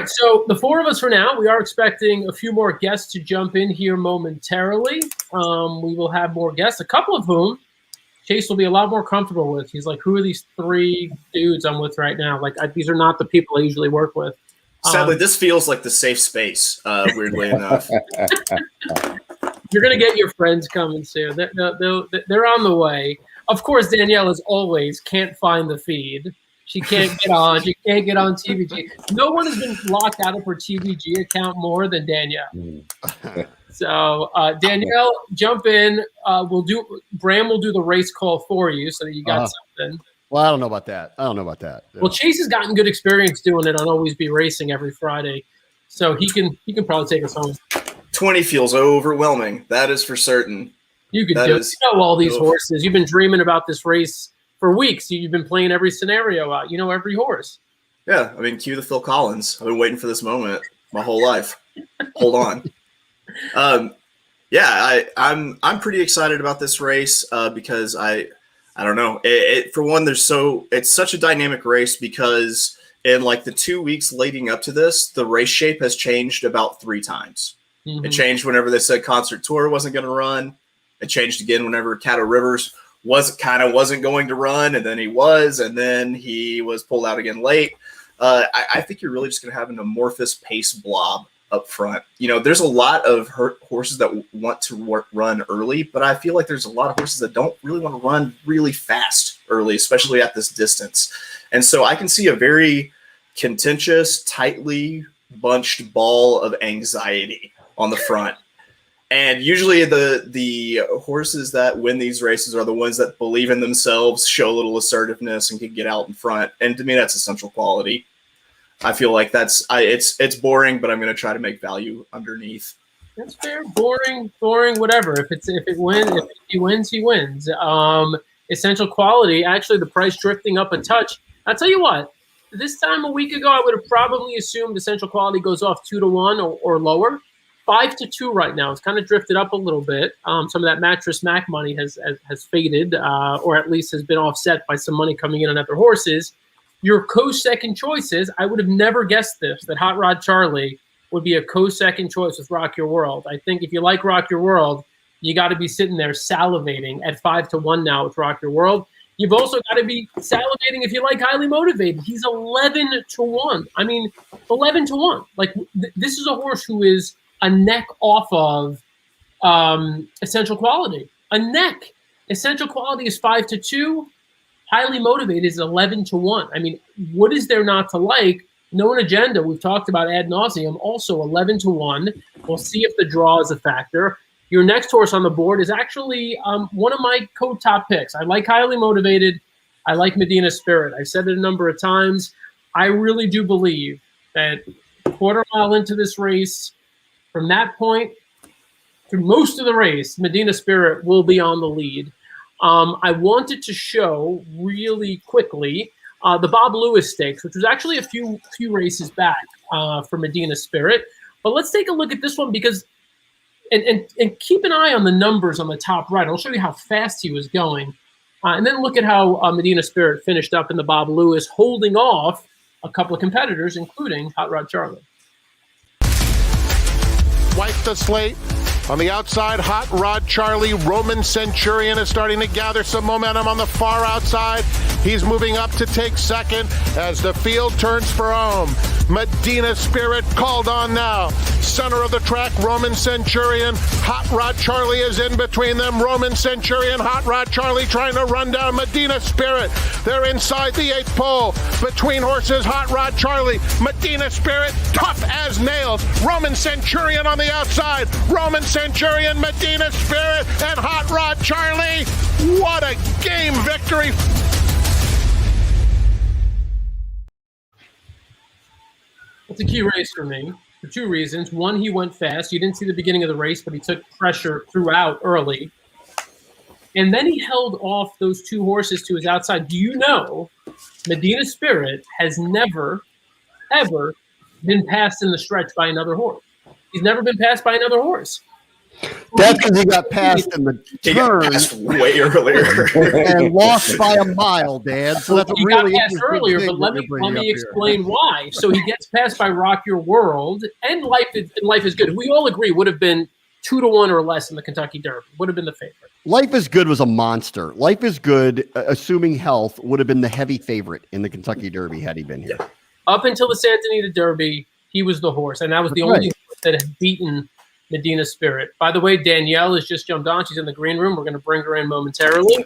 So the 4 of us for now, we are expecting a few more guests to jump in here momentarily. We will have more guests, a couple of whom Chase will be a lot more comfortable with. He's like, who are these 3 dudes I'm with right now? Like, these are not the people I usually work with. Sadly, this feels like the safe space, weirdly enough. You're going to get your friends coming soon. They're on the way. Of course, Danielle, as always, can't find the feed. She can't get on. She can't get on TVG. No one has been locked out of her TVG account more than Danielle. So Danielle, jump in. Bram will do the race call for you so that you got something. Well, I don't know about that. Well, Chase has gotten good experience doing it on Always Be Racing every Friday, so he can probably take us home. 20 feels overwhelming. That is for certain. You can do it. You know all these horses. You've been dreaming about this race for weeks. You've been playing every scenario out. You know every horse. Yeah, cue the Phil Collins. I've been waiting for this moment my whole life. Hold on. I'm pretty excited about this race because I don't know. For one, it's such a dynamic race because in like the 2 weeks leading up to this, the race shape has changed about 3 times. Mm-hmm. It changed whenever they said Concert Tour wasn't going to run. It changed again whenever Caddo Rivers wasn't going to run, and then he was, and then he was pulled out again late. I think you're really just going to have an amorphous pace blob up front. You know, there's a lot of horses that want to run early, but I feel like there's a lot of horses that don't really want to run really fast early, especially at this distance. And so I can see a very contentious, tightly bunched ball of anxiety on the front. And usually the horses that win these races are the ones that believe in themselves, show a little assertiveness, and can get out in front. And to me, that's essential quality. I feel like it's boring, but I'm going to try to make value underneath. That's fair. Boring, whatever. If he wins, he wins. Essential quality. Actually, the price drifting up a touch. I'll tell you what. This time a week ago, I would have probably assumed essential quality goes off 2-1 or lower. 5-2 right now. It's kind of drifted up a little bit. Some of that Mattress Mac money has faded, or at least has been offset by some money coming in on other horses. Your co-second choices, I would have never guessed this, that Hot Rod Charlie would be a co-second choice with Rock Your World. I think if you like Rock Your World, you got to be sitting there salivating at 5-1 now with Rock Your World. You've also got to be salivating if you like Highly Motivated. He's 11-1. I mean, 11-1. Like, this is a horse who is a neck off of Essential Quality. A neck. Essential Quality is 5-2. Highly Motivated is 11-1. I mean, what is there not to like? Known Agenda, we've talked about ad nauseum, also 11-1. We'll see if the draw is a factor. Your next horse on the board is actually one of my co-top picks. I like Highly Motivated. I like Medina Spirit. I've said it a number of times. I really do believe that quarter mile into this race, from that point through most of the race, Medina Spirit will be on the lead. I wanted to show really quickly the Bob Lewis Stakes, which was actually a few races back for Medina Spirit. But let's take a look at this one because, and keep an eye on the numbers on the top right. I'll show you how fast he was going. And then look at how Medina Spirit finished up in the Bob Lewis, holding off a couple of competitors, including Hot Rod Charlie. Wipe the slate. On the outside, Hot Rod Charlie. Roman Centurion is starting to gather some momentum on the far outside. He's moving up to take second as the field turns for home. Medina Spirit called on now. Center of the track, Roman Centurion. Hot Rod Charlie is in between them. Roman Centurion, Hot Rod Charlie trying to run down Medina Spirit. They're inside the 8th pole. Between horses, Hot Rod Charlie. Medina Spirit, tough as nails. Roman Centurion on the outside. Roman Centurion, Medina Spirit, and Hot Rod Charlie. What a game victory. It's a key race for me for two reasons. One, he went fast. You didn't see the beginning of the race, but he took pressure throughout early. And then he held off those two horses to his outside. Do you know Medina Spirit has never, ever been passed in the stretch by another horse? He's never been passed by another horse. That's because he got passed in the He turn got passed way earlier and lost by a mile, Dan. So that's a he really got passed interesting earlier, thing but let that me you're bringing up explain why. So he gets passed by Rock Your World, and Life is Good. We all agree would have been 2-1 or less in the Kentucky Derby. Would have been the favorite. Life is Good was a monster. Life is Good, assuming health, would have been the heavy favorite in the Kentucky Derby had he been here. Up until the Santa Anita Derby, he was the horse, and that was the only horse that had beaten Medina Spirit. By the way, Danielle has just jumped on. She's in the green room. We're going to bring her in momentarily.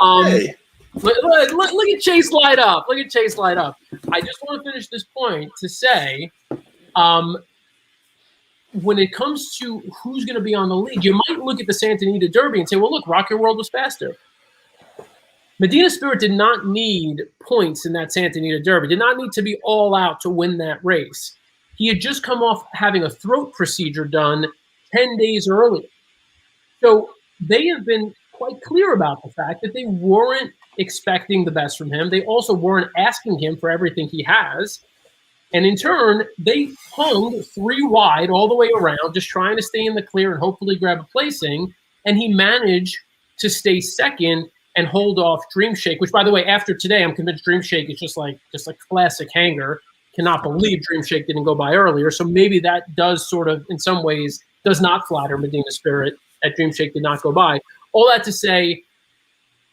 Hey. Look at Chase light up. Look at Chase light up. I just want to finish this point to say, when it comes to who's going to be on the lead, you might look at the Santa Anita Derby and say, well, look, Rock Your World was faster. Medina Spirit did not need points in that Santa Anita Derby, did not need to be all out to win that race. He had just come off having a throat procedure done 10 days earlier. So they have been quite clear about the fact that they weren't expecting the best from him. They also weren't asking him for everything he has. And in turn, they hung 3 wide all the way around, just trying to stay in the clear and hopefully grab a placing. And he managed to stay second and hold off Dream Shake, which, by the way, after today, I'm convinced Dream Shake is just like classic hanger. Cannot believe Dream Shake didn't go by earlier. So maybe that does sort of, in some ways, does not flatter Medina Spirit that Dream Shake did not go by. All that to say,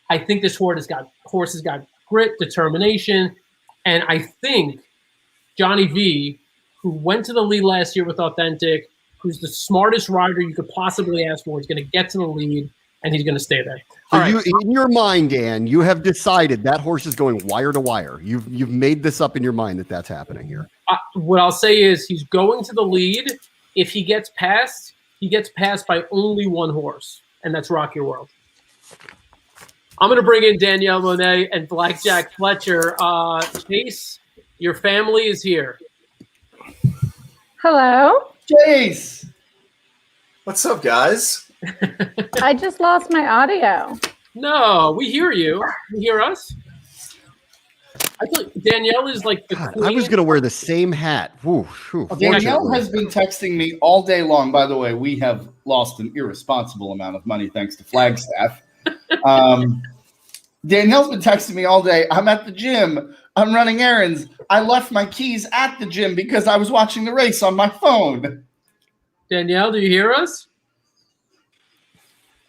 I think this horse has got grit, determination, and I think Johnny V who went to the lead last year with Authentic, who's the smartest rider you could possibly ask for. He's going to get to the lead, and he's going to stay there. So you, in your mind, Dan, you have decided that horse is going wire to wire. You've made this up in your mind that that's happening here. What I'll say is he's going to the lead. If he gets passed by only one horse, and that's Rock Your World. I'm going to bring in Danielle Monet and Blackjack Fletcher. Chase, your family is here. Hello. Chase. What's up, guys? I just lost my audio. No, we hear you. You hear us? I thought Danielle is like the queen. I was going to wear the same hat. Danielle has been texting me all day long. By the way, we have lost an irresponsible amount of money thanks to Flagstaff. Danielle's been texting me all day. I'm at the gym. I'm running errands. I left my keys at the gym because I was watching the race on my phone. Danielle, do you hear us?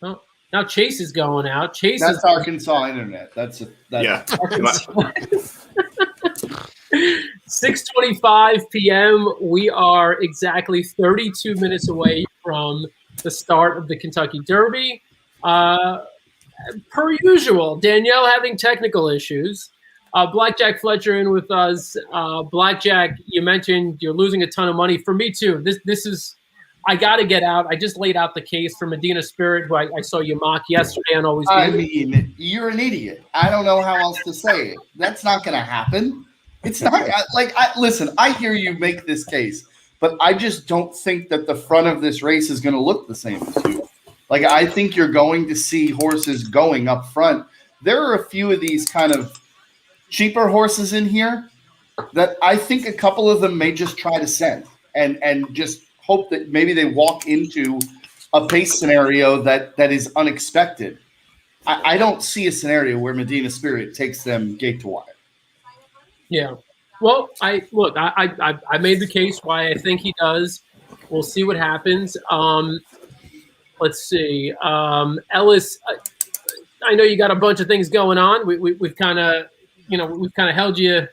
Oh, now Chase is going out. That's Arkansas internet. That's 6:25 p.m. We are exactly 32 minutes away from the start of the Kentucky Derby. Per usual, Danielle having technical issues. Blackjack Fletcher in with us. Blackjack, you mentioned you're losing a ton of money. For me too. This is, I got to get out. I just laid out the case for Medina Spirit, who I saw you mock yesterday and always. I mean, you're an idiot. I don't know how else to say it. That's not going to happen. It's not listen, I hear you make this case, but I just don't think that the front of this race is going to look the same as you. Like, I think you're going to see horses going up front. There are a few of these kind of cheaper horses in here that I think a couple of them may just try to send and just hope that maybe they walk into a pace scenario that is unexpected. I don't see a scenario where Medina Spirit takes them gate to wire. Yeah. Well, I made the case why I think he does. We'll see what happens. Let's see. Ellis, I know you got a bunch of things going on. We've kind of held you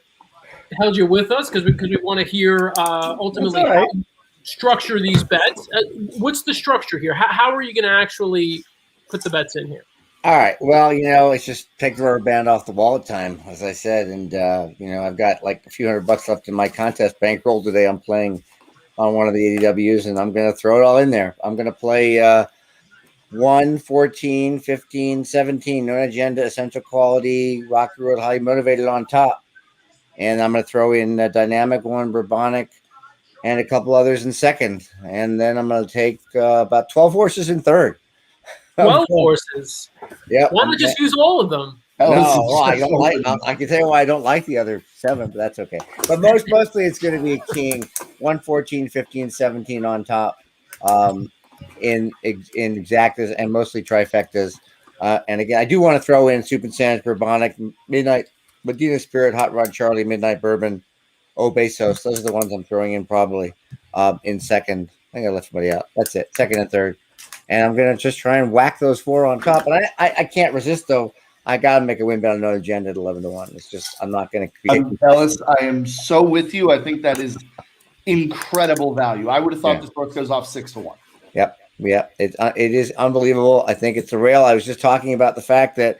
with us because we want to hear ultimately how you structure these bets. What's the structure here? How are you going to actually put the bets in here? All right. Well, it's just take the rubber band off the wallet time, as I said. And, I've got like a few $100 left in my contest bankroll today. I'm playing on one of the ADWs, and I'm going to throw it all in there. I'm going to play 1, 14, 15, 17, no agenda, essential quality, Rock Your World, highly motivated on top. And I'm going to throw in Dynamic One, Bourbonic, and a couple others in second. And then I'm going to take about 12 horses in third. 12 horses. Yeah. Why not just use all of them? No, I don't like. I can tell you why I don't like the other 7, but that's okay. But mostly it's going to be a king. 1, 14, 15, 17 on top, in exactas and mostly trifectas. And again, I do want to throw in Soup and Sands, Bourbonic, Midnight, Medina Spirit, Hot Rod Charlie, Midnight Bourbon, Obesos. Those are the ones I'm throwing in probably in second. I think I left somebody out. That's it. Second and third. And I'm going to just try and whack those 4 on top. But I can't resist, though. I got to make a win bet on no agenda at 11-1. It's just, I'm not going to. Ellis, I am so with you. I think that is incredible value. I would have thought this horse goes off 6-1. Yep. It is unbelievable. I think it's the rail. I was just talking about the fact that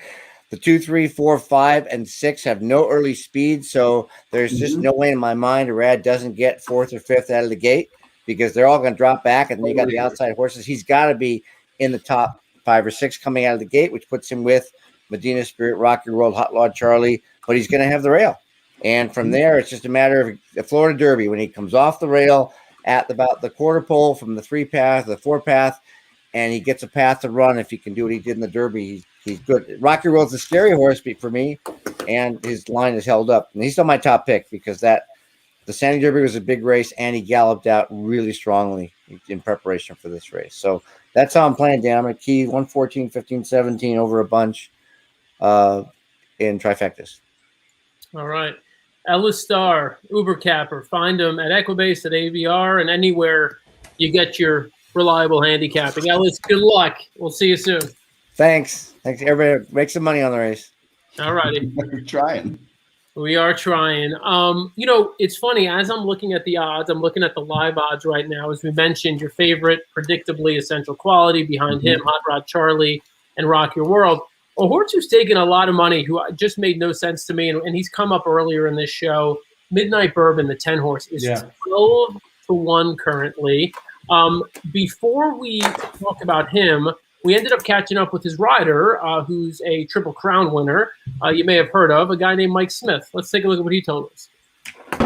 the 2, 3, 4, 5, and 6 have no early speed. So there's just no way in my mind Arad doesn't get 4th or 5th out of the gate, because they're all going to drop back, and then you got the outside horses. He's got to be in the top 5 or 6 coming out of the gate, which puts him with Medina Spirit, Rock Your World, Hot Rod Charlie, but he's going to have the rail. And from there, it's just a matter of the Florida Derby. When he comes off the rail at about the quarter pole from the 3 path, the 4 path, and he gets a path to run, if he can do what he did in the Derby, he's good. Rock Your World's a scary horse for me, and his line is held up. And he's still my top pick because the Sandy Derby was a big race, and he galloped out really strongly in preparation for this race. So that's how I'm playing, Dan. I'm going to key 1, 14, 15, 17 over a bunch in trifectas. All right. Ellis Starr, Uber Capper. Find him at Equibase, at AVR, and anywhere you get your reliable handicapping. Ellis, good luck. We'll see you soon. Thanks. Everybody. Make some money on the race. All righty. We're trying. We are trying. It's funny. As I'm looking at the odds, I'm looking at the live odds right now. As we mentioned, your favorite, predictably Essential Quality. Behind him, Hot Rod Charlie and Rock Your World. A horse who's taken a lot of money, who just made no sense to me, and he's come up earlier in this show. Midnight Bourbon, the 10 horse, is 12-1 currently. Before we talk about him, we ended up catching up with his rider, who's a Triple Crown winner. You may have heard of a guy named Mike Smith. Let's take a look at what he told us.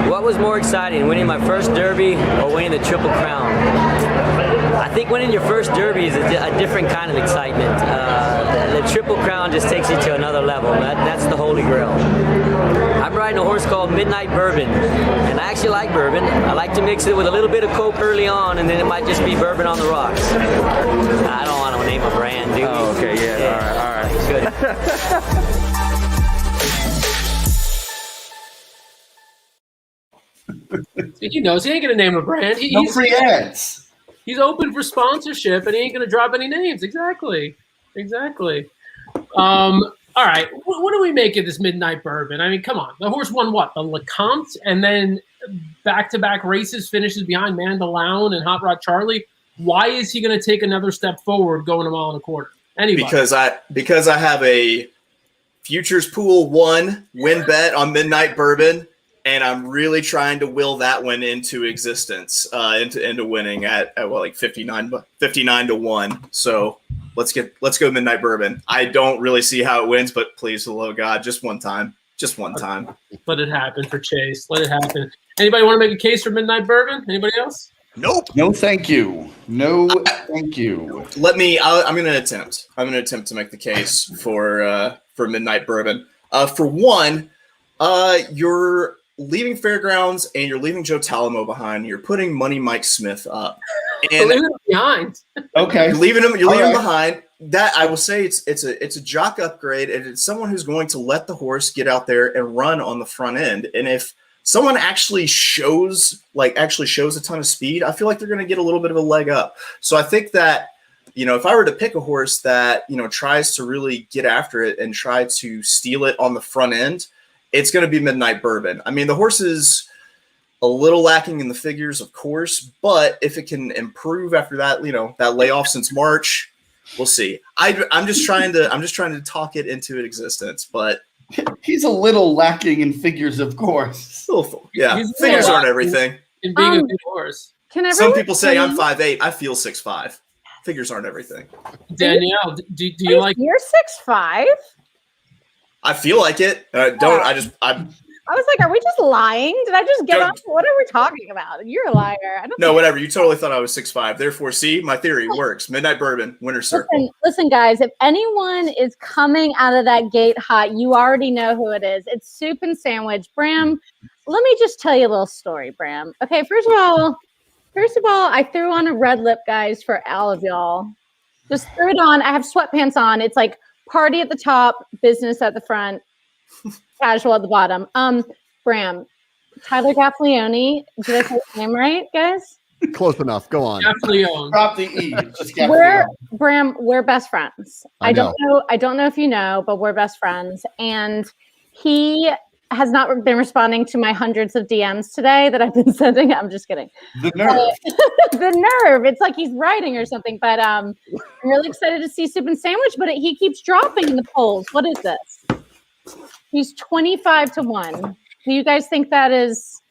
What was more exciting, winning my first Derby or winning the Triple Crown? I think winning your first Derby is a different kind of excitement. The Triple Crown just takes you to another level. That's the holy grail. I'm riding a horse called Midnight Bourbon, and I actually like bourbon. I like to mix it with a little bit of Coke early on, and then it might just be bourbon on the rocks. I don't want to name a brand, do you? Oh, okay, yeah. All right. Good. He knows he ain't going to name a brand. No free ads. He's open for sponsorship, and he ain't going to drop any names. Exactly. All right. What do we make of this Midnight Bourbon? I mean, come on. The horse won what? The LeCompte, and then back-to-back races, finishes behind Mandaloun and Hot Rod Charlie. Why is he going to take another step forward going a mile and a quarter? Anybody? Because I have a futures pool 1 win bet on Midnight Bourbon, and I'm really trying to will that one into existence, into winning at 59-1. So let's go Midnight Bourbon. I don't really see how it wins, but please, hello God, just one time. Let it happen for Chase. Let it happen. Anybody want to make a case for Midnight Bourbon? Anybody else? Nope. No, thank you. No, thank you. I'm going to attempt. To make the case for Midnight Bourbon. For one, you're leaving Fairgrounds and you're leaving Joe Talamo behind. You're putting Money Mike Smith up. And leaving him behind. Okay. You're leaving him behind. That I will say it's a jock upgrade, and it's someone who's going to let the horse get out there and run on the front end. And if someone actually shows a ton of speed, I feel like they're going to get a little bit of a leg up. So I think that, if I were to pick a horse that, tries to really get after it and try to steal it on the front end, it's going to be Midnight Bourbon. I mean, the horse is a little lacking in the figures, of course, but if it can improve after that, that layoff since March, we'll see. I'm just trying to talk it into existence, but he's a little lacking in figures, of course. Yeah, figures aren't everything. In being a good horse. Some people say I'm 5'8". I feel 6'5". Figures aren't everything. Danielle, do you like? You're 6'5". I feel like it. I was like, are we just lying? Did I just get on? What are we talking about? You're a liar. No, whatever. You totally thought I was 6'5". Therefore, see, my theory works. Midnight Bourbon, winner's circle. Listen, guys, if anyone is coming out of that gate hot, you already know who it is. It's Soup and Sandwich. Bram, let me just tell you a little story, Bram. Okay, first of all, I threw on a red lip, guys, for all of y'all. Just threw it on. I have sweatpants on. It's like party at the top, business at the front, casual at the bottom. Bram, Tyler Gaffalione. Did I say his name right, guys? Close enough. Go on. Gaffalione. Drop the E. Just Gaffalione. We're best friends. I don't know if you know, but we're best friends. And he has not been responding to my hundreds of DMs today that I've been sending. I'm just kidding. The nerve. The nerve. It's like he's writing or something. But I'm really excited to see Soup and Sandwich, but he keeps dropping in the polls. What is this? He's 25-1. Do you guys think that is?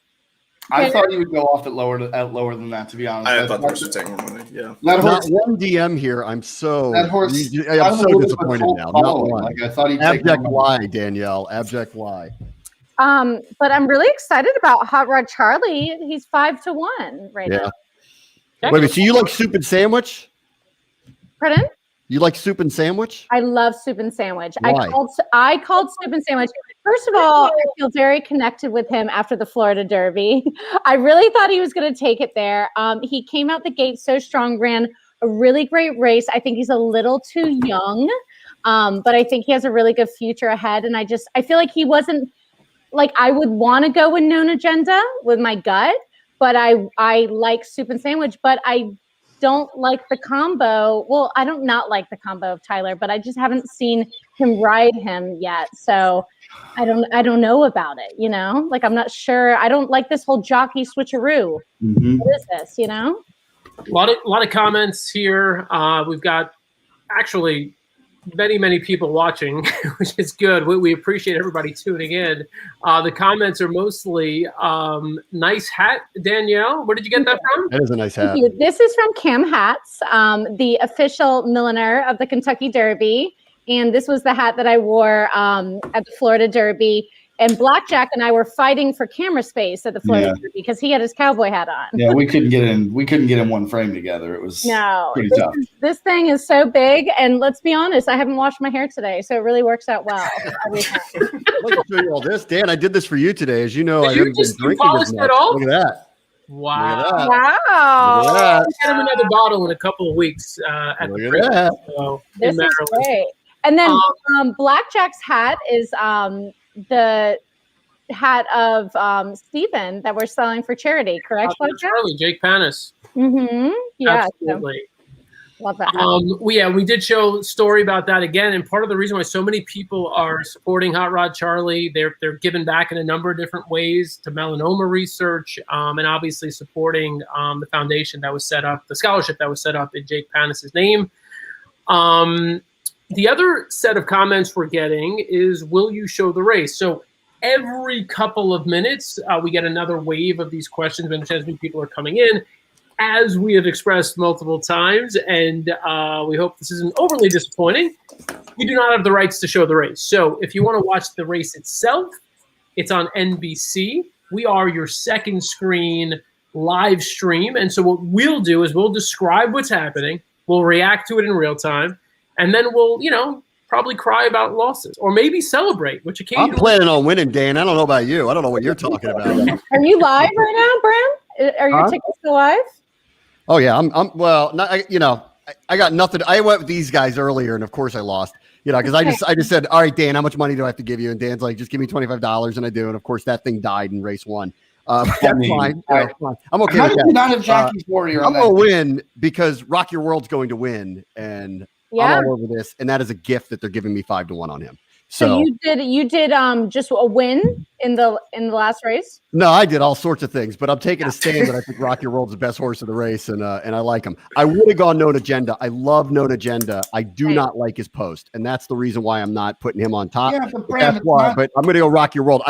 I thought you would go off at lower than that. To be honest, I thought the horse would take more money. Yeah, not one DM here. I'm so disappointed now. Not one. Like, I thought he'd abject lie, Danielle. Abject lie. But I'm really excited about Hot Rod Charlie. He's 5-1 right now. Wait, so you like Soup and Sandwich? Pardon? You like Soup and Sandwich? I love Soup and Sandwich. Why? I called Soup and Sandwich. First of all, I feel very connected with him after the Florida Derby. I really thought he was going to take it there. He came out the gate so strong, ran a really great race. I think he's a little too young, but I think he has a really good future ahead. And I feel like he wasn't like I would want to go with Known Agenda with my gut, but I like Soup and Sandwich, but I don't like the combo. Well, I don't not like the combo of Tyler, but I just haven't seen him ride him yet. So I don't know about it, you know? Like, I'm not sure. I don't like this whole jockey switcheroo. What is this, you know? A lot of comments here. We've got actually many people watching, which is good. We appreciate everybody tuning in. The comments are mostly nice hat, Danielle. Where did you get that from? That is a nice hat. Thank you. This is from Cam Hats, the official milliner of the Kentucky Derby. And this was the hat that I wore at the Florida Derby. And Blackjack and I were fighting for camera space at the Florida Derby because he had his cowboy hat on. Yeah, we couldn't get in one frame together. It was pretty tough. This thing is so big, and let's be honest, I haven't washed my hair today, so it really works out well. I'd like to show you all this, Dan. I did this for you today, as you know. I haven't been drinking polished as it much. off? Look at that. Wow. Look at that. Wow. Look at that. We'll get him another bottle in a couple of weeks at Look the at Preakness, that. so, This in is Maryland. great. And then Blackjack's hat is the hat of Stephen that we're selling for charity, correct, Blackjack? Charlie, Jake Panis. Mm-hmm. Yeah. Absolutely. So, love that hat. We did show a story about that again, and part of the reason why so many people are supporting Hot Rod Charlie, they're giving back in a number of different ways to melanoma research, and obviously supporting the foundation that was set up, the scholarship that was set up in Jake Panis's name. The other set of comments we're getting is, will you show the race? So every couple of minutes, we get another wave of these questions as people are coming in, as we have expressed multiple times, and we hope this isn't overly disappointing. We do not have the rights to show the race. So if you want to watch the race itself, it's on NBC. We are your second screen live stream. And so what we'll do is we'll describe what's happening. We'll react to it in real time. And then we'll, probably cry about losses or maybe celebrate, which occasionally. I'm planning on winning, Dan. I don't know about you. I don't know what you're talking about. Are you live right now, Bram? Are your tickets still live? Oh yeah, I got nothing. I went with these guys earlier, and of course I lost. Because I just said, all right, Dan, how much money do I have to give you? And Dan's like, just give me $25, and I do. And of course, that thing died in race one. That's fine. Fine. I'm okay. How with did that. you not have Jockey's Warrior? I'm gonna win because Rock Your World's going to win, and I'm all over this. And that is a gift that they're giving me 5-1 on him. So you did just a win in the last race? No, I did all sorts of things, but I'm taking a stand that I think Rock Your World's the best horse of the race, and I like him. I would have gone Known Agenda. I love Known Agenda. I do not like his post, and that's the reason why I'm not putting him on top. Yeah, but Bram, but I'm going to go Rock Your World.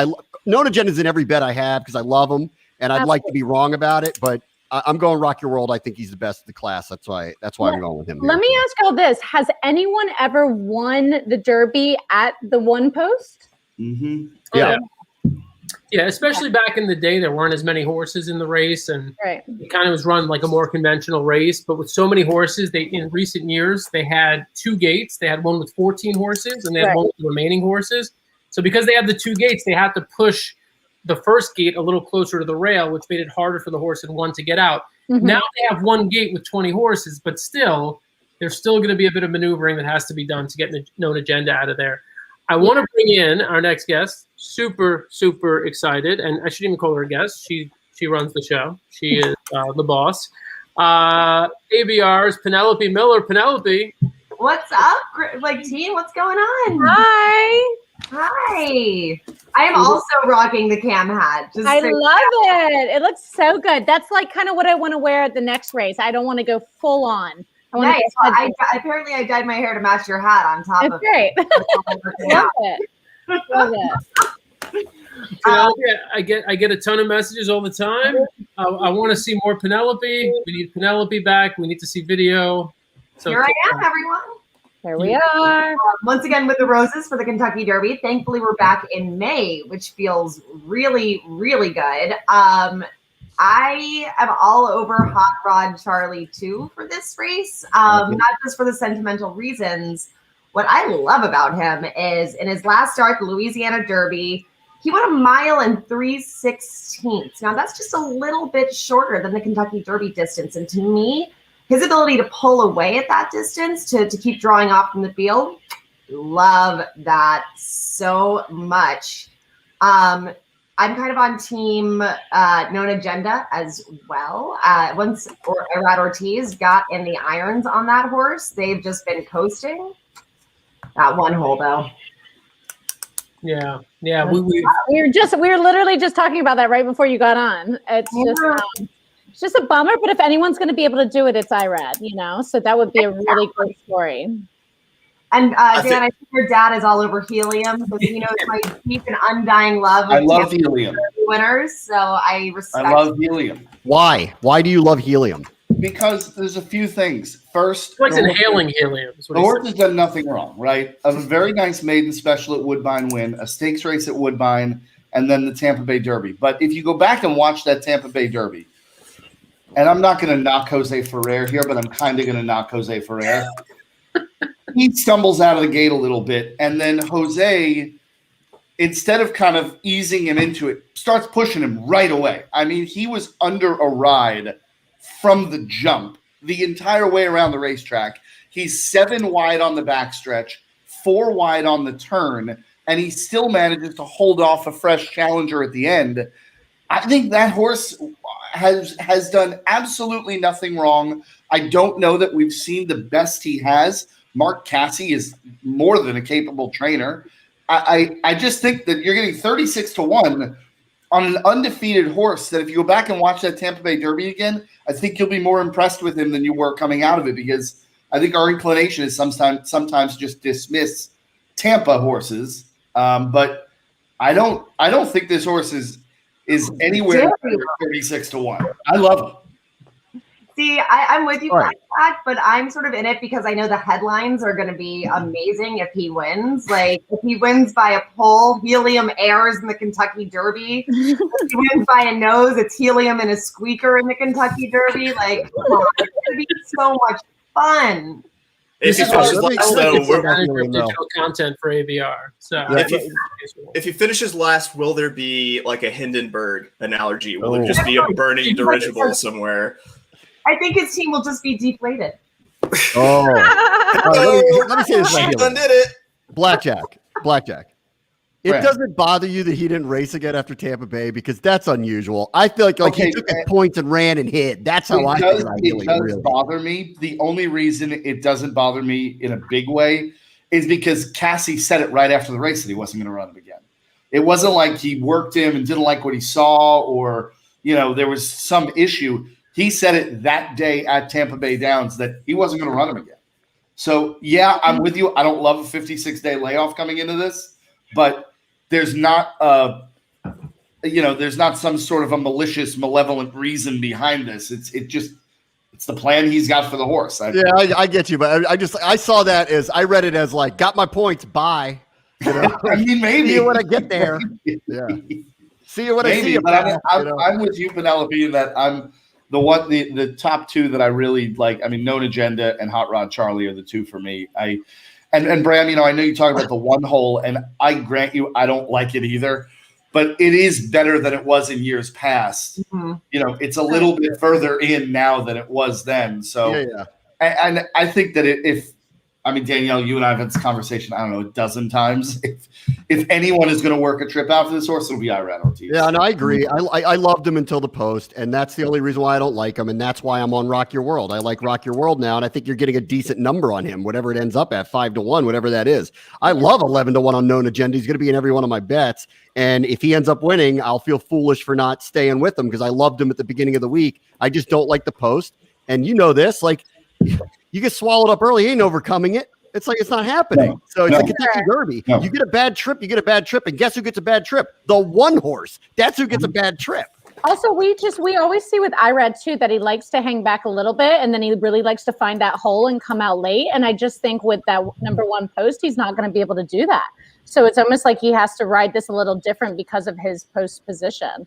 Known Agenda's in every bet I have because I love him, and I'd like to be wrong about it, but I'm going Rock Your World. I think he's the best of the class. That's why I'm going with him. Let me ask y'all this. Has anyone ever won the Derby at the one post? Mm-hmm. Yeah. Yeah, especially back in the day, there weren't as many horses in the race, and it kind of was run like a more conventional race. But with so many horses, in recent years, they had two gates. They had one with 14 horses, and they had one with the remaining horses. So because they had the two gates, they had to push the first gate a little closer to the rail, which made it harder for the horse in one to get out. Mm-hmm. Now they have one gate with 20 horses, but still, there's still going to be a bit of maneuvering that has to be done to get the Known Agenda out of there. I want to bring in our next guest. Super, super excited. And I shouldn't even call her a guest. She runs the show. She is the boss. ABR's Penelope Miller. Penelope. What's up, team? What's going on? Hi. Hi. I am also rocking the cam hat. I love it. It looks so good. That's like kind of what I want to wear at the next race. I don't want to go full on. Nice. Well, apparently I dyed my hair to match your hat on top of it. Love it. Love it. I get a ton of messages all the time. I want to see more Penelope. We need Penelope back. We need to see video. So here I am, everyone. There we are. Once again with the roses for the Kentucky Derby. Thankfully, we're back in May, which feels really, really good. I am all over Hot Rod Charlie too for this race, not just for the sentimental reasons. What I love about him is in his last start, the Louisiana Derby, he won 1 mile and 3/16. Now that's just a little bit shorter than the Kentucky Derby distance. And to me, his ability to pull away at that distance to keep drawing off from the field, love that so much. I'm kind of on team Known Agenda as well. Once Irad Ortiz got in the irons on that horse, they've just been coasting. That one hole, though. Yeah. We were literally just talking about that right before you got on. It's just a bummer, but if anyone's going to be able to do it, it's Irad, so that would be a really great story. And Dan, I think your dad is all over helium because it's my deep and undying love of I love helium winners. So I respect. I love helium. Why? Why do you love helium? Because there's a few things. First, what's inhaling helium? The horse has done nothing wrong, right? A very nice maiden special at Woodbine win, a stakes race at Woodbine, and then the Tampa Bay Derby. But if you go back and watch that Tampa Bay Derby, and I'm not going to knock Jose Ferrer here, but I'm kind of going to knock Jose Ferrer. He stumbles out of the gate a little bit, and then Jose, instead of kind of easing him into it, starts pushing him right away. I mean, he was under a ride from the jump the entire way around the racetrack. He's 7 wide on the backstretch, 4 wide on the turn, and he still manages to hold off a fresh challenger at the end. I think that horse has done absolutely nothing wrong. I don't know that we've seen the best he has. Mark Casse is more than a capable trainer. I just think that you're getting 36-1 on an undefeated horse that if you go back and watch that Tampa Bay Derby again, I think you'll be more impressed with him than you were coming out of it, because I think our inclination is sometimes just dismiss Tampa horses. But I don't think this horse is anywhere near 36-1. I love him. See, I'm with you on that, but I'm sort of in it because I know the headlines are going to be amazing if he wins. Like, if he wins by a pole, helium airs in the Kentucky Derby. If he wins by a nose, it's helium and a squeaker in the Kentucky Derby. Like, come on, it's going to be so much fun. If he finishes last, digital content for AVR. So if he finishes last, will there be like a Hindenburg analogy? Will there just be a burning dirigible somewhere? I think his team will just be deflated. Let me say this. She done did it. Blackjack. It Right. doesn't bother you that he didn't race again after Tampa Bay, because that's unusual. I feel like he took his points and ran and hit. That's how I feel. It does bother me. The only reason it doesn't bother me in a big way is because Casse said it right after the race that he wasn't going to run him again. It wasn't like he worked him and didn't like what he saw, or there was some issue. He said it that day at Tampa Bay Downs that he wasn't going to run him again. So, yeah, I'm with you. I don't love a 56-day layoff coming into this, but there's not there's not some sort of a malicious, malevolent reason behind this. It's the plan he's got for the horse. I get you, but I saw that as, I read it as like, got my points, bye. I mean, maybe. See you when I get there. Yeah. See you when I see you. But I'm with you, Penelope, in that I'm the top two that I really like. I mean, Known Agenda and Hot Rod Charlie are the two for me. And Bram, I know you talk about the one hole, and I grant you, I don't like it either, but it is better than it was in years past. Mm-hmm. It's a little bit further in now than it was then. So, yeah. And I think that Danielle, you and I have had this conversation, I don't know, a dozen times. If anyone is going to work a trip out for this horse, it'll be Irad Ortiz. Yeah, no, I agree. I loved him until the post, and that's the only reason why I don't like him, and that's why I'm on Rock Your World. I like Rock Your World now, and I think you're getting a decent number on him, whatever it ends up at, 5-1, whatever that is. I love 11-1 on Known Agenda. He's going to be in every one of my bets, and if he ends up winning, I'll feel foolish for not staying with him because I loved him at the beginning of the week. I just don't like the post, and you know this, like, you get swallowed up early, ain't overcoming it. It's like it's not happening. No, so it's like a Kentucky Derby. No. You get a bad trip, and guess who gets a bad trip? The one horse. That's who gets a bad trip. Also, we always see with Irad too that he likes to hang back a little bit, and then he really likes to find that hole and come out late. And I just think with that number one post, he's not going to be able to do that. So it's almost like he has to ride this a little different because of his post position.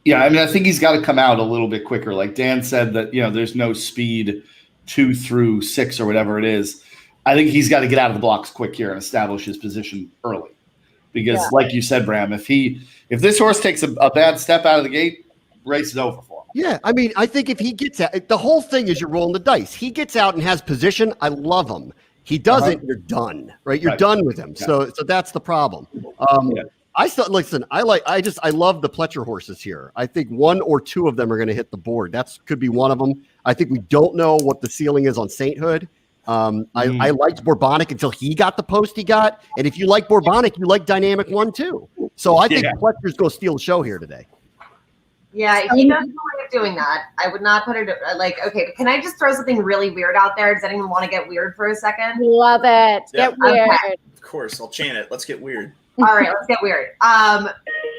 Yeah, I mean, I think he's got to come out a little bit quicker. Like Dan said that, there's no speed 2 through 6 or whatever it is. I think he's got to get out of the blocks quick here and establish his position early. Because like you said, Bram, if this horse takes a bad step out of the gate, race is over for him. Yeah, I mean, I think if he gets out, the whole thing is you're rolling the dice. He gets out and has position, I love him. He doesn't, you're done, right? You're done with him. Yeah. So that's the problem. I still listen. I love the Pletcher horses here. I think 1 or 2 of them are going to hit the board. Could be one of them. I think we don't know what the ceiling is on Sainthood. I liked Bourbonic until he got the post he got. And if you like Bourbonic, you like Dynamic One too. So I think Fletcher's going to steal the show here today. Yeah, he does no way of doing that. I would not put it like, okay, but can I just throw something really weird out there? Does anyone want to get weird for a second? Love it. Yeah. Get weird. Okay. Of course, I'll chant it. Let's get weird. All right, let's get weird.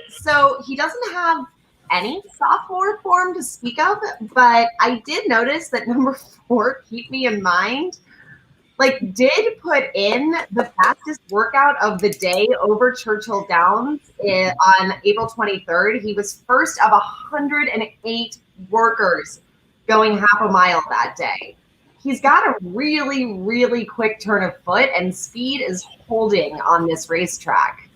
So he doesn't have any sophomore form to speak of, but I did notice that number 4, Keep Me in Mind, like did put in the fastest workout of the day over Churchill Downs on April 23rd. He was first of 108 workers going half a mile that day. He's got a really, really quick turn of foot, and speed is holding on this racetrack.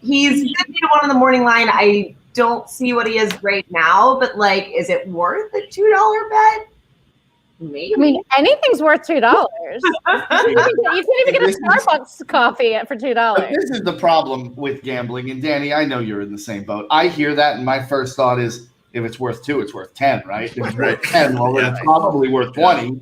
He's 50 to 1 on the morning line. I don't see what he is right now, but like, is it worth a $2 bet? Maybe. I mean, anything's worth $2. You can't even get a Starbucks coffee for $2. But this is the problem with gambling. And Danny, I know you're in the same boat. I hear that, and my first thought is, if it's worth 2, it's worth 10, right? If it's worth 10, well, it's probably worth 20.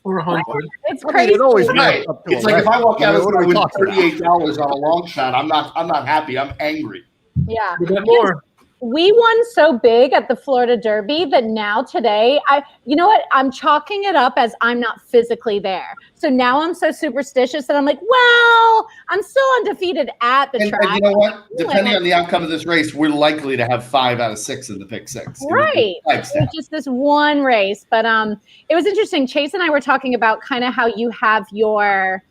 Or 100. It's crazy. Right. It's like if I walk out of with $38 on a long shot, I'm not happy. I'm angry. Yeah. You get more. We won so big at the Florida Derby that now today, you know what? I'm chalking it up as I'm not physically there. So now I'm so superstitious that I'm like, well, I'm still undefeated at the track. And you know what? Depending on the outcome of this race, we're likely to have 5 out of 6 in the pick 6. Right. It's just this one race. But it was interesting. Chase and I were talking about kind of how you have your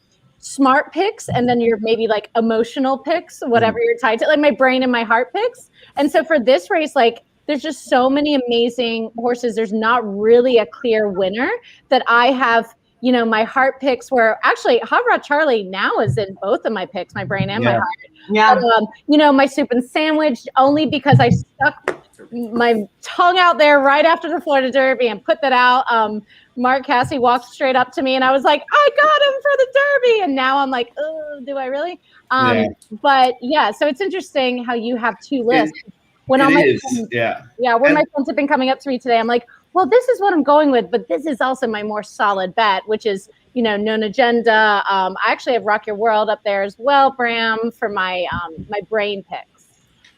smart picks and then your maybe like emotional picks, whatever you're tied to, like my brain and my heart picks. And so for this race, like there's just so many amazing horses. There's not really a clear winner that I have, you know, my heart picks were actually Hot Rod Charlie now is in both of my picks, my brain and my heart. Yeah. But, you know, my soup and sandwich only because I stuck my tongue out there right after the Florida Derby and put that out. Mark Cassey walked straight up to me and I was like, I got him for the Derby. And now I'm like, oh, do I really? But yeah, so it's interesting how you have 2 lists. When my friends have been coming up to me today, I'm like, well, this is what I'm going with, but this is also my more solid bet, which is, you know, Known Agenda. I actually have Rock Your World up there as well, Bram, for my my brain picks.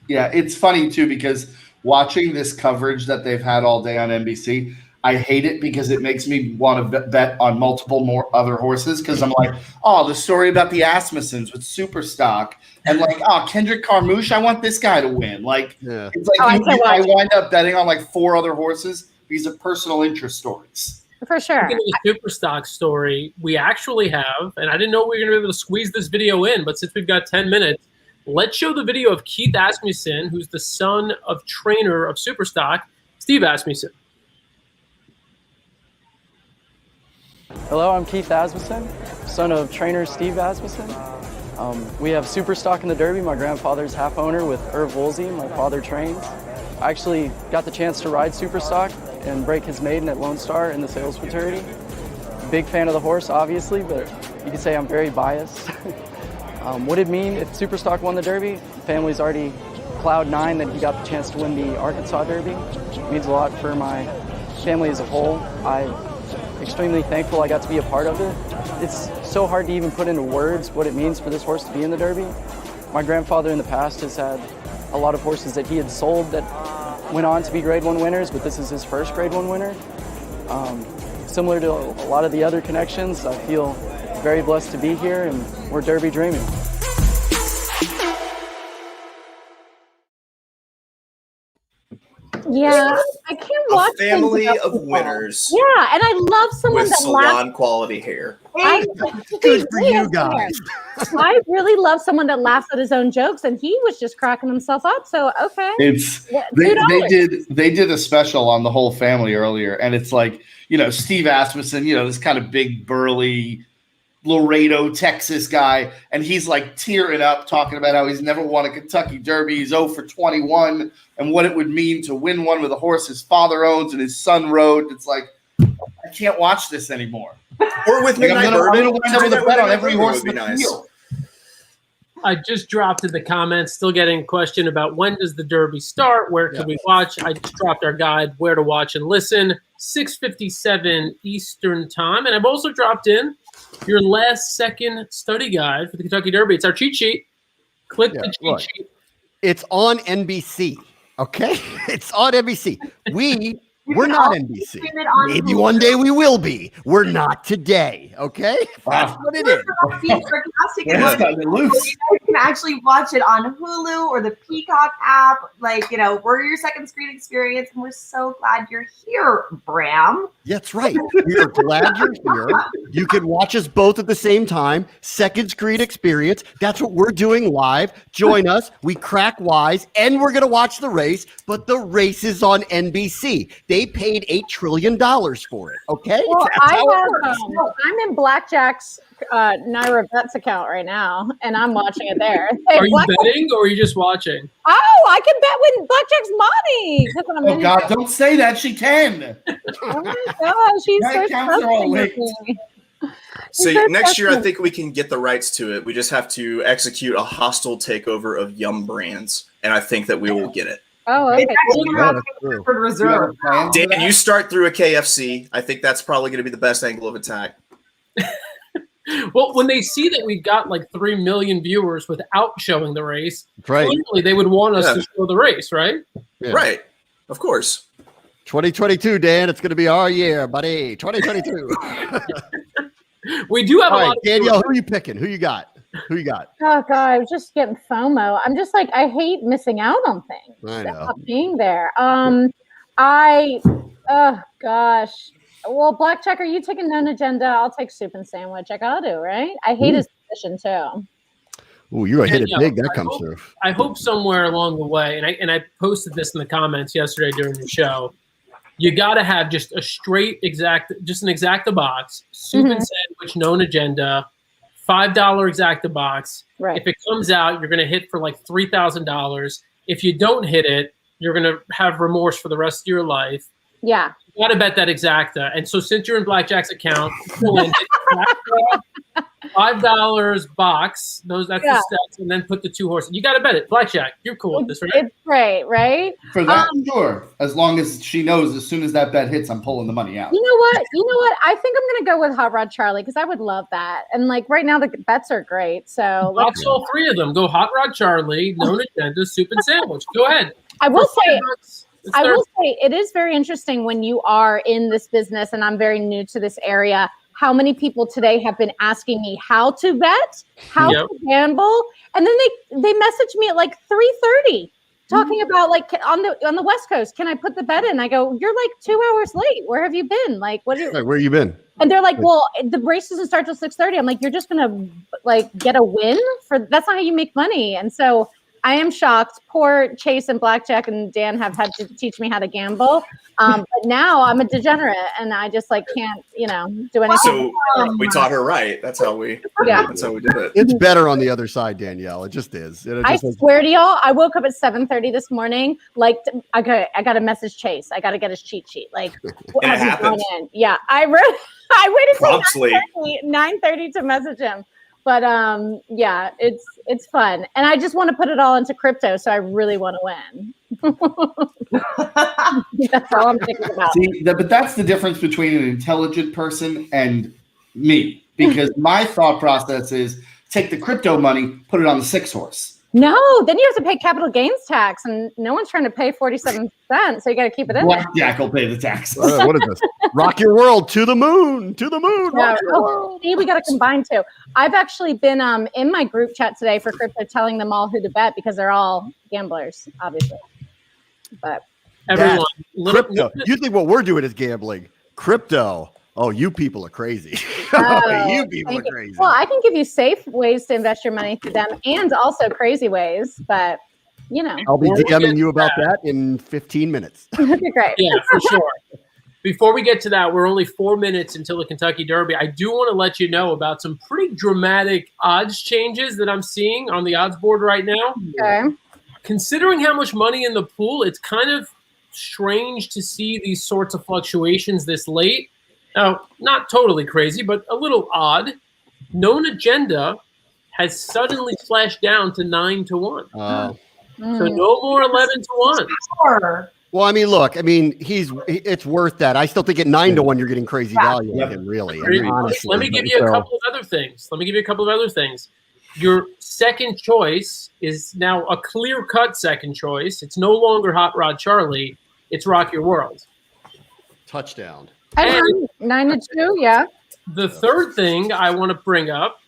Yeah, it's funny too because watching this coverage that they've had all day on NBC, I hate it because it makes me want to bet on multiple more other horses because I'm like, oh, the story about the Asmussens with Superstock and like, oh, Kendrick Carmouche, I want this guy to win. Like, it's like I wind up betting on like 4 other horses because of personal interest stories. For sure. Speaking of the Superstock story, we actually have, and I didn't know we were going to be able to squeeze this video in, but since we've got 10 minutes, let's show the video of Keith Asmussen, who's the son of trainer of Superstock, Steve Asmussen. Hello, I'm Keith Asmussen, son of trainer Steve Asmussen. We have Superstock in the Derby. My grandfather's half owner with Irv Woolsey. My father trains. I actually got the chance to ride Superstock and break his maiden at Lone Star in the sales fraternity. Big fan of the horse, obviously, but you could say I'm very biased. What it'd mean if Superstock won the Derby? Family's already cloud 9 that he got the chance to win the Arkansas Derby. It means a lot for my family as a whole. I'm extremely thankful I got to be a part of it. It's so hard to even put into words what it means for this horse to be in the Derby. My grandfather in the past has had a lot of horses that he had sold that went on to be Grade 1 winners, but this is his first Grade 1 winner. Similar to a lot of the other connections, I feel very blessed to be here and we're Derby dreaming. Yeah, I can't watch a family of winners. Yeah, and I love someone with that salon quality hair. Good for you guys. I really love someone that laughs at his own jokes, and he was just cracking himself up. So okay, They did a special on the whole family earlier, and it's like, you know, Steve Asmussen, you know, this kind of big burly Laredo, Texas guy, and he's like tearing up talking about how he's never won a Kentucky Derby. He's 0 for 21 and what it would mean to win one with a horse his father owns and his son rode. It's like, I can't watch this anymore. Or with Midnight Bourbon. I'm going to bet on every horse in the field. I just dropped in the comments, still getting a question about when does the Derby start? Where can we watch? I just dropped our guide, where to watch and listen. 6:57 Eastern time. And I've also dropped in your last second study guide for the Kentucky Derby. It's our cheat sheet. Click the cheat sheet. It's on NBC. Okay, it's on NBC. We're not NBC. Maybe one day we will be. We're not today. Okay, that's what it is. Being sarcastic, you can actually watch it on Hulu or the Peacock app. Like, we're your second screen experience, and we're so glad you're here, Bram. That's right. We are glad you're here. You can watch us both at the same time. Second screen experience. That's what we're doing live. Join us. We crack wise, and we're going to watch the race, but the race is on NBC. They paid $8 trillion for it. Okay. Well, That's how it works. I'm in Blackjack's Naira Bets account right now, and I'm watching it there. Are you betting or are you just watching? Oh, I can bet with Blackjack's money. That's what I'm Oh God, don't say that. She can. Oh my gosh, she's My so accounts are all trusting linked. with me. So She's so next year, I trusting. think we can get the rights to it. We just have to execute a hostile takeover of Yum Brands, and I think that we will get it. Oh, okay. Woodford Reserve. Dan, you start through a KFC. I think that's probably going to be the best angle of attack. Well, when they see that we've got like 3 million viewers without showing the race, right. clearly they would want us to show the race, right? Yeah. Right. Of course. 2022, Dan. It's going to be our year, buddy. 2022. We do have All a right, lot of Danielle, who are you picking? Who you got? Oh God, I was just getting FOMO. I'm just like, I hate missing out on things. I know. Not being there. Oh gosh. Well, Blackjack, are you taking known agenda? I'll take soup and sandwich. I gotta, right? I hate his position too. Ooh, you're going to hit it Yeah, big. That I comes hope- through. I hope somewhere along the way, and I posted this in the comments yesterday during the show. You got to have just a straight just an exacta box, soup and sandwich, known agenda, $5 exacta box. Right. If it comes out, you're going to hit for like $3,000. If you don't hit it, you're going to have remorse for the rest of your life. Yeah. You got to bet that exacta. And so since you're in Blackjack's account, pull in $5 box. That's the steps, and then put the 2 horses. You got to bet it. Blackjack, you're cool with this, right? It's great, right? For that, sure. As long as she knows, as soon as that bet hits, I'm pulling the money out. You know what? I think I'm gonna go with Hot Rod Charlie because I would love that. And like right now, the bets are great. So Box all 3 of them. Go Hot Rod Charlie, known agenda, soup and sandwich. Go ahead. I will For say, $5, it's it is very interesting when you are in this business, and I'm very new to this area. How many people today have been asking me how to bet, how to gamble, and then they message me at like 3:30 talking about like on the West Coast, can I put the bet in? I go, you're like 2 hours late. Where have you been? Like, what? Where you been? And they're like, well, the race doesn't start till 6:30. I'm like, you're just gonna like get a win for that's not how you make money. And so I am shocked. Poor Chase and Blackjack and Dan have had to teach me how to gamble. But now I'm a degenerate and I just like can't, do anything. So we taught her right. That's how we did it. It's better on the other side, Danielle. It just is. I swear to y'all, I woke up at 7:30 this morning. Like, I got to message Chase. I got to get his cheat sheet. Like, And it happened. Yeah, I waited Promptly. till 9:30 to message him. But yeah, it's fun, and I just want to put it all into crypto, so I really want to win. That's all I'm thinking about. See, but that's the difference between an intelligent person and me, because my thought process is take the crypto money, put it on the 6 horse. No, then you have to pay capital gains tax, and no one's trying to pay 47 cents, so you got to keep it in there. Blackjack will pay the taxes. What is this? Rock your world to the moon, to the moon. Yeah. Rock your world. See, we got to combine too. I've actually been in my group chat today for crypto, telling them all who to bet because they're all gamblers, obviously. But everyone, crypto. Usually, what we're doing is gambling. Crypto. Oh, you people are crazy. You people are crazy. Well, I can give you safe ways to invest your money through them, and also crazy ways. But I'll be DMing you about that in 15 minutes. Okay, great. Yeah, for sure. Before we get to that, we're only 4 minutes until the Kentucky Derby. I do want to let you know about some pretty dramatic odds changes that I'm seeing on the odds board right now. Okay. Considering how much money in the pool, it's kind of strange to see these sorts of fluctuations this late. Now, not totally crazy, but a little odd. Known agenda has suddenly flashed down to 9-1. So no more 11-1. Well, I mean, look, it's worth that. I still think at 9-1, you're getting crazy value on him, really. Honestly. Let me give you a couple of other things. Your second choice is now a clear-cut second choice. It's no longer Hot Rod Charlie. It's Rock Your World. Touchdown. And 9-2, yeah. The third thing I want to bring up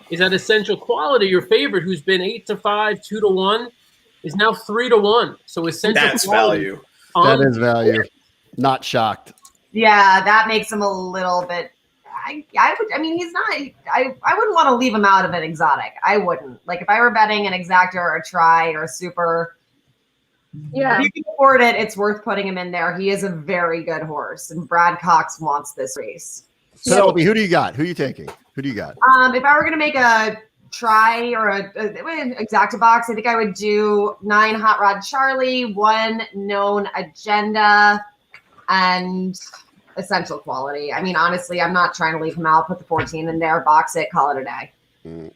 is that Essential Quality, your favorite, who's been 8-5, 2-1, is now 3-1. So Essential Quality. Value. That is value. Not shocked. Yeah, that makes him a little bit. He's not. I wouldn't want to leave him out of an exotic. I wouldn't. Like if I were betting an exactor or a tri or a super. Yeah, if you can afford it, it's worth putting him in there. He is a very good horse, and Brad Cox wants this race. Penelope, who do you got? Who are you taking? Who do you got? If I were going to make a try or a exacta box, I think I would do 9 Hot Rod Charlie, 1 Known Agenda, and Essential Quality. I mean, honestly, I'm not trying to leave him out. Put the 14 in there, box it, call it a day.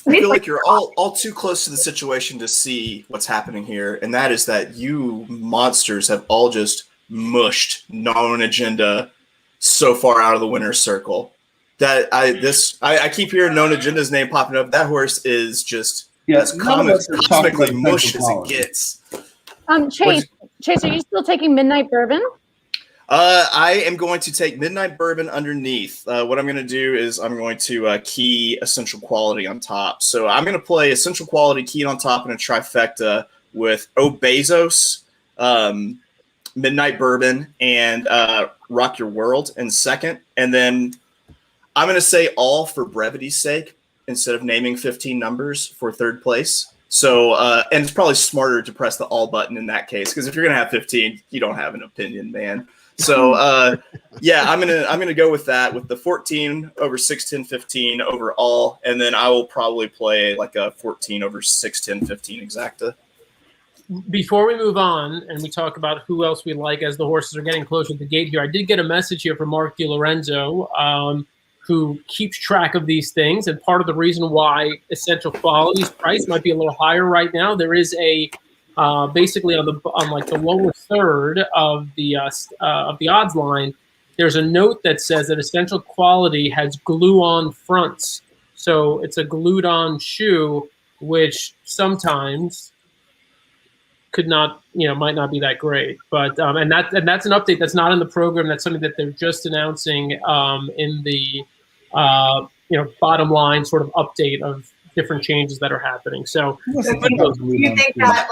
I feel like you're all too close to the situation to see what's happening here, and that is that you monsters have all just mushed Known Agenda so far out of the winner's circle. That I keep hearing Known Agenda's name popping up. That horse is just as cosmically mush as it gets. Chase, are you still taking Midnight Bourbon? I am going to take Midnight Bourbon underneath. What I'm going to do is I'm going to key Essential Quality on top. So I'm going to play Essential Quality keyed on top in a trifecta with Bezos, Midnight Bourbon, and Rock Your World in second. And then I'm going to say all for brevity's sake instead of naming 15 numbers for third place. So, and it's probably smarter to press the all button in that case, because if you're going to have 15, you don't have an opinion, man. So, yeah, I'm gonna go with that, with the 14 over 6, 10, 15 over all, and then I will probably play like a 14 over 6, 10, 15 exacta. Before we move on and we talk about who else we like as the horses are getting closer to the gate here, I did get a message here from Mark DiLorenzo, who keeps track of these things, and part of the reason why Essential Quality's price might be a little higher right now, there is a basically on the lower third of the odds line, there's a note that says that Essential Quality has glue-on fronts. So it's a glued-on shoe, which sometimes could not, might not be that great. But and that's an update that's not in the program. That's something that they're just announcing in the bottom line sort of update of different changes that are happening. So do you think that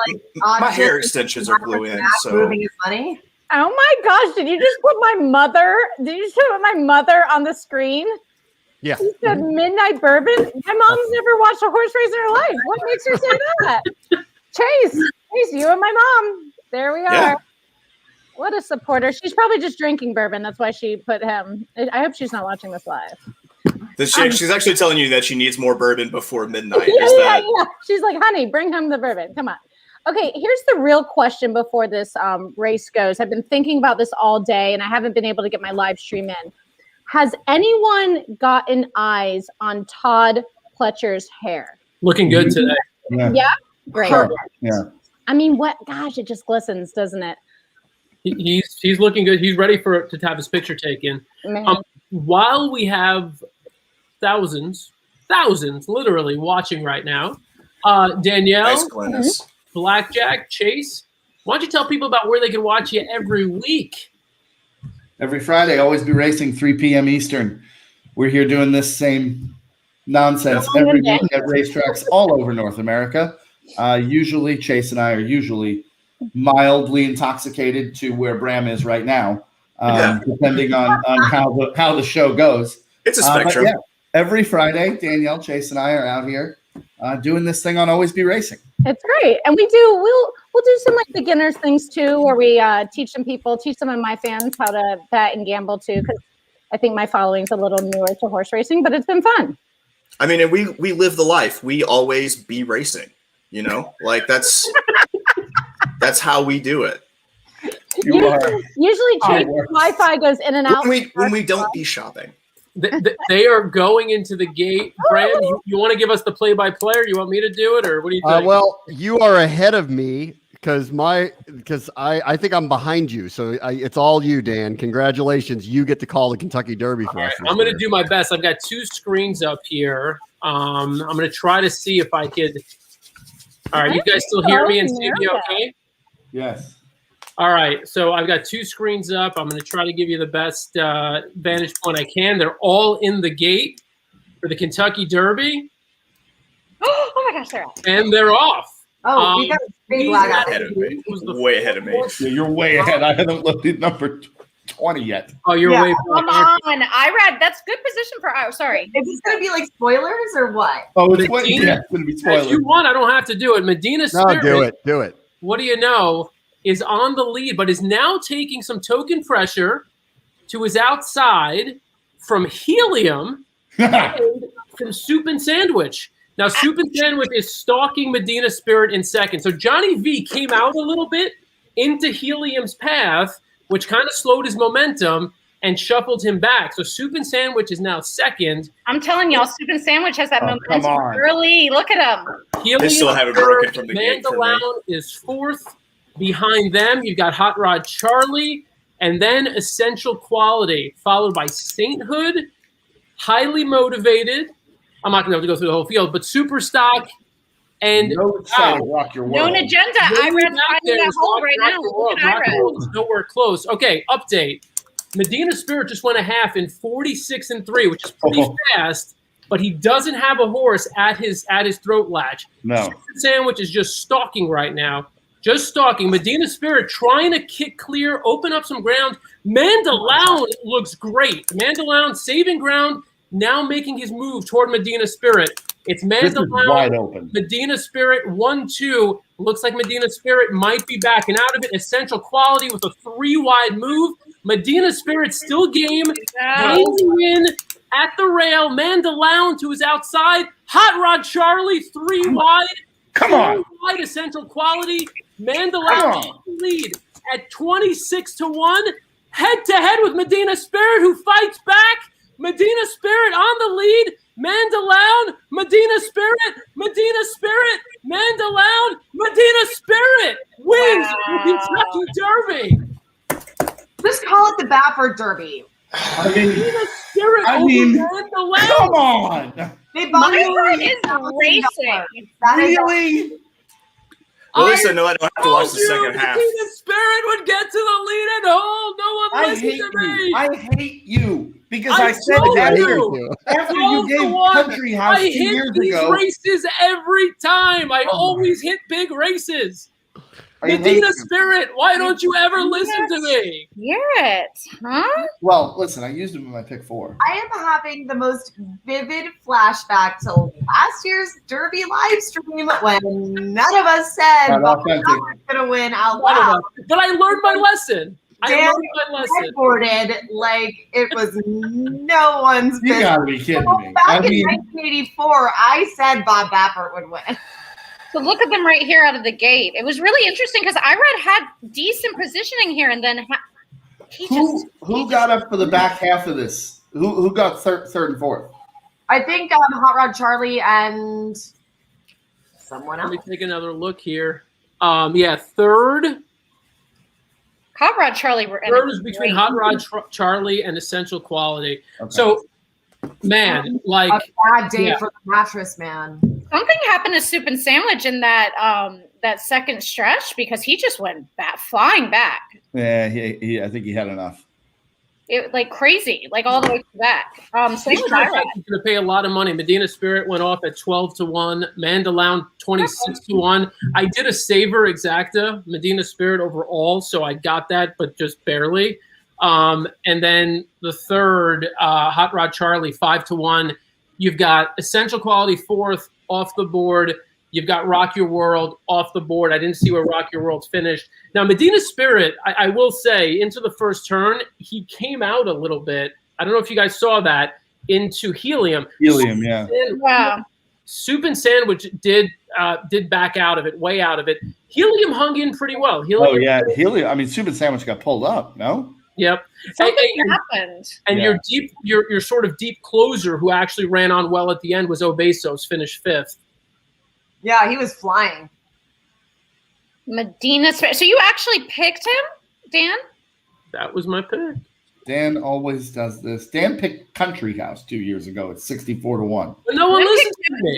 my hair extensions are glue in? So moving his money. Oh my gosh! Did you just put my mother? Did you just put my mother on the screen? Yeah. She said Midnight Bourbon. My mom's never watched a horse race in her life. What makes her say that? Chase, you and my mom. There we are. Yeah. What a supporter. She's probably just drinking bourbon. That's why she put him. I hope she's not watching this live. She's actually telling you that she needs more bourbon before midnight. Yeah. She's like, honey, bring home the bourbon. Come on. Okay, here's the real question before this race goes. I've been thinking about this all day, and I haven't been able to get my live stream in. Has anyone gotten eyes on Todd Pletcher's hair? Looking good today. Yeah? Great. Sure. Yeah. I mean, what? Gosh, it just glistens, doesn't it? He's looking good. He's ready to have his picture taken. While we have thousands literally watching right now, Danielle, Blackjack, Chase, why don't you tell people about where they can watch you every week? Every Friday, always be racing 3 p.m. Eastern. We're here doing this same nonsense every week at racetracks all over North America. Usually, Chase and I are mildly intoxicated to where Bram is right now, depending on how the show goes. It's a spectrum. Every Friday, Danielle, Chase, and I are out here doing this thing on Always Be Racing. It's great, and we'll do some like beginners things too, where we teach some of my fans how to bet and gamble too, because I think my following's a little newer to horse racing, but it's been fun. I mean, and we live the life. We always be racing. Like that's how we do it. Usually, Wi-Fi goes in and out when we don't be shopping. They are going into the gate. Bram, you want to give us the play-by-play, or you want me to do it, or what do you think? Well, you are ahead of me because I think I'm behind you. So it's all you, Dan. Congratulations. You get to call the Kentucky Derby for us. I'm going to do my best. I've got 2 screens up here. I'm going to try to see if I could. All right. You guys still hear me and see me okay? Yes. All right. So I've got 2 screens up. I'm going to try to give you the best vantage point I can. They're all in the gate for the Kentucky Derby. Oh my gosh, they're off. And they're off. Oh, we got a big lag out Ahead of me. Way ahead of me. Yeah, you're way ahead. I haven't loaded number 20 yet. Oh, you're way Come on, Irad. That's good position for. Oh, sorry. Is this going to be like spoilers or what? Oh, it's Medina, going to be spoilers. If you want, I don't have to do it. Medina Spirit. No, do it. What do you know? Is on the lead, but is now taking some token pressure to his outside from Helium and from Soup and Sandwich. Now, Soup and Sandwich is stalking Medina Spirit in second. So Johnny V came out a little bit into Helium's path, which kind of slowed his momentum and shuffled him back. So Soup and Sandwich is now second. I'm telling y'all, Soup and Sandwich has that momentum early. Look at him. Helium They still haven't broken from the gate for me. Mandaloun is fourth. Behind them, you've got Hot Rod Charlie, and then Essential Quality, followed by Sainthood, Highly Motivated. I'm not going to have to go through the whole field, but Super Stock and Rock Your World. Known Agenda. I read that hole right now. Look at Rock Your World is nowhere close. Okay, update. Medina Spirit just went a half in 46-3, which is pretty fast, but he doesn't have a horse at his throat latch. No. Sandwich is just stalking right now. Just stalking. Medina Spirit trying to kick clear, open up some ground. Mandaloun looks great. Mandaloun saving ground, now making his move toward Medina Spirit. It's Mandaloun, wide open. Medina Spirit, 1-2. Looks like Medina Spirit might be backing out of it. Essential Quality with a 3-wide move. Medina Spirit still game. Hanging in at the rail. Mandaloun to his outside. Hot Rod Charlie, 3 wide. Come on. 3 wide Essential Quality. Mandaloun lead at 26-1. Head-to-head with Medina Spirit, who fights back. Medina Spirit on the lead. Mandaloun, Medina Spirit, Mandaloun, Medina Spirit wins the Kentucky Derby. Just call it the Baffert Derby. Medina Spirit over Mandaloun. Come on. They bought is racing. Really? Well, at least I know I don't have to watch the second half. Medina Spirit would get to the lead and no one listened to me. I hate you because I said after you gave Country House 2 years ago. I hit these races every time. I always hit big races. Medina Spirit, why don't you ever listen to me? Hear it, huh? Well, listen, I used him in my pick 4. I am having the most vivid flashback to last year's Derby live stream when none of us said Bob was going to win out loud. But I learned my lesson. Dan headboarded like it was no one's business. You gotta be kidding me. Back in 1984, I said Bob Baffert would win. So look at them right here out of the gate. It was really interesting because Irad had decent positioning here, and then who got up for the back half of this? Who got third and fourth? I think Hot Rod Charlie and someone else. Let me take another look here. Third. Hot Rod Charlie were third is between Hot Rod Charlie and Essential Quality. Okay. So, man, like a bad day for the mattress man. Something happened to Soup and Sandwich in that that second stretch because he just went flying back. Yeah, I think he had enough. It like crazy, like all the way back. Same with Irad. He's going to pay a lot of money. Medina Spirit went off at 12-1. Mandaloun 26-1. I did a saver exacta Medina Spirit overall, so I got that, but just barely. And then the third, Hot Rod Charlie 5-1. You've got Essential Quality fourth off the board. You've got Rock Your World off the board. I didn't see where Rock Your World finished. Now, Medina Spirit, I will say, into the first turn, he came out a little bit. I don't know if you guys saw that, into Helium. Yeah. Wow. Soup and Sandwich did back out of it, way out of it. Helium hung in pretty well. Helium. I mean, Soup and Sandwich got pulled up, no? Yep. Something happened. And your sort of deep closer who actually ran on well at the end was Obesos, finished fifth. Yeah, he was flying. Medina Spirit. So you actually picked him, Dan? That was my pick. Dan always does this. Dan picked Country House 2 years ago at 64-1. But no one Dan listens picked to me.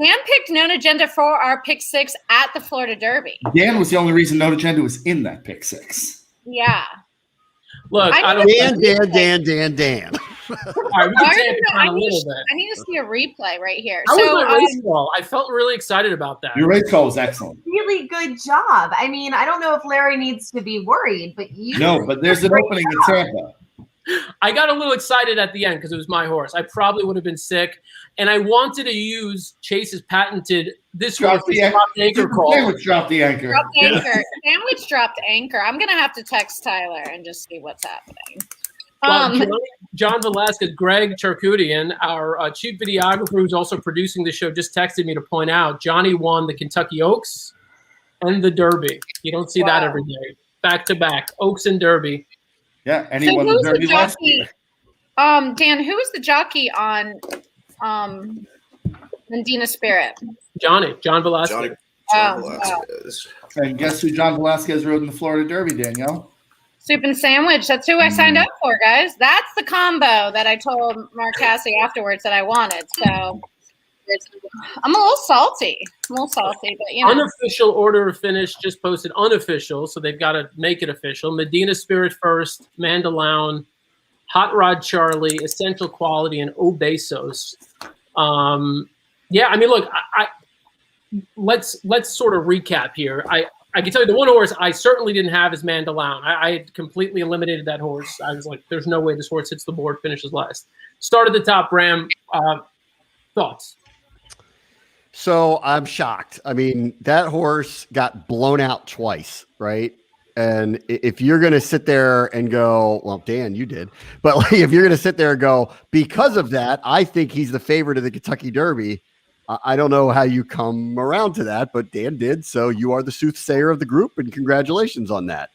Dan picked Known Agenda for our pick 6 at the Florida Derby. Dan was the only reason Known Agenda was in that pick 6. Yeah. Look, I I don't. Dan. All right, we can take it down a little bit. I need to see a replay right here. How So, was my race call? I felt really excited about that. Your race call was excellent. Really good job. I mean, I don't know if Larry needs to be worried, but you. No, but there's an opening in Tampa. I got a little excited at the end because it was my horse. I probably would have been sick, and I wanted to use Chase's patented "this horse is dropped anchor" call. Sandwich dropped the anchor. Dropped anchor. Sandwich dropped anchor. I'm gonna have to text Tyler and just see what's happening. Well, John Velasquez, Greg Charkoudian, our chief videographer who's also producing the show, just texted me to point out Johnny won the Kentucky Oaks and the Derby. You don't see that every day. Back to back, Oaks and Derby. Yeah, and he won the Derby last year. Dan, who was the jockey on Medina Spirit? John Velasquez. John Velasquez. And guess who John Velasquez rode in the Florida Derby, Danielle? Soup and Sandwich. That's who I signed up for, guys. That's the combo that I told Mark Cassie afterwards that I wanted. So I'm a little salty. But you know. Unofficial order of finish just posted unofficial, so they've got to make it official. Medina Spirit first, Mandaloun, Hot Rod Charlie, Essential Quality, and Obesos. Yeah, I mean, look, let's sort of recap here. I can tell you the one horse I certainly didn't have is Mandaloun. I had completely eliminated that horse. I was like, there's no way this horse hits the board, finishes last. Start at the top, Bram. Thoughts? So I'm shocked. I mean, that horse got blown out twice, right? And if you're going to sit there and go, well, Dan, you did. But like, if you're going to sit there and go, because of that, I think he's the favorite of the Kentucky Derby. I don't know how you come around to that, but Dan did. So you are the soothsayer of the group, and congratulations on that.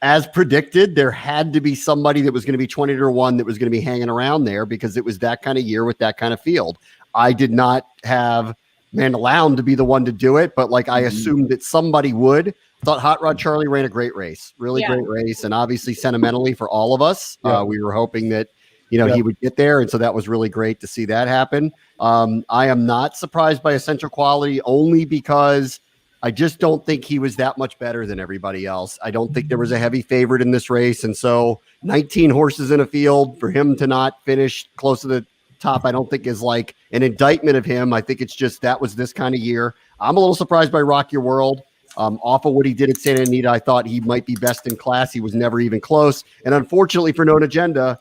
As predicted, there had to be somebody that was going to be 20-1 that was going to be hanging around there because it was that kind of year with that kind of field. I did not have Mandaloun to be the one to do it, but like I assumed that somebody would. Thought Hot Rod Charlie ran a great race, great race, and obviously sentimentally for all of us, we were hoping that he would get there, and so that was really great to see that happen. I am not surprised by Essential Quality only because I just don't think he was that much better than everybody else. I don't think there was a heavy favorite in this race, and so 19 horses in a field for him to not finish close to the top, I don't think is like an indictment of him. I think it's just that was this kind of year. I'm a little surprised by Rock Your World. Off of what he did at Santa Anita, I thought he might be best in class. He was never even close. And unfortunately for Known Agenda,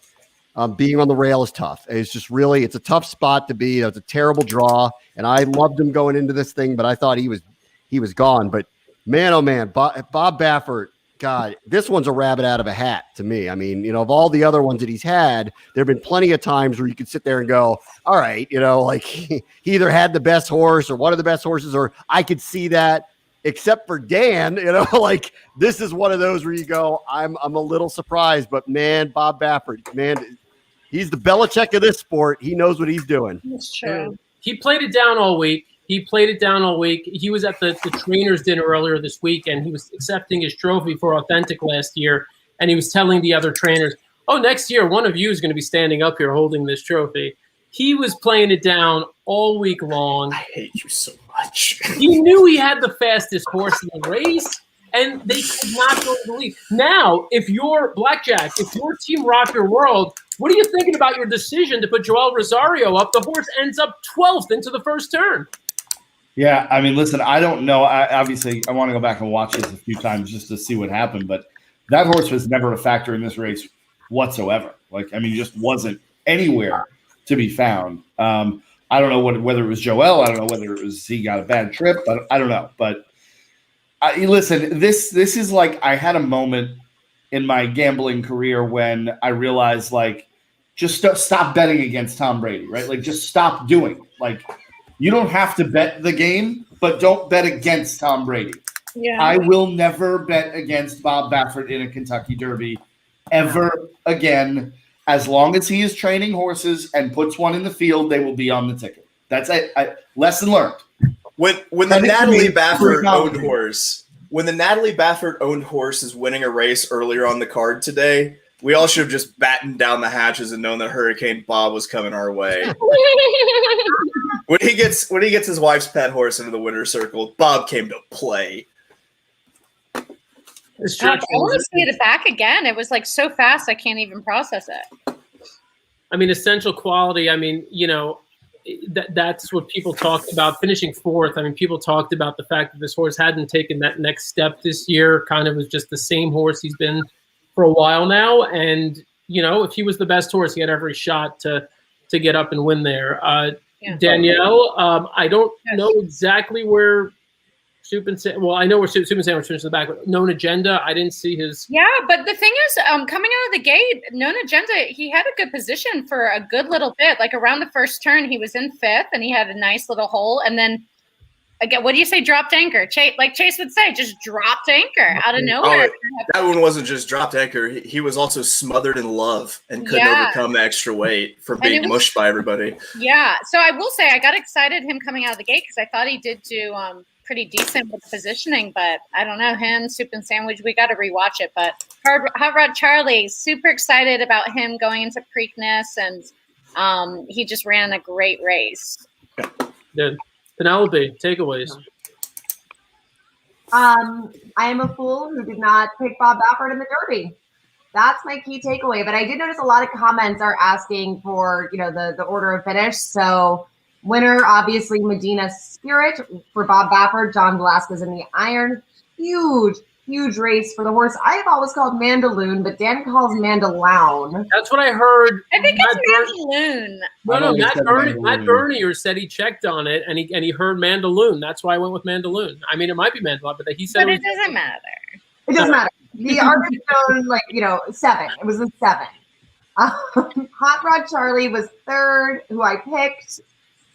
being on the rail is tough. It's just really, it's a tough spot to be. It's a terrible draw. And I loved him going into this thing, but I thought he was gone. But man, oh man, Bob Baffert, God, this one's a rabbit out of a hat to me. I mean, of all the other ones that he's had, there have been plenty of times where you could sit there and go, all right, like he either had the best horse or one of the best horses, or I could see that. Except for Dan, like this is one of those where you go, I'm a little surprised, but man, Bob Baffert, man, he's the Belichick of this sport. He knows what he's doing. That's true. He played it down all week. He was at the trainers' dinner earlier this week, and he was accepting his trophy for Authentic last year, and he was telling the other trainers, oh, next year, one of you is going to be standing up here holding this trophy. He was playing it down all week long. I hate you so much. He knew he had the fastest horse in the race, and they could not go to the lead. Now, if you're Blackjack, if your team Rock Your World, what are you thinking about your decision to put Joel Rosario up? The horse ends up 12th into the first turn. Yeah, I mean, listen, I don't know. I want to go back and watch this a few times just to see what happened, but that horse was never a factor in this race whatsoever. Like, I mean, he just wasn't anywhere to be found. I don't know whether it was Joel. I don't know whether it was he got a bad trip, but I don't know. But listen, this is like I had a moment in my gambling career when I realized like just stop betting against Tom Brady, right? Like just stop doing. Like you don't have to bet the game, but don't bet against Tom Brady. Yeah. I will never bet against Bob Baffert in a Kentucky Derby ever again. As long as he is training horses and puts one in the field, they will be on the ticket. That's it. Lesson learned. When the Natalie Baffert owned horse, is winning a race earlier on the card today, we all should have just battened down the hatches and known that Hurricane Bob was coming our way. When he gets his wife's pet horse into the winner's circle, Bob came to play. I want to see it back again. It was like so fast, I can't even process it. I mean, essential quality. I mean, that's what people talked about. Finishing fourth. I mean, people talked about the fact that this horse hadn't taken that next step this year. Kind of was just the same horse he's been for a while now. And if he was the best horse, he had every shot to get up and win there. Danielle, I don't know exactly where I know where Soup and Sandwich finished in the back, but Known Agenda, I didn't see his. Yeah, but the thing is, coming out of the gate, Known Agenda, he had a good position for a good little bit. Like around the first turn, he was in fifth, and he had a nice little hole. And then, again, what do you say? Dropped anchor. Like Chase would say, just dropped anchor out of nowhere. That one wasn't just dropped anchor. He was also smothered in love and couldn't overcome the extra weight from being mushed by everybody. Yeah. So I will say I got excited him coming out of the gate because I thought he did do pretty decent with positioning, but I don't know, him, Soup and Sandwich, we got to rewatch it. But Hot Rod Charlie, super excited about him going into Preakness, and he just ran a great race. Good. Penelope, takeaways. I am a fool who did not pick Bob Baffert in the Derby. That's my key takeaway. But I did notice a lot of comments are asking for, the order of finish. So winner, obviously, Medina Spirit for Bob Baffert, John Velasquez in the iron. Huge race for the horse I have always called Mandaloon, but Dan calls Mandaloun. That's what I heard. I think it's Mandaloon. No, Matt Bernier said he checked on it and he heard Mandaloon. That's why I went with Mandaloon. I mean, it might be Mandaloun, but he said it doesn't matter. It doesn't matter. The artist known 7. It was a 7. Hot Rod Charlie was third, who I picked.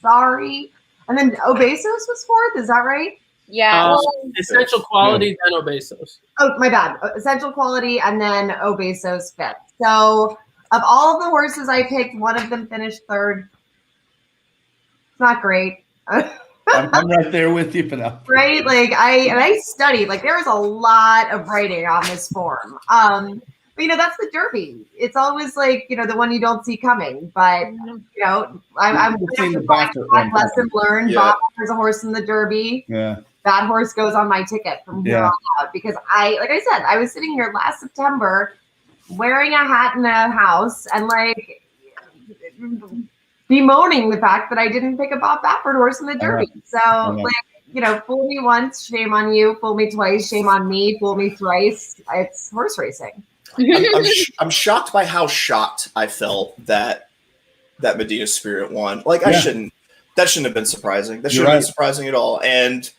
Sorry. And then Obesos was fourth. Is that right? Yeah. Essential Quality, then Obesos. Oh, my bad. Essential Quality and then Obesos fifth. So of all of the horses I picked, one of them finished third. It's not great. I'm right there with you, Penelope. Right? I studied. There was a lot of writing on this form. But, that's the Derby. It's always the one you don't see coming. But, I'm lesson learned. Yeah. Bob, there's a horse in the Derby. Yeah. That horse goes on my ticket from here on out. Because like I said, I was sitting here last September wearing a hat in a house and bemoaning the fact that I didn't pick a Bob Baffert horse in the Derby. So, fool me once, shame on you. Fool me twice, shame on me. Fool me thrice. It's horse racing. I'm shocked by how shocked I felt that Medina Spirit won. That shouldn't have been surprising. That shouldn't have been surprising at all. And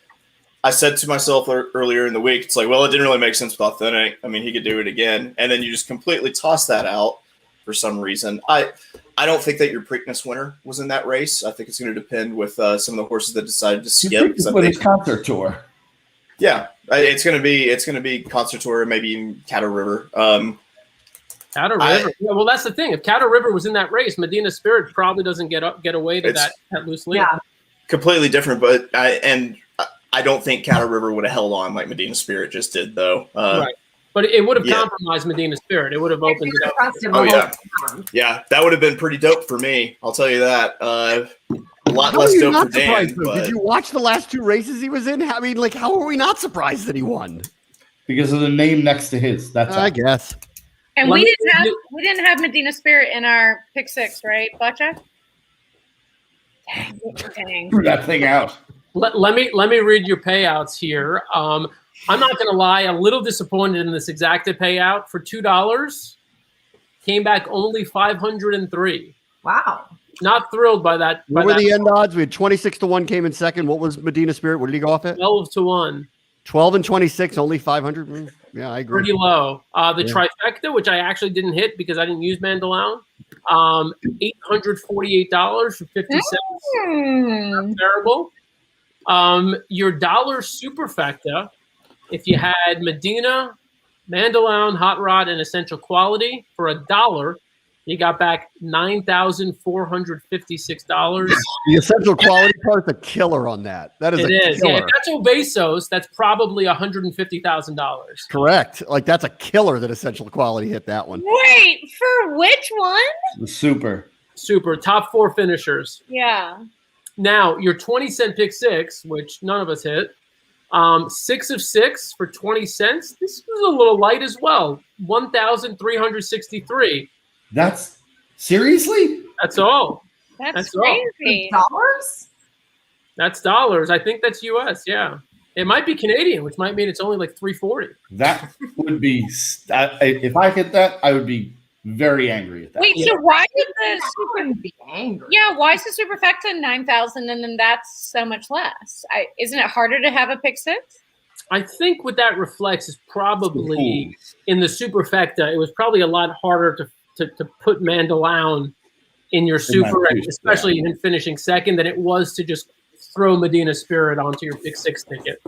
I said to myself earlier in the week, it's it didn't really make sense with Authentic. I mean, he could do it again. And then you just completely toss that out for some reason. I don't think that your Preakness winner was in that race. I think it's going to depend with some of the horses that decided to skip. With his concert tour. Yeah, it's going to be Concert Tour, maybe even Caddo River. Caddo River. Yeah, well, that's the thing. If Caddo River was in that race, Medina Spirit probably doesn't get away to that loose lead. Yeah, completely different. But I don't think Caddo River would have held on like Medina Spirit just did, though. Right. But it would have compromised Medina Spirit. It would have opened it up. Oh yeah, that would have been pretty dope for me. I'll tell you that. A lot less dope for Dan. Did you watch the last 2 races he was in? I mean, how are we not surprised that he won? Because of the name next to his. That's I guess. And we didn't have Medina Spirit in our pick 6, right, Blackjack? Dang. Threw that thing out. Let me read your payouts here. I'm not going to lie, a little disappointed in this exacta payout. For $2, came back only 503. Wow. Not thrilled by that. What were the end odds? We had 26-1 came in second. What was Medina Spirit? What did he go off at? 12-1. 12 and 26, only 500. Yeah, I agree. Pretty low. The trifecta, which I actually didn't hit because I didn't use Mandaloun, $848 for 50 cents. Not terrible. Your dollar superfecta, if you had Medina, Mandaloun, Hot Rod, and Essential Quality for $1, He got back $9,456. The essential quality part's a killer on that. That is It a is. Yeah, killer. if that's Obesos, that's probably $150,000. Correct. Like that's a killer that essential quality hit that one. Wait, for which one? The super. Super. Top 4 finishers. Yeah. Now, your 20-cent pick six, which none of us hit, 6 of 6 for 20 cents. This was a little light as well. 1,363. That's seriously? That's all. That's all. crazy. Dollars? That's dollars. I think that's US. Yeah. It might be Canadian, which might mean it's only like $3.40. That would be if I hit that, I would be very angry at that. Wait, so why did the super be angry? Yeah, why is the superfecta 9,000 and then that's so much less? Isn't it harder to have a pick six? I think what that reflects is probably in the superfecta, it was probably a lot harder to put Mandaloun in your super, and especially in finishing second, than it was to just throw Medina Spirit onto your pick six ticket.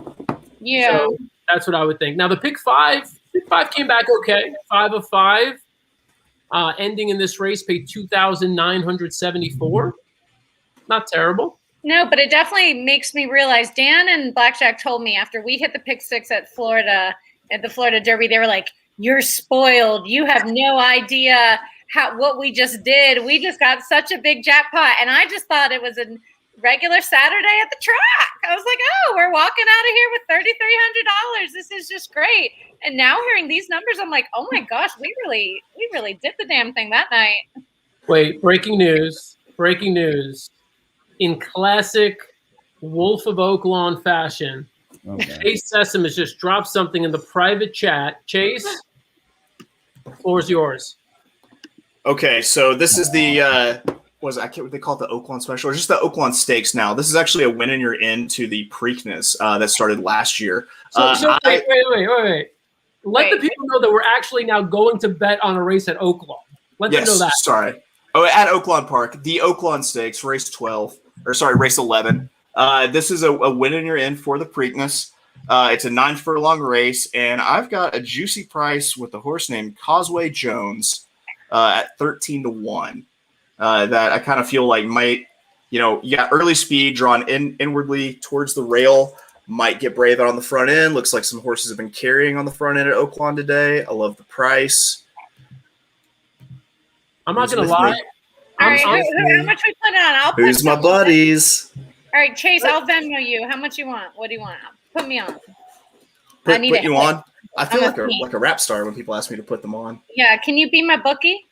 Yeah. So that's what I would think. Now the pick five came back okay. 5 of 5. Ending in this race paid $2,974. Not terrible. No, but it definitely makes me realize Dan and Blackjack told me after we hit the pick six at the Florida Derby, they were like, "You're spoiled. You have no idea what we just did. We just got such a big jackpot." And I just thought it was a regular Saturday at the track. I was like, "Oh, we're walking out of here with $3,300. This is just great." And now hearing these numbers, I'm like, "Oh my gosh, we really did the damn thing that night." Wait, breaking news. In classic Wolf of Oaklawn fashion, Chase Sessom has just dropped something in the private chat. Chase, the floor is yours. Okay, so this is the they call it the Oaklawn Special, or just the Oaklawn Stakes now. This is actually a win and you're into the Preakness that started last year. So wait. Let the people know that we're actually now going to bet on a race at Oaklawn. Let them know that. Sorry. Oh, at Oaklawn Park, the Oaklawn Stakes, race 11. This is a win and you're in for the Preakness. It's a 9 furlong race, and I've got a juicy price with a horse named Causeway Jones at 13-1. That I kind of feel like might, you got early speed drawn inwardly towards the rail, might get brave out on the front end. Looks like some horses have been carrying on the front end at Oaklawn today. I love the price. I'm not going to lie. All right, how much we put on? Who's my buddies? All right, Chase, I'll Venmo you. How much you want? What do you want? Put me on. Put you on? I feel like a rap star when people ask me to put them on. Yeah, can you be my bookie?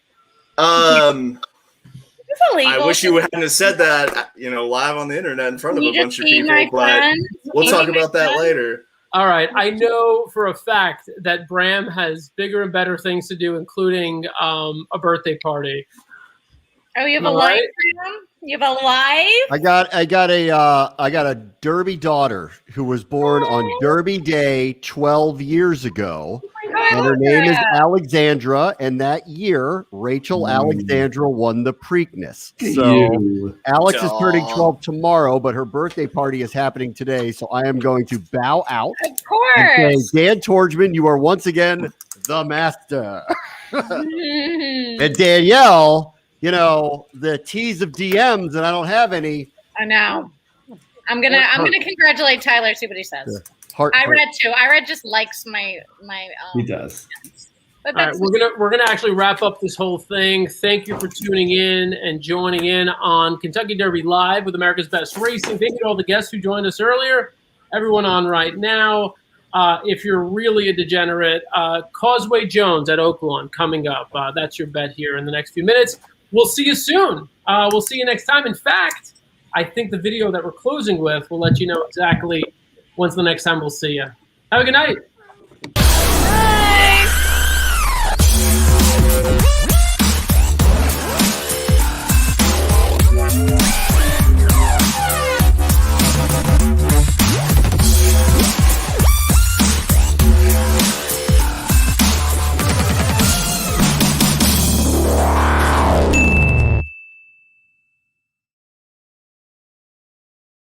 It's illegal. I wish you hadn't have said that, live on the internet in front of a bunch of people, but we'll talk about that later. All right. I know for a fact that Bram has bigger and better things to do, including a birthday party. Oh, you have a live, Bram? You have a live? I got a Derby daughter who was born on Derby Day 12 years ago. And her name is Alexandra, and that year, Rachel Alexandra won the Preakness. So Alex is turning 12 tomorrow, but her birthday party is happening today, so I am going to bow out. Of course. And say, Dan Tordjman, you are once again the master. And Danielle, the T's of DMs, and I don't have any. I know. I'm gonna congratulate Tyler, see what he says. I read too. I read just likes my he does. But all right, we're gonna actually wrap up this whole thing. Thank you for tuning in and joining in on Kentucky Derby Live with America's Best Racing. Thank you to all the guests who joined us earlier. Everyone on right now. If you're really a degenerate, Causeway Jones at Oaklawn coming up. That's your bet here in the next few minutes. We'll see you soon. We'll see you next time. In fact, I think the video that we're closing with will let you know exactly when's the next time we'll see you. Have a good night.